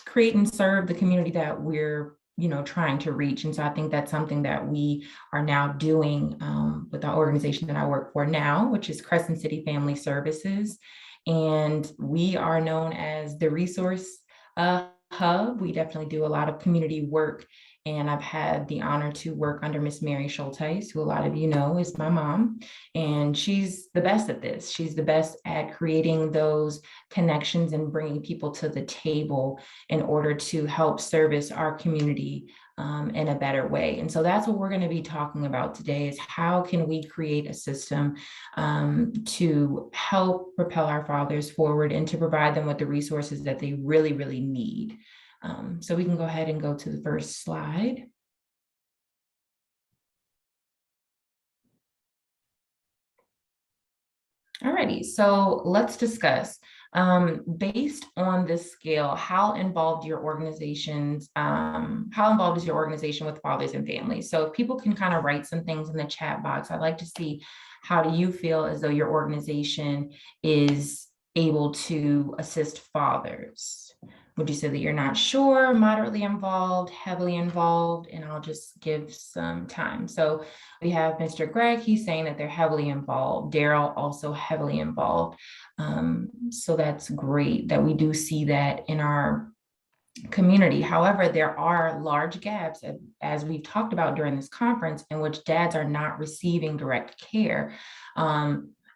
create and serve the community that we're trying to reach. And so I think that's something that we are now doing with our organization that I work for now, which is Crescent City Family Services. And we are known as the resource hub. We definitely do a lot of community work. And I've had the honor to work under Miss Mary Schulteis, who a lot of you know is my mom. And she's the best at this. She's the best at creating those connections and bringing people to the table in order to help service our community in a better way. And so that's what we're going to be talking about today, is how can we create a system to help propel our fathers forward and to provide them with the resources that they really, really need. So we can go ahead and go to the first slide. Alrighty, so let's discuss, based on this scale, how involved is your organization with fathers and families? So if people can kind of write some things in the chat box, I'd like to see, how do you feel as though your organization is able to assist fathers? Would you say that you're not sure, moderately involved, heavily involved? And I'll just give some time. So we have Mr. Greg, he's saying that they're heavily involved. Daryl also heavily involved. So that's great that we do see that in our community. However, there are large gaps, as we've talked about during this conference, in which dads are not receiving direct care.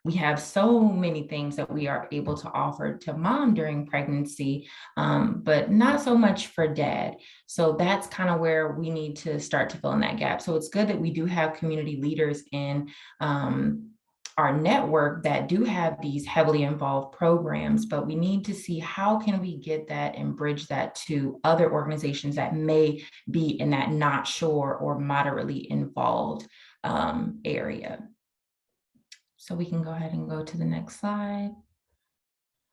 We have so many things that we are able to offer to mom during pregnancy, but not so much for dad. So that's kind of where we need to start to fill in that gap. So it's good that we do have community leaders in our network that do have these heavily involved programs, but we need to see how can we get that and bridge that to other organizations that may be in that not sure or moderately involved area. So we can go ahead and go to the next slide.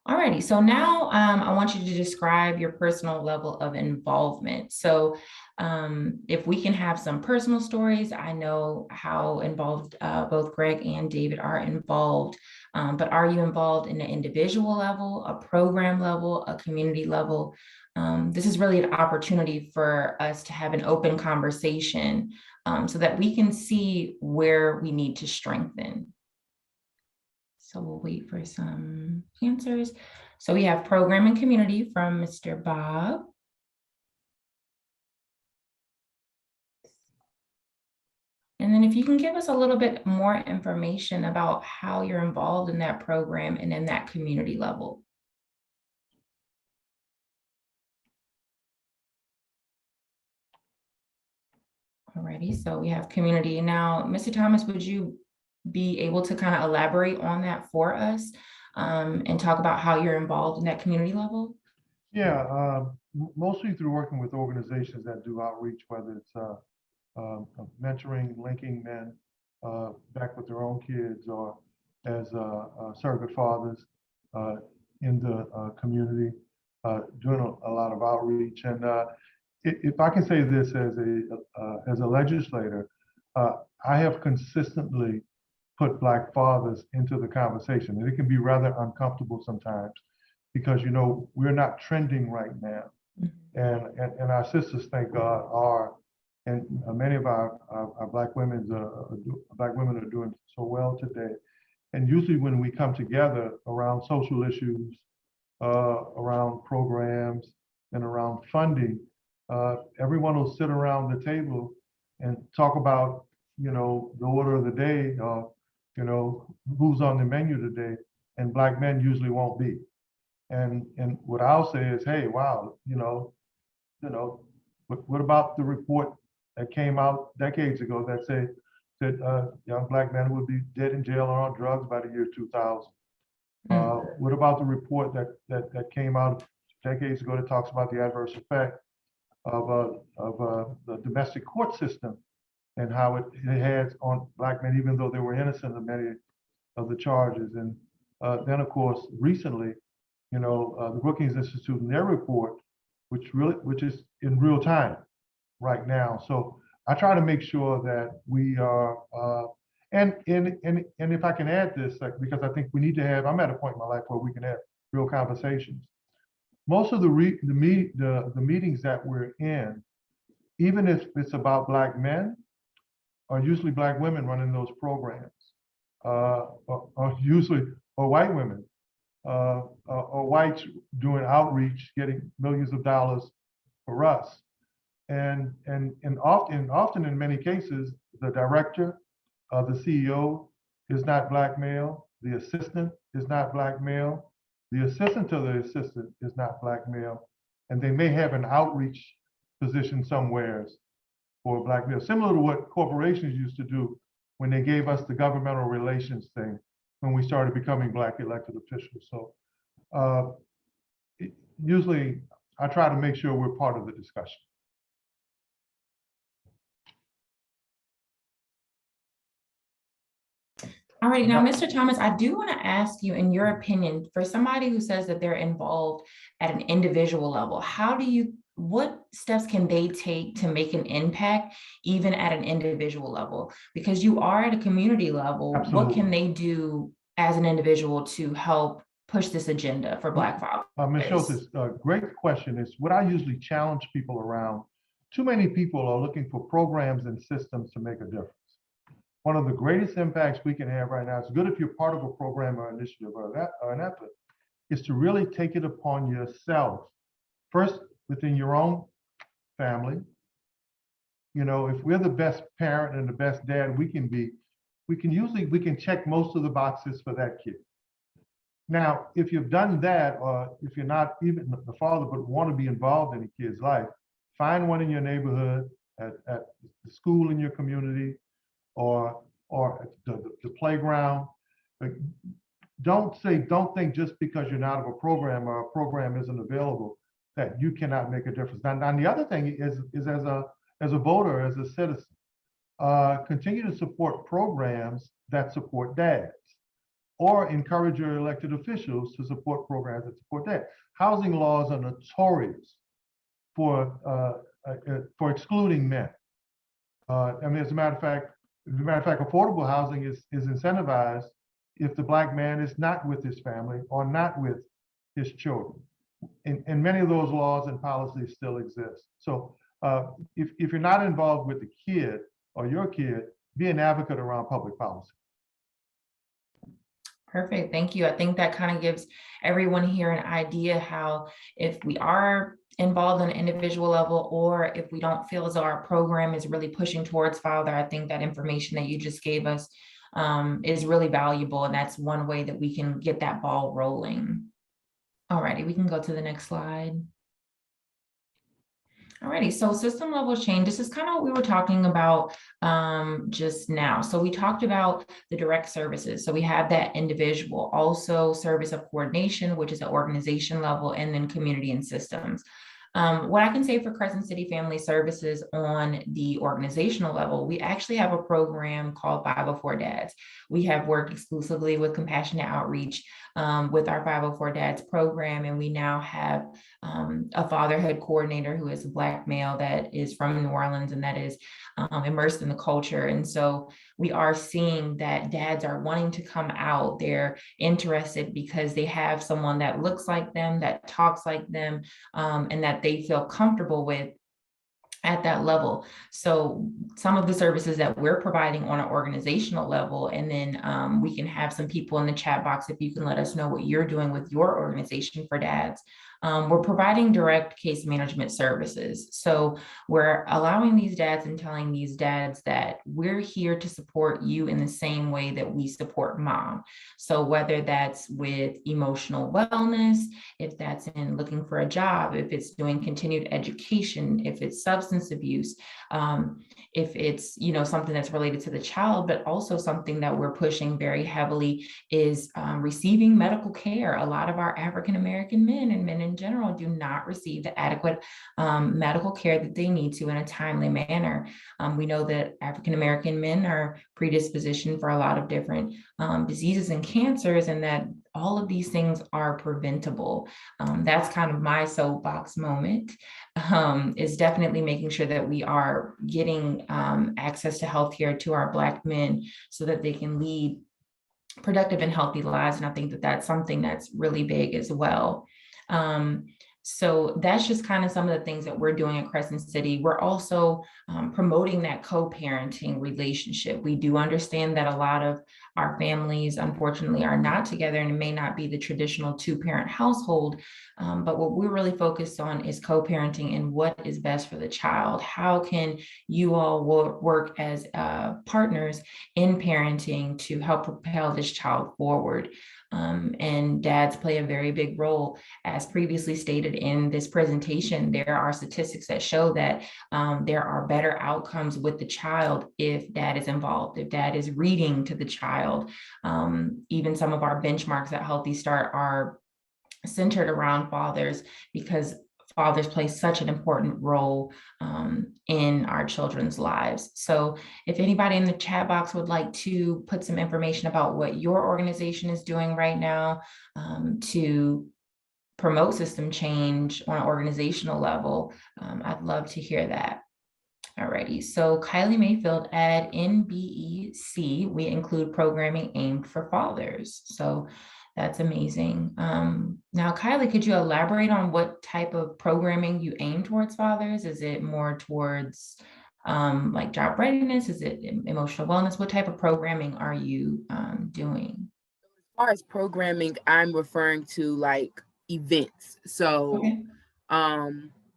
Alrighty, so now I want you to describe your personal level of involvement. So if we can have some personal stories, I know how involved both Greg and David are involved, but are you involved in an individual level, a program level, a community level? This is really an opportunity for us to have an open conversation so that we can see where we need to strengthen. So we'll wait for some answers. So we have program and community from Mr. Bob. And then if you can give us a little bit more information about how you're involved in that program and in that community level. Alrighty, so we have community. Now, Mr. Thomas, would you be able to kind of elaborate on that for us and talk about how you're involved in that community level? Yeah, mostly through working with organizations that do outreach, whether it's mentoring, linking men back with their own kids, or as surrogate fathers in the community, doing a lot of outreach. And if I can say this as a legislator, I have consistently put Black fathers into the conversation, and it can be rather uncomfortable sometimes because, you know, we're not trending right now. And our sisters, thank God, are, and many of our Black women are doing so well today. And usually when we come together around social issues, around programs, and around funding, everyone will sit around the table and talk about, you know, the order of the day, you know, who's on the menu today, and Black men usually won't be. And what I'll say is, hey, wow, you know, what about the report that came out decades ago that said that young Black men would be dead in jail or on drugs by the year 2000? What about the report that came out decades ago that talks about the adverse effect of the domestic court system and how it has on Black men, even though they were innocent of many of the charges? And then, of course, recently, you know, the Brookings Institute in their report, which is in real time right now. So I try to make sure that we are, and if I can add this, like, because I think we need to have, I'm at a point in my life where we can have real conversations. Most of the meetings that we're in, even if it's about Black men, are usually Black women running those programs, or white women, or whites doing outreach, getting millions of dollars for us. And often in many cases, the director, the CEO is not Black male, the assistant is not Black male, the assistant to the assistant is not Black male, and they may have an outreach position somewheres for Black male, similar to what corporations used to do when they gave us the governmental relations thing when we started becoming Black elected officials. So usually I try to make sure we're part of the discussion. All right, now, Mr. Thomas, I do want to ask you, in your opinion, for somebody who says that they're involved at an individual level, what steps can they take to make an impact, even at an individual level? Because you are at a community level, Absolutely. What can they do as an individual to help push this agenda for Black fathers? Ms. Schultz, it's a great question. It's what I usually challenge people around. Too many people are looking for programs and systems to make a difference. One of the greatest impacts we can have right now, it's good if you're part of a program or initiative or an effort, is to really take it upon yourself. First, within your own family. You know, if we're the best parent and the best dad we can be, we can check most of the boxes for that kid. Now, if you've done that, or if you're not even the father, but want to be involved in a kid's life, find one in your neighborhood, at the school in your community, or the playground. But don't think just because you're not of a program or a program isn't available that you cannot make a difference. Now the other thing is as a voter, as a citizen, continue to support programs that support dads, or encourage your elected officials to support programs that support dads. Housing laws are notorious for excluding men. I mean, as a matter of fact, affordable housing is incentivized if the Black man is not with his family or not with his children. And many of those laws and policies still exist. So if you're not involved with the kid or your kid, be an advocate around public policy. Perfect, thank you. I think that kind of gives everyone here an idea how, if we are involved on an individual level, or if we don't feel as though our program is really pushing towards father, I think that information that you just gave us is really valuable. And that's one way that we can get that ball rolling. Alrighty, we can go to the next slide. Alrighty, so system level change, this is kind of what we were talking about just now. So we talked about the direct services. So we have that individual, also service of coordination, which is at organization level, and then community and systems. What I can say for Crescent City Family Services on the organizational level, we actually have a program called 504 Dads. We have worked exclusively with Compassionate Outreach with our 504 Dads program, and we now have a fatherhood coordinator who is a Black male that is from New Orleans and that is immersed in the culture. And so we are seeing that dads are wanting to come out. They're interested because they have someone that looks like them, that talks like them, and that they feel comfortable with at that level. So some of the services that we're providing on an organizational level, and then we can have some people in the chat box if you can let us know what you're doing with your organization for dads. We're providing direct case management services. So we're allowing these dads and telling these dads that we're here to support you in the same way that we support mom. So whether that's with emotional wellness, if that's in looking for a job, if it's doing continued education, if it's substance abuse, if it's, you know, something that's related to the child, but also something that we're pushing very heavily is receiving medical care. A lot of our African-American men and men in general do not receive the adequate medical care that they need to in a timely manner. We know that African-American men are predispositioned for a lot of different diseases and cancers, and that all of these things are preventable. That's kind of my soapbox moment, is definitely making sure that we are getting access to healthcare to our Black men so that they can lead productive and healthy lives. And I think that that's something that's really big as well. So that's just kind of some of the things that we're doing at Crescent City. We're also promoting that co-parenting relationship. We do understand that a lot of our families, unfortunately, are not together, and it may not be the traditional two-parent household. But what we're really focused on is co-parenting and what is best for the child. How can you all work as partners in parenting to help propel this child forward? And dads play a very big role. As previously stated in this presentation, there are statistics that show that there are better outcomes with the child if dad is involved, if dad is reading to the child. Even some of our benchmarks at Healthy Start are centered around fathers, because fathers play such an important role in our children's lives. So if anybody in the chat box would like to put some information about what your organization is doing right now to promote system change on an organizational level, I'd love to hear that. Alrighty, so Kylie Mayfield at NBEC, we include programming aimed for fathers. So that's amazing. Now, Kylie, could you elaborate on what type of programming you aim towards fathers? Is it more towards like job readiness? Is it emotional wellness? What type of programming are you doing? As far as programming, I'm referring to like events. So,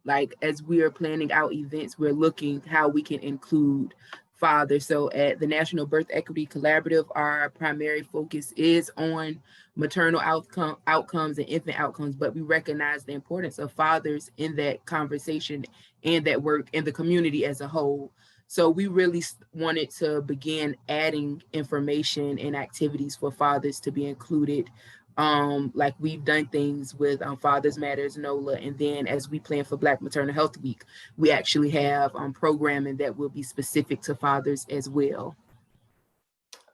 like as we are planning out events, we're looking how we can include fathers. So at the National Birth Equity Collaborative, our primary focus is on maternal outcomes and infant outcomes, but we recognize the importance of fathers in that conversation and that work in the community as a whole. So we really wanted to begin adding information and activities for fathers to be included. Like we've done things with Fathers Matters, NOLA, and then as we plan for Black Maternal Health Week, we actually have programming that will be specific to fathers as well.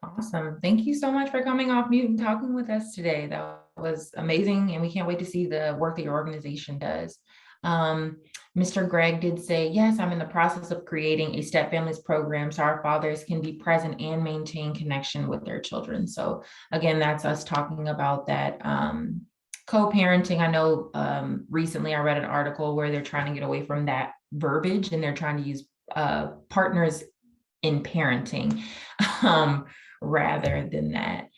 Awesome. Thank you so much for coming off mute and talking with us today. That was amazing, and we can't wait to see the work that your organization does. Mr. Gregg did say, yes, I'm in the process of creating a step families program so our fathers can be present and maintain connection with their children. So again, that's us talking about that co-parenting. I know recently I read an article where they're trying to get away from that verbiage and they're trying to use partners in parenting rather than that.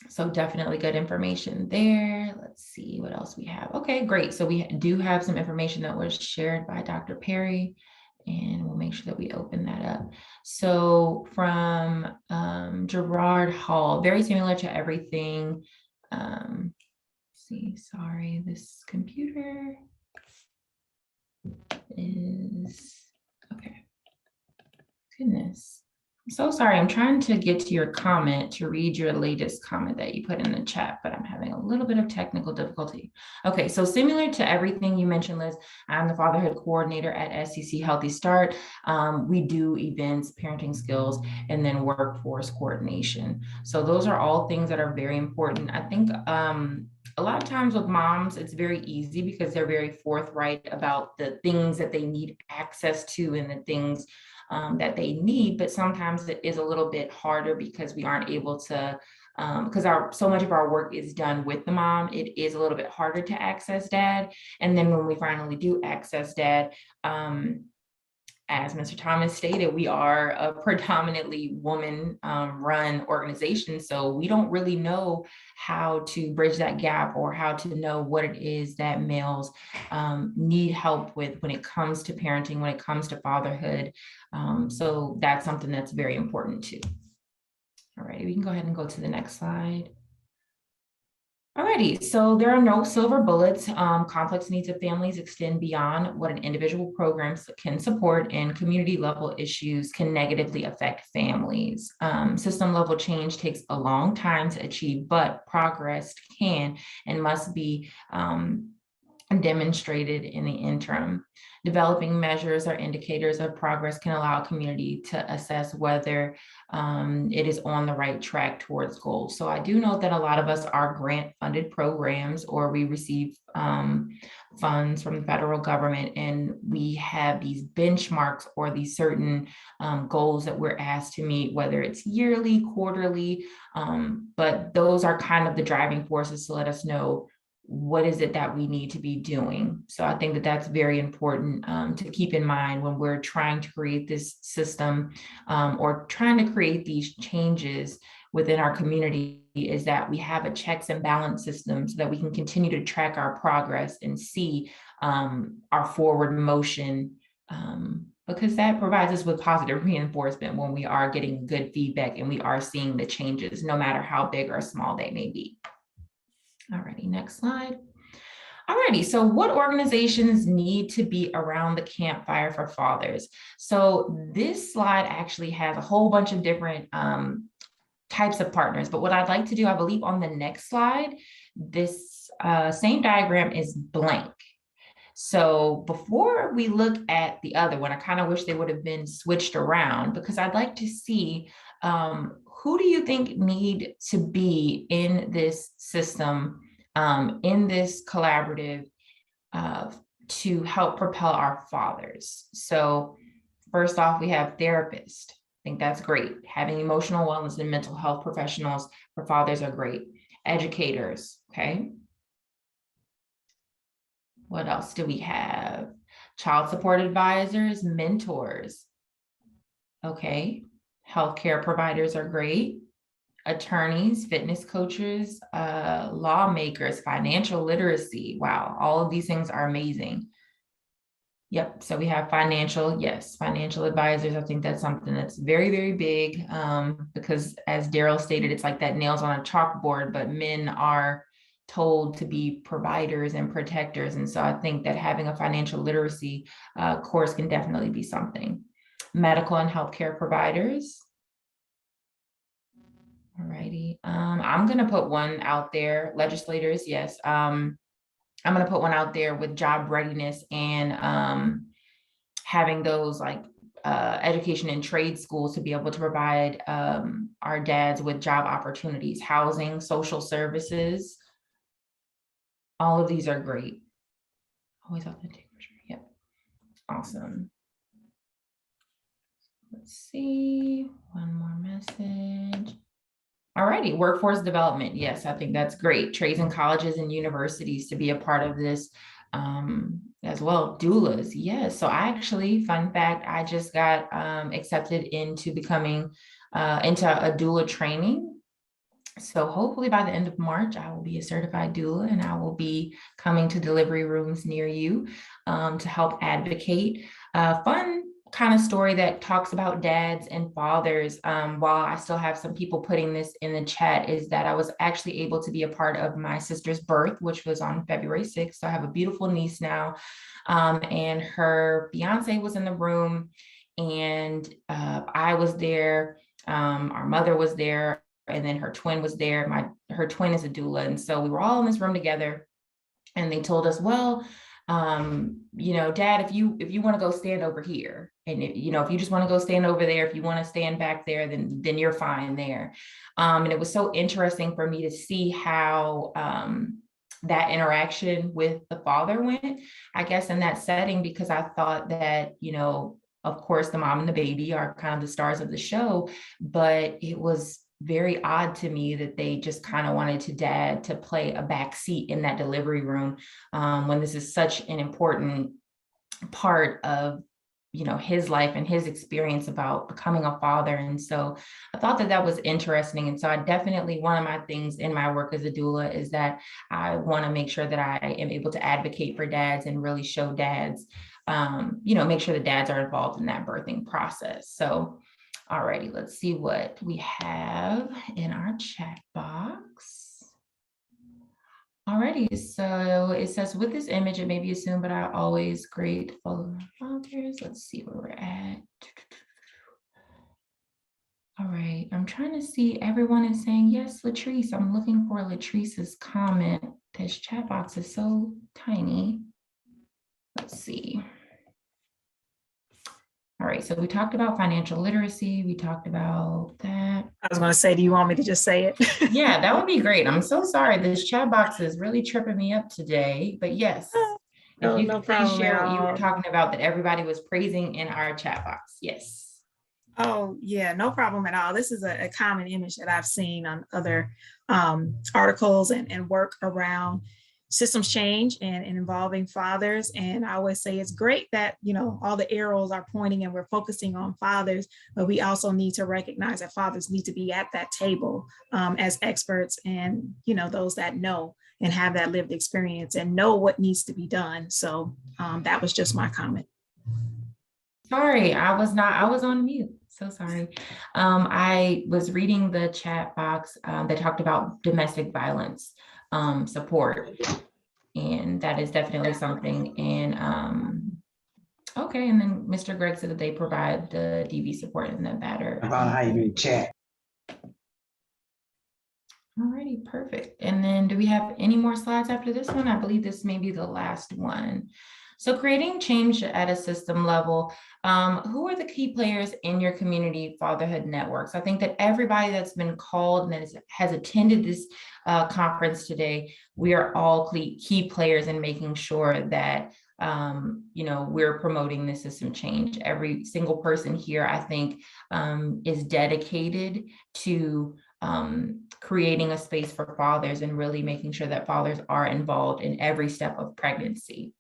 So definitely good information there. Let's see what else we have. Okay, great. So we do have some information that was shared by Dr. Perry, and we'll make sure that we open that up. So from Gerard Hall, very similar to everything. Let's see, sorry, this computer is, okay. Goodness. So sorry, I'm trying to get to your comment to read your latest comment that you put in the chat, but I'm having a little bit of technical difficulty. Okay, so similar to everything you mentioned, Liz, I'm the fatherhood coordinator at SCC Healthy Start. We do events, parenting skills, and then workforce coordination. So those are all things that are very important. I think a lot of times with moms, it's very easy because they're very forthright about the things that they need access to and the things that they need, but sometimes it is a little bit harder because we aren't able to, because so much of our work is done with the mom, it is a little bit harder to access dad. And then when we finally do access dad, as Mr. Thomas stated, we are a predominantly woman run organization. So we don't really know how to bridge that gap or how to know what it is that males need help with when it comes to parenting, when it comes to fatherhood. So that's something that's very important too. All right, we can go ahead and go to the next slide. Alrighty, so there are no silver bullets. Complex needs of families extend beyond what an individual program can support, and community level issues can negatively affect families. System level change takes a long time to achieve, but progress can and must be demonstrated in the interim. Developing measures or indicators of progress can allow a community to assess whether it is on the right track towards goals. So I do know that a lot of us are grant funded programs, or we receive funds from the federal government, and we have these benchmarks or these certain goals that we're asked to meet, whether it's yearly, quarterly, but those are kind of the driving forces to let us know what is it that we need to be doing. So I think that that's very important to keep in mind when we're trying to create this system or trying to create these changes within our community, is that we have a checks and balance system so that we can continue to track our progress and see our forward motion, because that provides us with positive reinforcement when we are getting good feedback and we are seeing the changes, no matter how big or small they may be. Alrighty, next slide. Alrighty, so what organizations need to be around the campfire for fathers? So this slide actually has a whole bunch of different types of partners, but what I'd like to do, I believe on the next slide, this same diagram is blank. So before we look at the other one, I kind of wish they would have been switched around, because I'd like to see who do you think need to be in this system, in this collaborative to help propel our fathers? So first off, we have therapists. I think that's great. Having emotional wellness and mental health professionals for fathers are great. Educators, okay. What else do we have? Child support advisors, mentors. Okay. Healthcare providers are great. Attorneys, fitness coaches, lawmakers, financial literacy. Wow, all of these things are amazing. Yep, so we have financial, yes, financial advisors. I think that's something that's very, very big because as Daryl stated, it's like that nails on a chalkboard, but men are told to be providers and protectors. And so I think that having a financial literacy course can definitely be something. Medical and healthcare providers. All righty. I'm going to put one out there. Legislators, yes. I'm going to put one out there with job readiness and having those like education and trade schools to be able to provide our dads with job opportunities, housing, social services. All of these are great. Always authentic. Yep. Awesome. Let's see. One more message. Alrighty, workforce development. Yes, I think that's great. Trades and colleges and universities to be a part of this as well. Doulas, yes. So I actually, fun fact, I just got accepted into becoming into a doula training. So hopefully by the end of March, I will be a certified doula and I will be coming to delivery rooms near you to help advocate. Fun kind of story that talks about dads and fathers, while I still have some people putting this in the chat, is that I was actually able to be a part of my sister's birth, which was on February 6th. So I have a beautiful niece now, and her fiance was in the room. And I was there, our mother was there, and then her twin was there. Her twin is a doula. And so we were all in this room together, and they told us, well, Dad, if you want to go stand over here, and if you just want to go stand over there, if you want to stand back there, then you're fine there. And it was so interesting for me to see how that interaction with the father went, I guess, in that setting, because I thought that, of course, the mom and the baby are kind of the stars of the show, but it was very odd to me that they just kind of wanted Dad to play a back seat in that delivery room, when this is such an important part of his life and his experience about becoming a father. And so I thought that was interesting. And so I definitely, one of my things in my work as a doula is that I want to make sure that I am able to advocate for dads and really show dads, make sure the dads are involved in that birthing process. So alrighty, let's see what we have in our chat box. Alrighty, so it says, with this image, it may be assumed, but I always grateful fathers. Let's see where we're at. All right, I'm trying to see, everyone is saying, yes, Latrice. I'm looking for Latrice's comment. This chat box is so tiny. Let's see. All right, so we talked about financial literacy. We talked about that. I was going to say, do you want me to just say it? Yeah, that would be great. I'm so sorry. This chat box is really tripping me up today, but yes. If you could please share what you were talking about that everybody was praising in our chat box. Yes. Oh, yeah, no problem at all. This is a common image that I've seen on other articles and work around systems change and involving fathers. And I always say it's great that, all the arrows are pointing and we're focusing on fathers, but we also need to recognize that fathers need to be at that table as experts and, those that know and have that lived experience and know what needs to be done. So that was just my comment. Sorry, I was on mute. So sorry. I was reading the chat box that talked about domestic violence support. And that is definitely something. And okay, and then Mr. Greg said that they provide the DV support in the matter. About how you do chat. Alrighty, perfect. And then do we have any more slides after this one? I believe this may be the last one. So creating change at a system level, who are the key players in your community fatherhood networks? I think that everybody that's been called and has attended this conference today, we are all key players in making sure that we're promoting this system change. Every single person here, I think, is dedicated to creating a space for fathers and really making sure that fathers are involved in every step of pregnancy.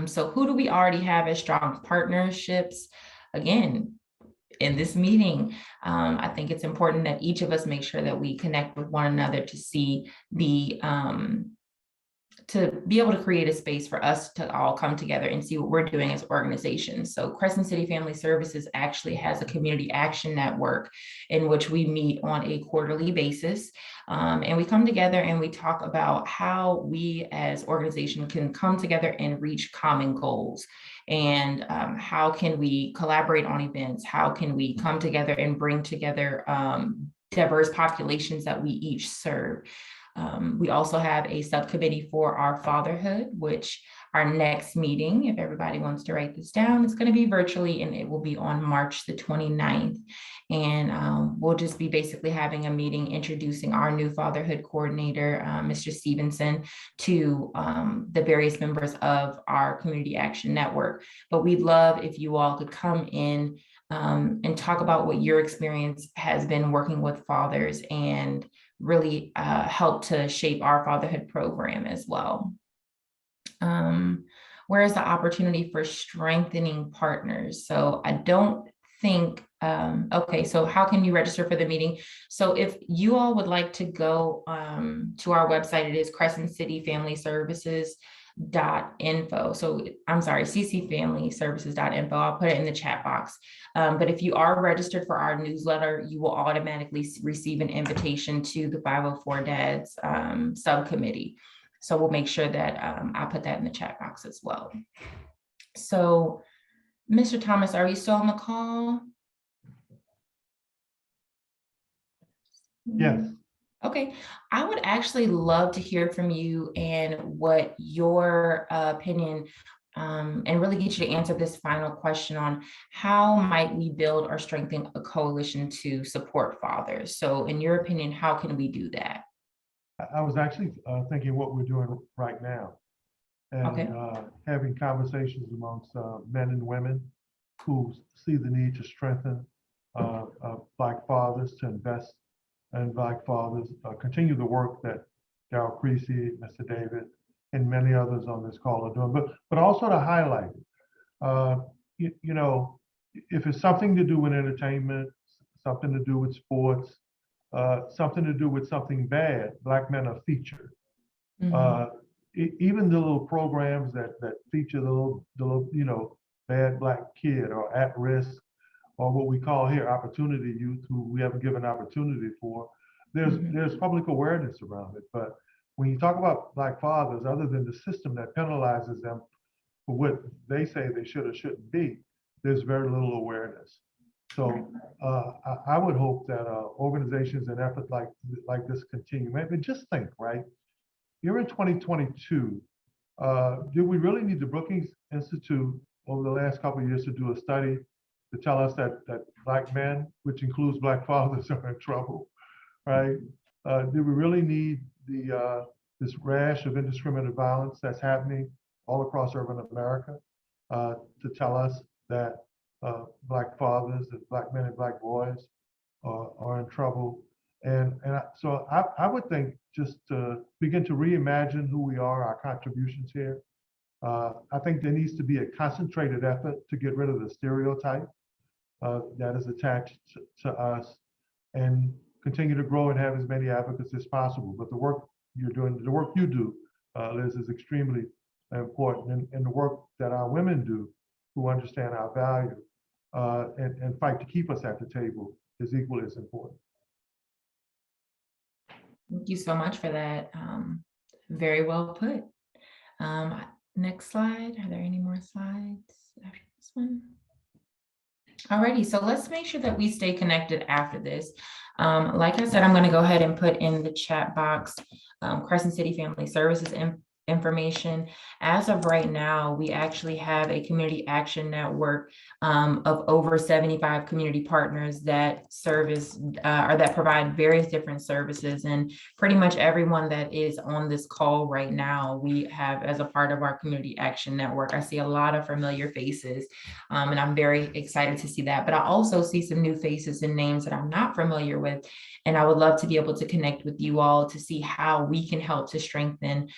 So who do we already have as strong partnerships? Again, in this meeting, I think it's important that each of us make sure that we connect with one another to see to be able to create a space for us to all come together and see what we're doing as organizations. So Crescent City Family Services actually has a community action network in which we meet on a quarterly basis. And we come together and we talk about how we as organization can come together and reach common goals. And how can we collaborate on events? How can we come together and bring together diverse populations that we each serve? We also have a subcommittee for our fatherhood, which our next meeting, if everybody wants to write this down, it's going to be virtually and it will be on March the 29th. And we'll just be basically having a meeting introducing our new fatherhood coordinator, Mr. Stevenson, to the various members of our Community Action Network. But we'd love if you all could come in and talk about what your experience has been working with fathers and really help to shape our fatherhood program as well. Where is the opportunity for strengthening partners? So I don't think, okay, so how can you register for the meeting? So if you all would like to go to our website, it is crescentcityfamilyservices.info. So I'm sorry, ccfamilyservices.info. I'll put it in the chat box. But if you are registered for our newsletter, you will automatically receive an invitation to the 504 Dads subcommittee. So we'll make sure that I put that in the chat box as well. So Mr. Thomas, are you still on the call? Yes. Okay, I would actually love to hear from you and what your opinion and really get you to answer this final question on how might we build or strengthen a coalition to support fathers? So in your opinion, how can we do that? I was actually thinking what we're doing right now, and having conversations amongst men and women who see the need to strengthen Black fathers, to invest in Black fathers, continue the work that Daryl Creasy, Mr. David, and many others on this call are doing, but also to highlight it. You know, if it's something to do with entertainment, something to do with sports, something to do with something bad, Black men are featured. Even the little programs that feature the little you know, bad Black kid or at risk, or what we call here opportunity youth, who we haven't given opportunity for, there's public awareness around it. But when you talk about Black fathers, other than the system that penalizes them for what they say they should or shouldn't be, there's very little awareness. So I would hope that organizations and efforts like this continue. Maybe just think, right? You're in 2022. Do we really need the Brookings Institute over the last couple of years to do a study to tell us that Black men, which includes Black fathers, are in trouble, right? Do we really need this rash of indiscriminate violence that's happening all across urban America to tell us that Black fathers and Black men and Black boys are in trouble? So I would think just to begin to reimagine who we are, our contributions here. I think there needs to be a concentrated effort to get rid of the stereotype that is attached to us, and continue to grow and have as many advocates as possible. But the work you're doing, the work you do, Liz, is extremely important, and the work that our women do, who understand our value and fight to keep us at the table, is equally as important. Thank you so much for that. Very well put. Next slide. Are there any more slides after this one? Alrighty, so let's make sure that we stay connected after this. Like I said, I'm going to go ahead and put in the chat box Crescent City Family Services information. As of right now, we actually have a community action network of over 75 community partners that service or that provide various different services, and pretty much everyone that is on this call right now, we have as a part of our community action network. I see a lot of familiar faces, and I'm very excited to see that, but I also see some new faces and names that I'm not familiar with, and I would love to be able to connect with you all to see how we can help to strengthen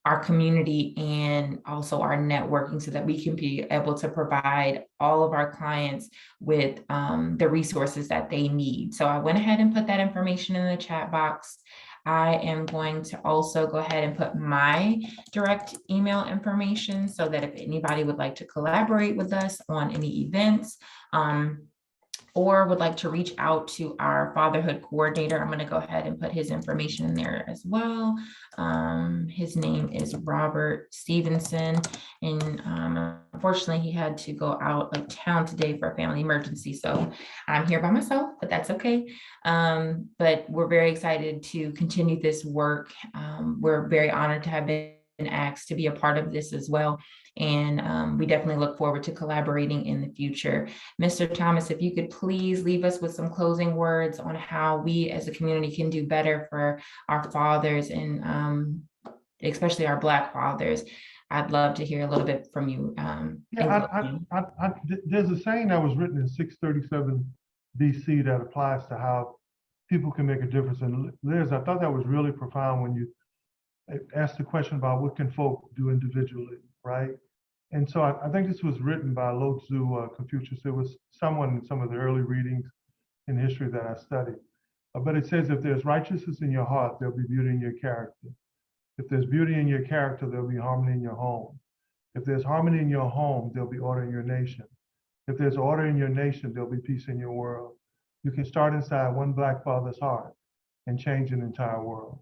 our community and also our networking, so that we can be able to provide all of our clients with the resources that they need. So I went ahead and put that information in the chat box. I am going to also go ahead and put my direct email information, so that if anybody would like to collaborate with us on any events, or would like to reach out to our fatherhood coordinator, I'm going to go ahead and put his information in there as well. His name is Robert Stevenson, and unfortunately he had to go out of town today for a family emergency, so I'm here by myself, but that's okay. But we're very excited to continue this work. We're very honored to have been asked to be a part of this as well. And we definitely look forward to collaborating in the future. Mr. Thomas, if you could please leave us with some closing words on how we as a community can do better for our fathers, and especially our Black fathers. I'd love to hear a little bit from you. There's a saying that was written in 637 BC that applies to how people can make a difference. And Liz, I thought that was really profound when you asked the question about what can folk do individually, right? And so I think this was written by Lao Tzu, Confucius. It was someone in some of the early readings in history that I studied. But it says, if there's righteousness in your heart, there'll be beauty in your character. If there's beauty in your character, there'll be harmony in your home. If there's harmony in your home, there'll be order in your nation. If there's order in your nation, there'll be peace in your world. You can start inside one Black father's heart and change an entire world.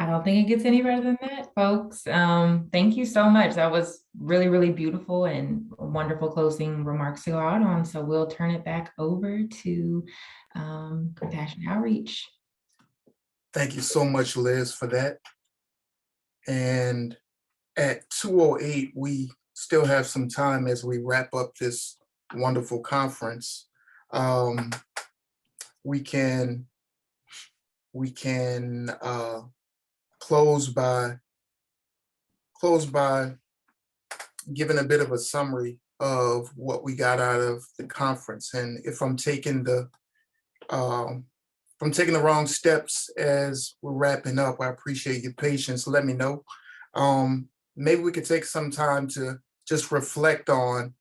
I don't think it gets any better than that, folks. Thank you so much. That was really, really beautiful and wonderful closing remarks to go out on. So we'll turn it back over to Compassion Outreach. Thank you so much, Liz, for that. And at 2:08, we still have some time as we wrap up this wonderful conference. We can close by giving a bit of a summary of what we got out of the conference. And if I'm taking the wrong steps as we're wrapping up, I appreciate your patience. Let me know. Maybe we could take some time to just reflect on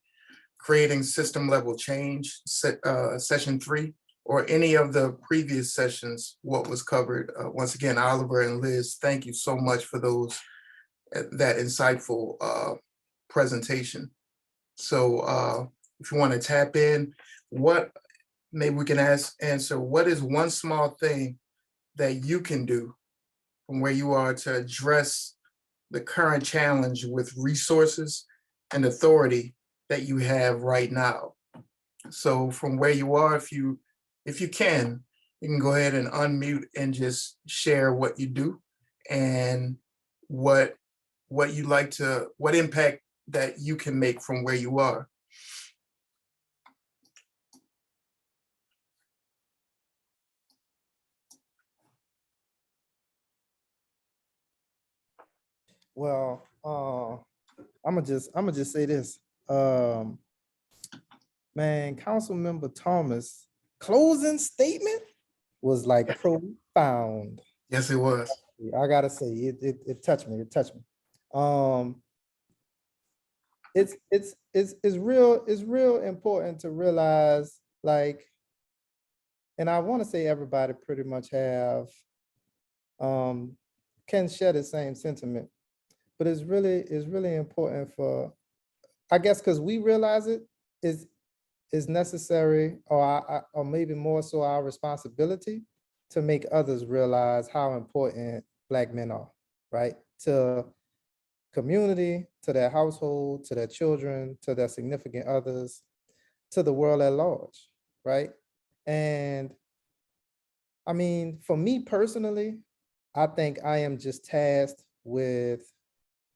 creating system level change, session 3, or any of the previous sessions, what was covered. Once again, Oliver and Liz, thank you so much for that insightful presentation. So if you want to tap in, maybe we can answer, what is one small thing that you can do from where you are to address the current challenge with resources and authority that you have right now? So from where you are, if you can go ahead and unmute and just share what you do and what you like to, what impact that you can make from where you are. Well, I'm gonna just say this. Man, Councilmember Thomas' closing statement was like profound. Yes, it was. I gotta say, it touched me. It touched me. It's real important to realize, like, and I want to say everybody pretty much have can share the same sentiment, but it's really important for, I guess, because we realize it is necessary, or maybe more so our responsibility to make others realize how important Black men are, right? To community, to their household, to their children, to their significant others, to the world at large, right? And I mean, for me personally, I think I am just tasked with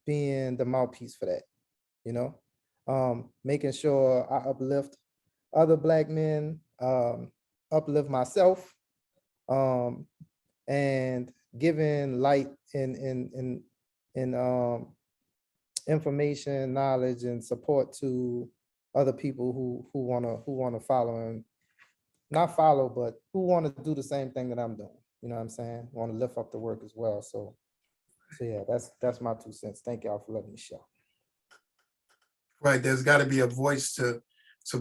being the mouthpiece for that, you know, making sure I uplift other Black men, uplift myself, and giving light in information, knowledge, and support to other people who wanna follow, and not follow, but who want to do the same thing that I'm doing. You know what I'm saying? Want to lift up the work as well. So yeah, that's my 2 cents. Thank y'all for letting me share. Right, there's got to be a voice to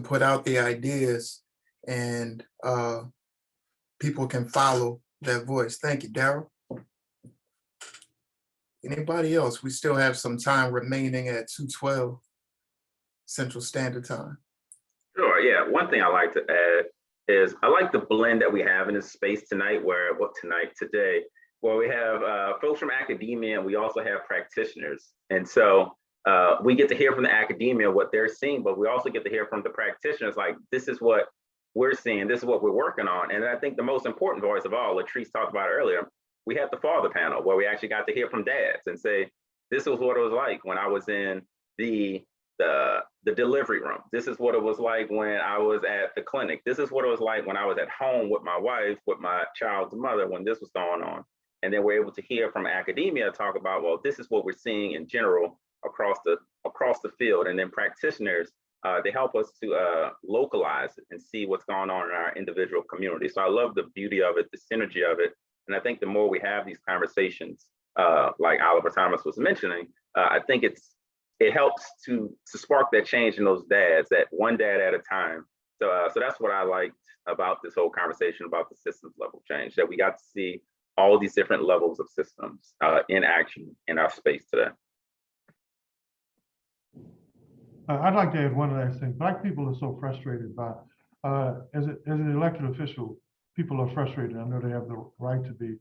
put out the ideas, and people can follow that voice. Thank you, Daryl. Anybody else? We still have some time remaining at 2:12 Central Standard Time. Sure, yeah. One thing I like to add is I like the blend that we have in this space tonight, today, where we have folks from academia, and we also have practitioners. And so we get to hear from the academia what they're seeing, but we also get to hear from the practitioners, like, this is what we're seeing, this is what we're working on. And I think the most important voice of all, Latrice talked about earlier, we had the father panel where we actually got to hear from dads and say, this was what it was like when I was in the delivery room. This is what it was like when I was at the clinic. This is what it was like when I was at home with my wife, with my child's mother, when this was going on. And then we're able to hear from academia talk about, well, this is what we're seeing in general across the field. And then practitioners, they help us to localize it and see what's going on in our individual community. So I love the beauty of it, the synergy of it. And I think the more we have these conversations, like Oliver Thomas was mentioning, I think it helps to spark that change in those dads, that one dad at a time. So that's what I liked about this whole conversation about the systems level change, that we got to see all these different levels of systems in action in our space today. I'd like to add one last thing. Black people are so frustrated by, as an elected official, people are frustrated. I know they have the right to be,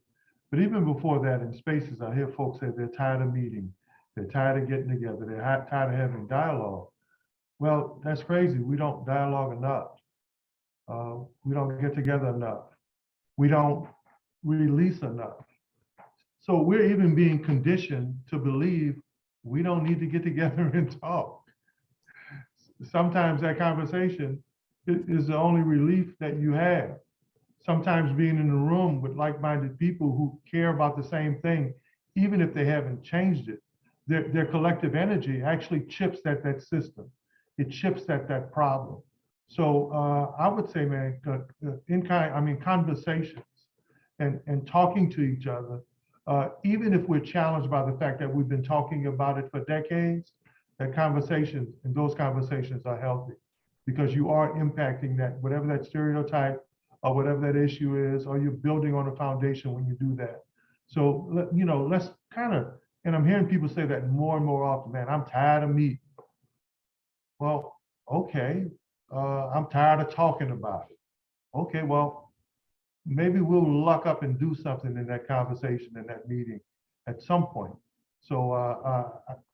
But even before that, in spaces, I hear folks say they're tired of meeting, they're tired of getting together, they're tired of having dialogue. Well, that's crazy. We don't dialogue enough. We don't get together enough. We don't release enough. So we're even being conditioned to believe we don't need to get together and talk. Sometimes that conversation is the only relief that you have. Sometimes being in a room with like-minded people who care about the same thing, even if they haven't changed it, their collective energy actually chips at that system. It chips at that problem. So I would say, man, conversations and talking to each other, even if we're challenged by the fact that we've been talking about it for decades, those conversations are healthy, because you are impacting that, whatever that stereotype or whatever that issue is, or you're building on a foundation when you do that. So, let's kind of, and I'm hearing people say that more and more often, man, I'm tired of meeting. Well, okay, I'm tired of talking about it. Okay, well, maybe we'll luck up and do something in that conversation, in that meeting at some point. So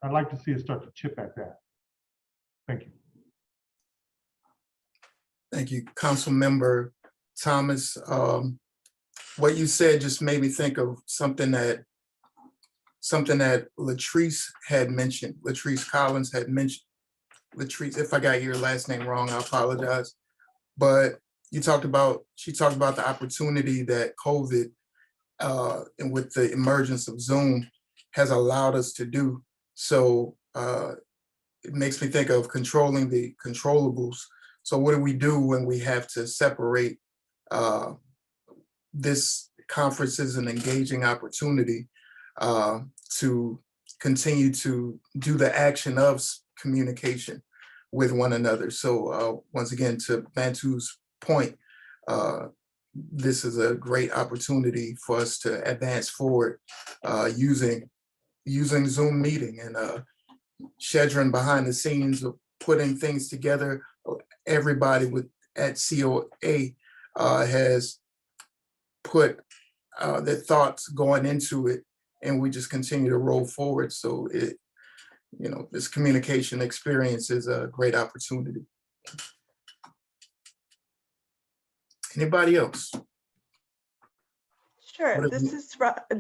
I'd like to see us start to chip at that. Thank you. Thank you, Council Member Thomas. What you said just made me think of something that Latrice had mentioned. Latrice Collins had mentioned. Latrice, if I got your last name wrong, I apologize. But she talked about the opportunity that COVID and with the emergence of Zoom has allowed us to do. So it makes me think of controlling the controllables. So what do we do when we have to separate this conference is an engaging opportunity to continue to do the action of communication with one another. So once again, to Bantu's point, this is a great opportunity for us to advance forward using Zoom meeting and scheduling behind the scenes of putting things together. Everybody at COA has put their thoughts going into it, and we just continue to roll forward. So this communication experience is a great opportunity. Anybody else? Sure,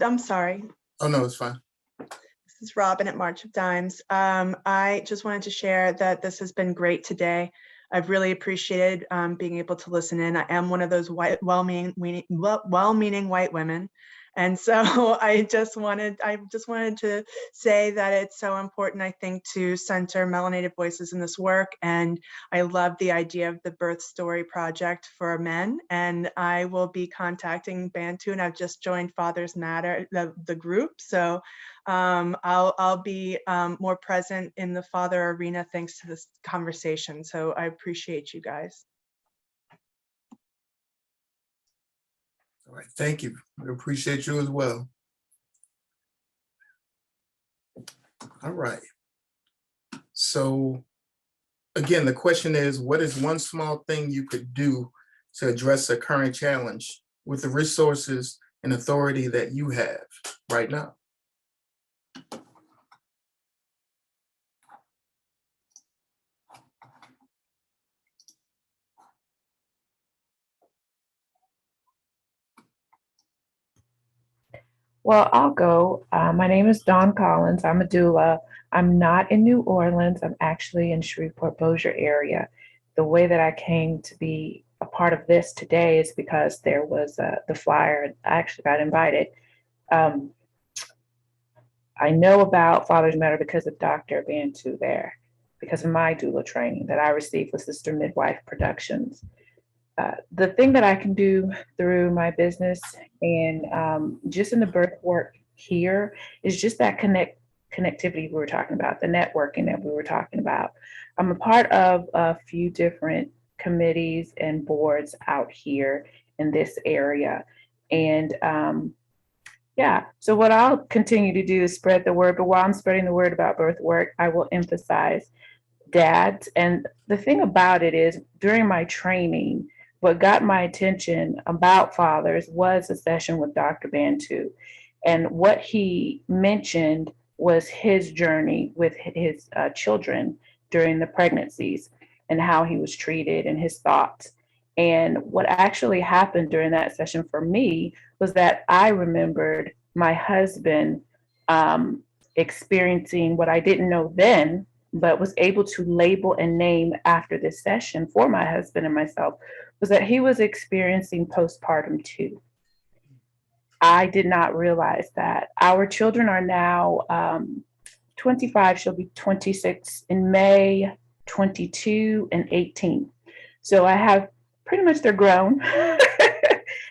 I'm sorry. Oh, no, it's fine. This is Robin at March of Dimes. I just wanted to share that this has been great today. I've really appreciated being able to listen in. I am one of those well-meaning white women. And so I just wanted to say that it's so important, I think, to center melanated voices in this work. And I love the idea of the Birth Story Project for men. And I will be contacting Bantu, and I've just joined Fathers Matter, the group. So I'll be more present in the father arena thanks to this conversation. So I appreciate you guys. All right, thank you. We appreciate you as well. All right. So again, the question is, what is one small thing you could do to address a current challenge with the resources and authority that you have right now? Well, I'll go. My name is Dawn Collins. I'm a doula. I'm not in New Orleans. I'm actually in Shreveport-Bossier area. The way that I came to be a part of this today is because there was the flyer. I actually got invited. I know about Fathers Matter because of Dr. Bantu there, because of my doula training that I received with Sister Midwife Productions. The thing that I can do through my business and just in the birth work here is just that connectivity we were talking about, the networking that we were talking about. I'm a part of a few different committees and boards out here in this area. And yeah, so what I'll continue to do is spread the word, but while I'm spreading the word about birth work, I will emphasize dads. And the thing about it is during my training, what got my attention about fathers was a session with Dr. Bantu. And what he mentioned was his journey with his children during the pregnancies and how he was treated and his thoughts. And what actually happened during that session for me was that I remembered my husband experiencing what I didn't know then, but was able to label and name after this session for my husband and myself, was that he was experiencing postpartum too. I did not realize that. Our children are now 25, she'll be 26 in May, 22 and 18. So I have pretty much, they're grown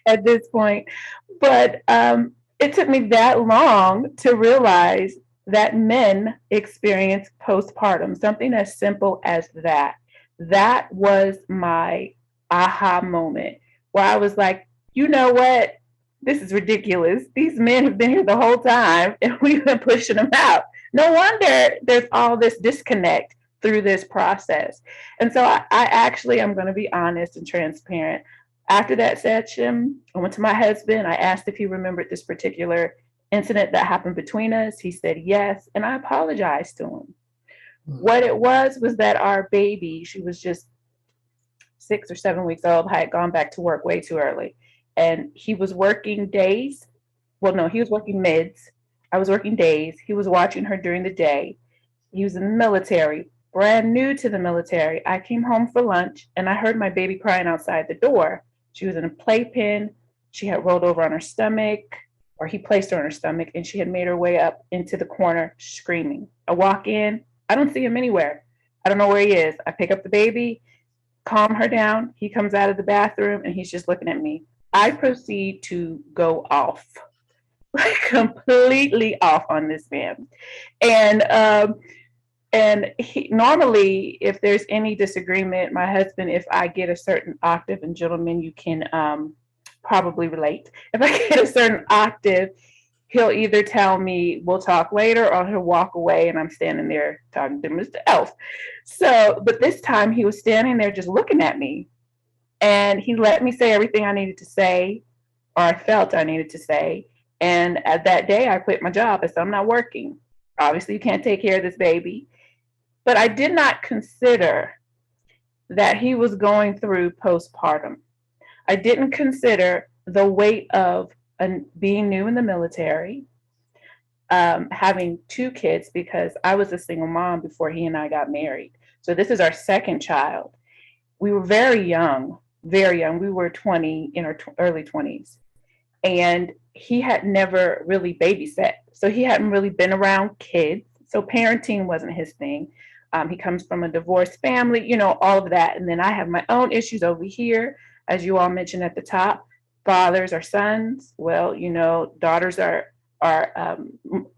at this point. But it took me that long to realize that men experience postpartum, something as simple as that. That was my aha moment where I was like, you know what? This is ridiculous. These men have been here the whole time and we've been pushing them out. No wonder there's all this disconnect through this process. And so I actually, I'm going to be honest and transparent. After that session, I went to my husband. I asked if he remembered this particular incident that happened between us. He said yes, and I apologized to him. What it was that our baby, she was just 6 or 7 weeks old, had gone back to work way too early. And he was working days. Well, no, he was working mids. I was working days. He was watching her during the day. He was in the military, brand new to the military. I came home for lunch and I heard my baby crying outside the door. She was in a playpen. She had rolled over on her stomach, or he placed her on her stomach, and she had made her way up into the corner screaming. I walk in, I don't see him anywhere. I don't know where he is. I pick up the baby, calm her down. He comes out of the bathroom and he's just looking at me. I proceed to go off, like completely off on this man. And he, normally, if there's any disagreement, my husband, if I get a certain octave, and gentlemen, you can probably relate. If I get a certain octave, he'll either tell me we'll talk later, or he'll walk away and I'm standing there talking to Mr. Elf. So, but this time he was standing there just looking at me, and he let me say everything I needed to say, or I felt I needed to say. And at that day, I quit my job. I said, I'm not working. Obviously, you can't take care of this baby. But I did not consider that he was going through postpartum. I didn't consider the weight of being new in the military, having 2 kids, because I was a single mom before he and I got married. So this is our second child. We were very young. We were 20, in our early 20s. And he had never really babysat. So he hadn't really been around kids. So parenting wasn't his thing. He comes from a divorced family, you know, all of that. And then I have my own issues over here, as you all mentioned at the top. Fathers are sons. Well, you know, daughters are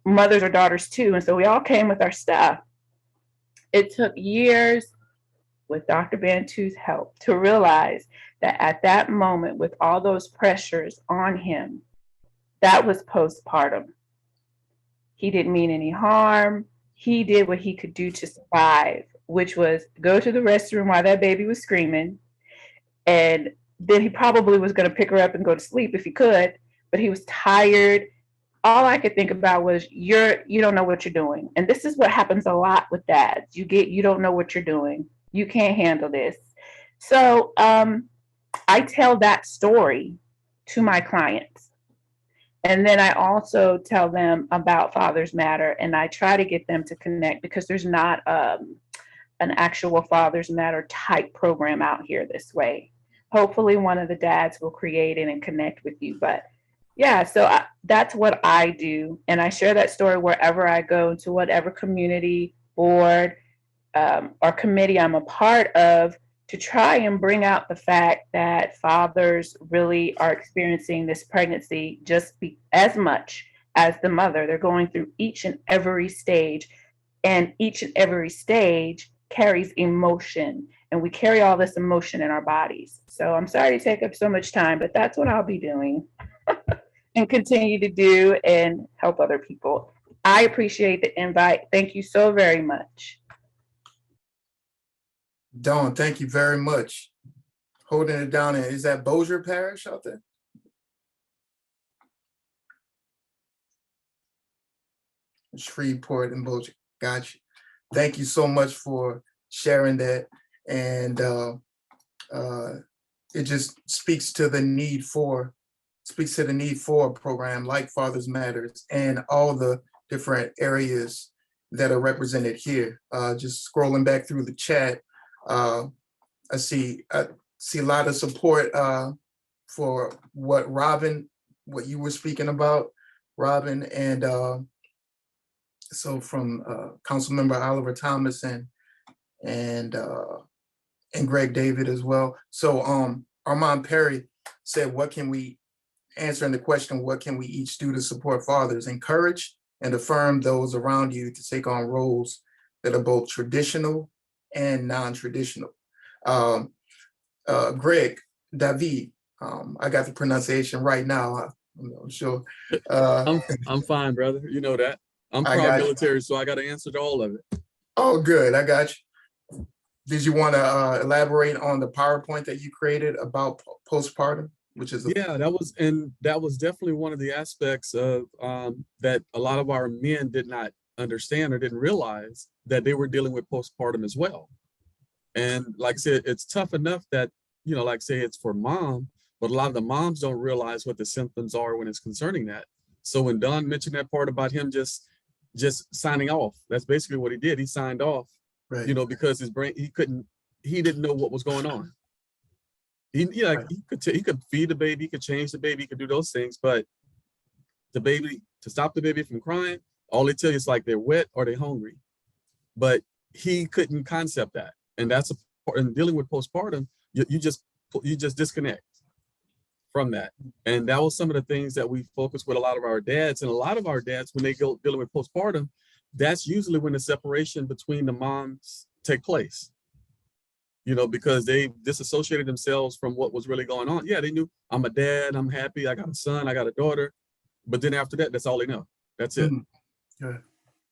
mothers are daughters too. And so we all came with our stuff. It took years with Dr. Bantu's help to realize that at that moment, with all those pressures on him, that was postpartum. He didn't mean any harm. He did what he could do to survive, which was go to the restroom while that baby was screaming. And then he probably was going to pick her up and go to sleep if he could, but he was tired. All I could think about was you don't know what you're doing. And this is what happens a lot with dads. You don't know what you're doing. You can't handle this. So I tell that story to my clients. And then I also tell them about Fathers Matter, and I try to get them to connect, because there's not an actual Fathers Matter type program out here this way. Hopefully one of the dads will create it and connect with you. But yeah, so that's what I do. And I share that story wherever I go, to whatever community, board, or committee I'm a part of, to try and bring out the fact that fathers really are experiencing this pregnancy just as much as the mother. They're going through each and every stage, and each and every stage carries emotion, and we carry all this emotion in our bodies. So I'm sorry to take up so much time, but that's what I'll be doing and continue to do and help other people. I appreciate the invite. Thank you so very much. Dawn, thank you very much. holding it down. And is that Bossier Parish out there? Shreveport and Bossier. Gotcha. Thank you so much for sharing that. And it just speaks to the need for a program like Fathers Matters and all the different areas that are represented here. Just scrolling back through the chat, I see a lot of support for what you were speaking about, Robin, and so from Councilmember Oliver Thomas and Greg David as well. So Armand Perry said, answering the question, what can we each do to support fathers? Encourage and affirm those around you to take on roles that are both traditional and non-traditional. Greg David, I got the pronunciation right now. I'm sure. I'm fine, brother. You know that. I'm proud military, so I got to answer to all of it. Oh, good. I got you. Did you want to elaborate on the PowerPoint that you created about postpartum, which is that was definitely one of the aspects of that a lot of our men did not understand or didn't realize that they were dealing with postpartum as well. And like I said, it's tough enough that, like say it's for mom, but a lot of the moms don't realize what the symptoms are when it's concerning that. So when Don mentioned that part about him just signing off, that's basically what he did. He signed off, right. Because his brain, he didn't know what was going on. He could feed the baby, he could change the baby, he could do those things, but to stop the baby from crying, all they tell you is like they're wet or they're hungry. But he couldn't concept that. And that's in dealing with postpartum, you just disconnect from that. And that was some of the things that we focus with a lot of our dads. And a lot of our dads, when they go dealing with postpartum, that's usually when the separation between the moms take place. Because they disassociated themselves from what was really going on. Yeah, they knew I'm a dad, I'm happy, I got a son, I got a daughter. But then after that, that's all they know. That's it. Yeah.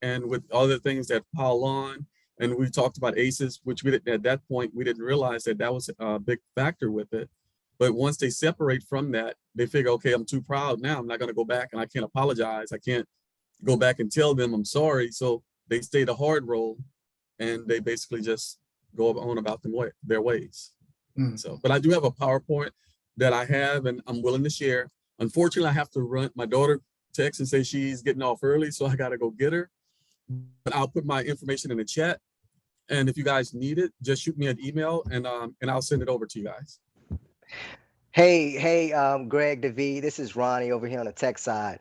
And with other things that pile on, and we talked about ACEs, which we didn't, at that point, we didn't realize that was a big factor with it. But once they separate from that, they figure, okay, I'm too proud now. I'm not going to go back and I can't apologize. I can't go back and tell them I'm sorry. So they stay the hard role and they basically just go on about their ways. So, but I do have a PowerPoint that I have and I'm willing to share. Unfortunately, I have to run. My daughter texts and say she's getting off early, so I got to go get her. But I'll put my information in the chat. And if you guys need it, just shoot me an email and I'll send it over to you guys. Hey, Greg DeVee, this is Ronnie over here on the tech side.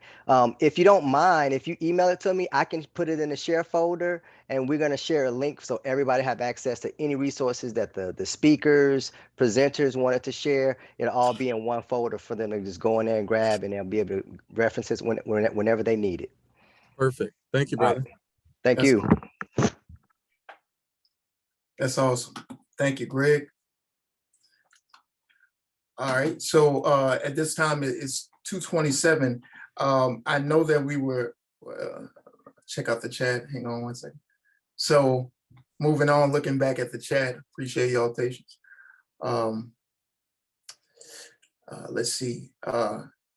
If you don't mind, if you email it to me, I can put it in the share folder and we're going to share a link so everybody have access to any resources that the speakers, presenters wanted to share. It'll all be in one folder for them to just go in there and grab, and they'll be able to reference it whenever they need it. Perfect. Thank you, brother. Right. Thank you. That's awesome. Thank you, Greg. All right, so at this time it's 2:27. I know that we were, check out the chat, hang on one second. So moving on, looking back at the chat, appreciate y'all patience. Let's see,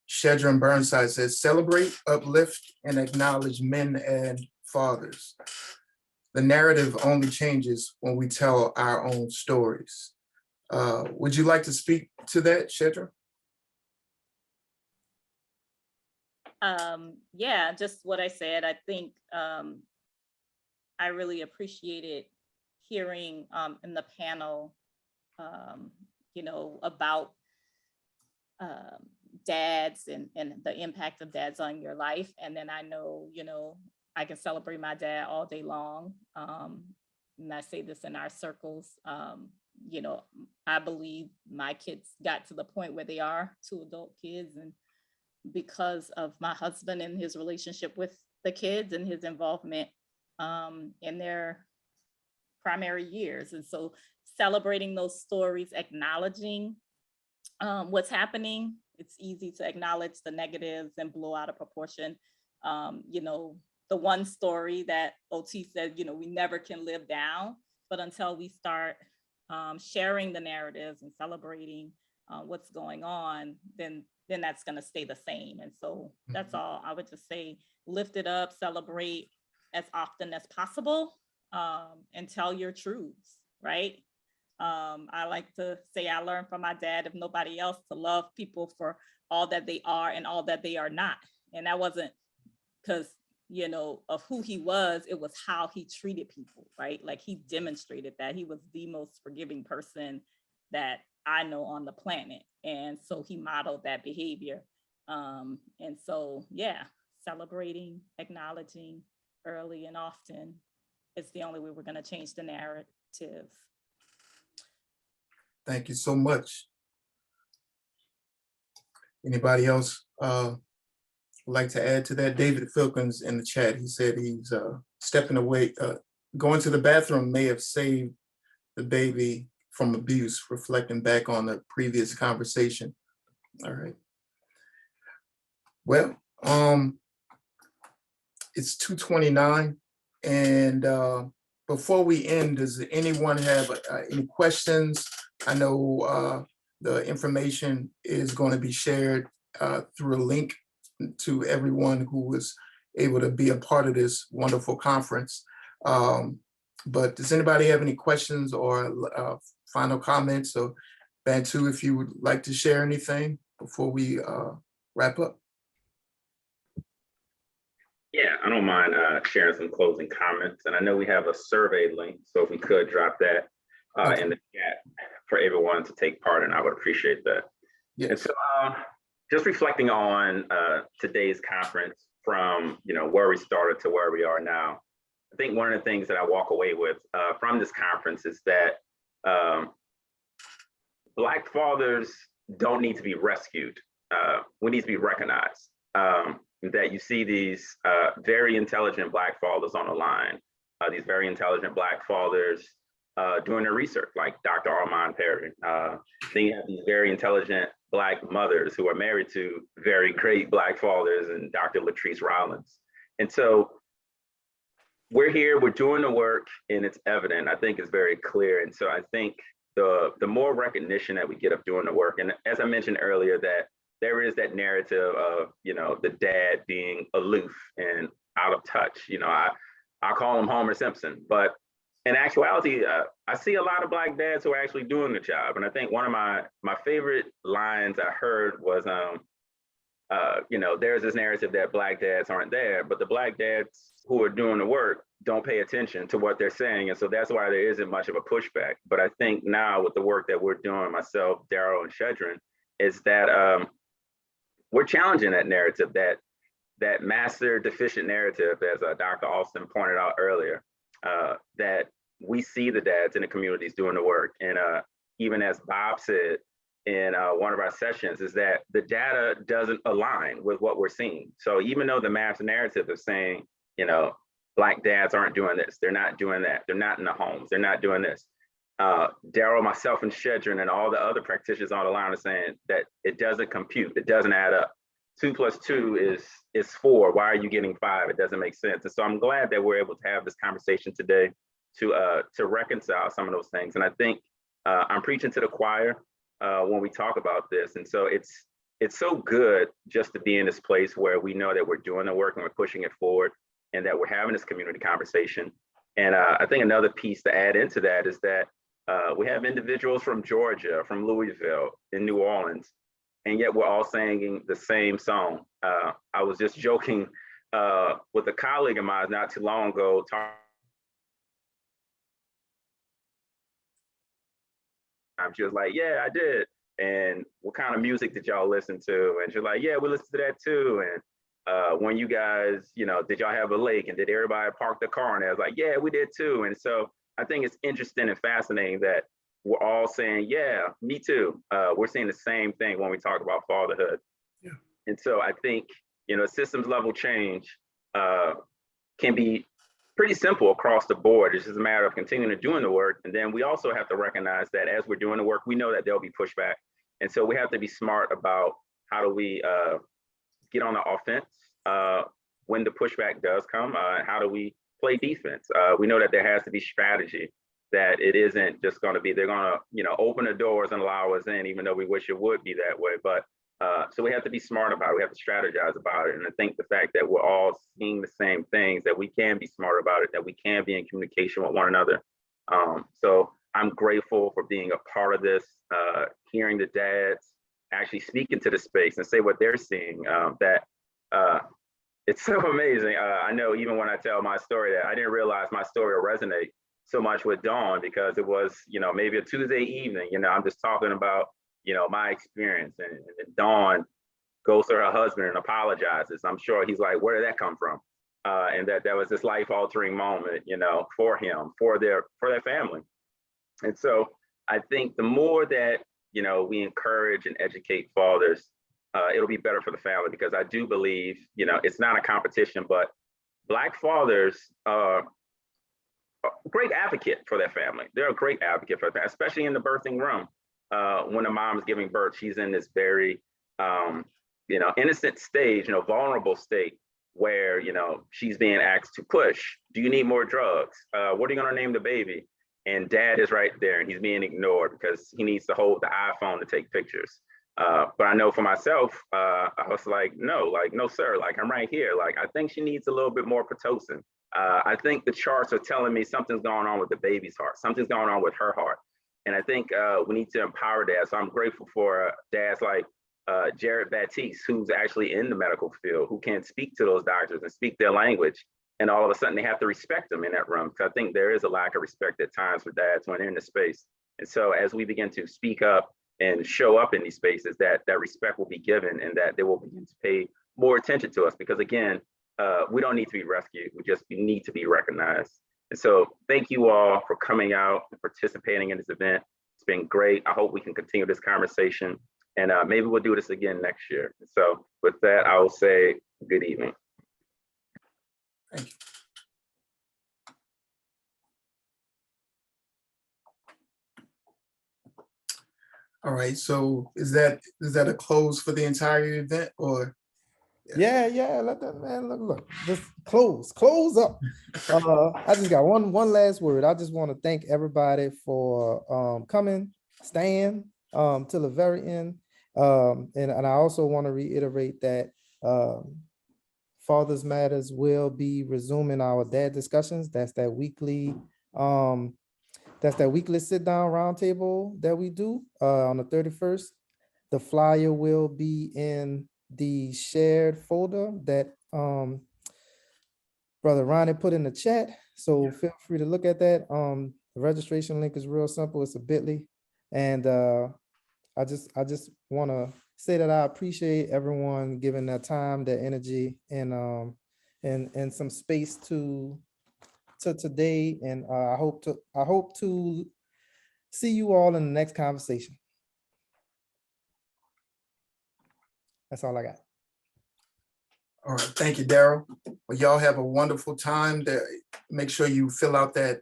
Shedron Burnside says, celebrate, uplift, and acknowledge men and fathers. The narrative only changes when we tell our own stories. Would you like to speak to that, Shedra? Yeah, just what I said. I think I really appreciated hearing in the panel, about dads and the impact of dads on your life. And then I know, I can celebrate my dad all day long. And I say this in our circles. I believe my kids got to the point where they are, 2 adult kids, and because of my husband and his relationship with the kids and his involvement in their primary years. And so celebrating those stories, acknowledging what's happening. It's easy to acknowledge the negatives and blow out of proportion. The one story that OT said, we never can live down, but until we start sharing the narratives and celebrating what's going on, then that's going to stay the same. And so that's all. I would just say, lift it up, celebrate as often as possible, and tell your truths, right? I like to say I learned from my dad, if nobody else, to love people for all that they are and all that they are not. And that wasn't because, you know, of who he was, it was how he treated people, right? Like, he demonstrated that he was the most forgiving person that I know on the planet. And so he modeled that behavior. And so, yeah, celebrating, acknowledging early and often is the only way we're going to change the narrative. Thank you so much. Anybody else would like to add to that? David Filkins in the chat, he said he's stepping away, going to the bathroom may have saved the baby from abuse, reflecting back on the previous conversation. All right. Well, it's 2:29, and before we end, does anyone have any questions? I know the information is going to be shared through a link to everyone who was able to be a part of this wonderful conference. But does anybody have any questions or final comments? So Bantu, if you would like to share anything before we wrap up. Yeah, I don't mind sharing some closing comments. And I know we have a survey link, so if we could drop that in the chat for everyone to take part in, I would appreciate that. Yes. And so just reflecting on today's conference from, you know, where we started to where we are now, I think one of the things that I walk away with from this conference is that Black fathers don't need to be rescued. We need to be recognized. That you see these very intelligent Black fathers on the line, these very intelligent Black fathers doing their research, like Dr. Armand Perry. Then you have these very intelligent Black mothers who are married to very great Black fathers, and Dr. Latrice Rollins. And so we're here, we're doing the work, and it's evident. I think it's very clear. And so I think the more recognition that we get of doing the work, and as I mentioned earlier, that there is that narrative of, you know, the dad being aloof and out of touch. You know, I call him Homer Simpson, but in actuality, I see a lot of Black dads who are actually doing the job. And I think one of my favorite lines I heard was, you know, there's this narrative that Black dads aren't there, but the Black dads who are doing the work don't pay attention to what they're saying. And so that's why there isn't much of a pushback. But I think now with the work that we're doing, myself, Daryl, and Shedrin, is that we're challenging that narrative, that master deficient narrative, as Dr. Alston pointed out earlier, that we see the dads in the communities doing the work. And even as Bob said in one of our sessions, is that the data doesn't align with what we're seeing. So even though the mass narrative is saying, you know, Black dads aren't doing this, they're not doing that, they're not in the homes, they're not doing this. Daryl, myself, and Shedrin, and all the other practitioners on the line are saying that it doesn't compute, it doesn't add up. 2 + 2 is 4. Why are you getting 5? It doesn't make sense. And so I'm glad that we're able to have this conversation today to reconcile some of those things. And I think I'm preaching to the choir when we talk about this. And so it's so good just to be in this place where we know that we're doing the work and we're pushing it forward, and that we're having this community conversation. And I think another piece to add into that is that we have individuals from Georgia, from Louisville, in New Orleans, and yet we're all singing the same song. I was just joking with a colleague of mine not too long ago. She was like, yeah, I did. And what kind of music did y'all listen to? And she's like, yeah, we listened to that too. And when you guys, you know, did y'all have a lake, and did everybody park the car? And I was like, yeah, we did too. And so I think it's interesting and fascinating that we're all saying, yeah, me too. We're saying the same thing when we talk about fatherhood. Yeah. And so I think, you know, systems level change can be pretty simple across the board. It's just a matter of continuing to doing the work. And then we also have to recognize that as we're doing the work, we know that there'll be pushback. And so we have to be smart about how do we get on the offense when the pushback does come, how do we play defense? We know that there has to be strategy. that it isn't just going to be, they're going to, you know, open the doors and allow us in, even though we wish it would be that way. But so we have to be smart about it. We have to strategize about it. And I think the fact that we're all seeing the same things, that we can be smart about it, that we can be in communication with one another. So I'm grateful for being a part of this, hearing the dads actually speak into the space and say what they're seeing. It's so amazing. I know even when I tell my story that I didn't realize my story will resonate so much with Dawn, because it was, you know, maybe a Tuesday evening, you know, I'm just talking about, you know, my experience, and Dawn goes to her husband and apologizes. I'm sure he's like, where did that come from? And that was this life altering moment, you know, for him, for their family. And so I think the more that, you know, we encourage and educate fathers, it'll be better for the family, because I do believe, you know, it's not a competition, but Black fathers are a great advocate for their family. They're a great advocate for that, especially in the birthing room. When a mom is giving birth, she's in this very, you know, innocent stage, you know, vulnerable state, where, you know, she's being asked to push. Do you need more drugs? What are you going to name the baby? And dad is right there, and he's being ignored because he needs to hold the iPhone to take pictures. But I know for myself, I was like, no, sir, like, I'm right here. Like, I think she needs a little bit more Pitocin. I think the charts are telling me something's going on with the baby's heart. Something's going on with her heart. And I think we need to empower dads. So I'm grateful for dads like Jared Baptiste, who's actually in the medical field, who can speak to those doctors and speak their language. And all of a sudden they have to respect them in that room. Because I think there is a lack of respect at times for dads when they're in the space. And so as we begin to speak up and show up in these spaces, that respect will be given, and that they will begin to pay more attention to us. Because again, we don't need to be rescued. We just need to be recognized. And so thank you all for coming out and participating in this event. It's been great. I hope we can continue this conversation, and maybe we'll do this again next year. So with that, I will say good evening. Thank you. All right, so is that a close for the entire event, or? Yeah, let that man look. Just close up. I just got one last word. I just want to thank everybody for coming, staying till the very end. And I also want to reiterate that Fathers Matters will be resuming our dad discussions. That's that weekly sit down roundtable that we do on the 31st. The flyer will be in the shared folder that Brother Ronnie put in the chat. So feel free to look at that. The registration link is real simple. It's a bit.ly. And I just want to say that I appreciate everyone giving their time, their energy, and some space to today. And I hope to see you all in the next conversation. That's all I got. All right, thank you, Daryl. Well, y'all have a wonderful time. Make sure you fill out that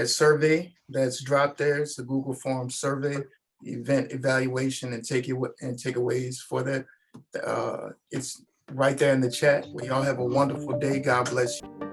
survey that's dropped there. It's a Google Form survey, event evaluation, and takeaways for that. It's right there in the chat. Well, y'all have a wonderful day. God bless you.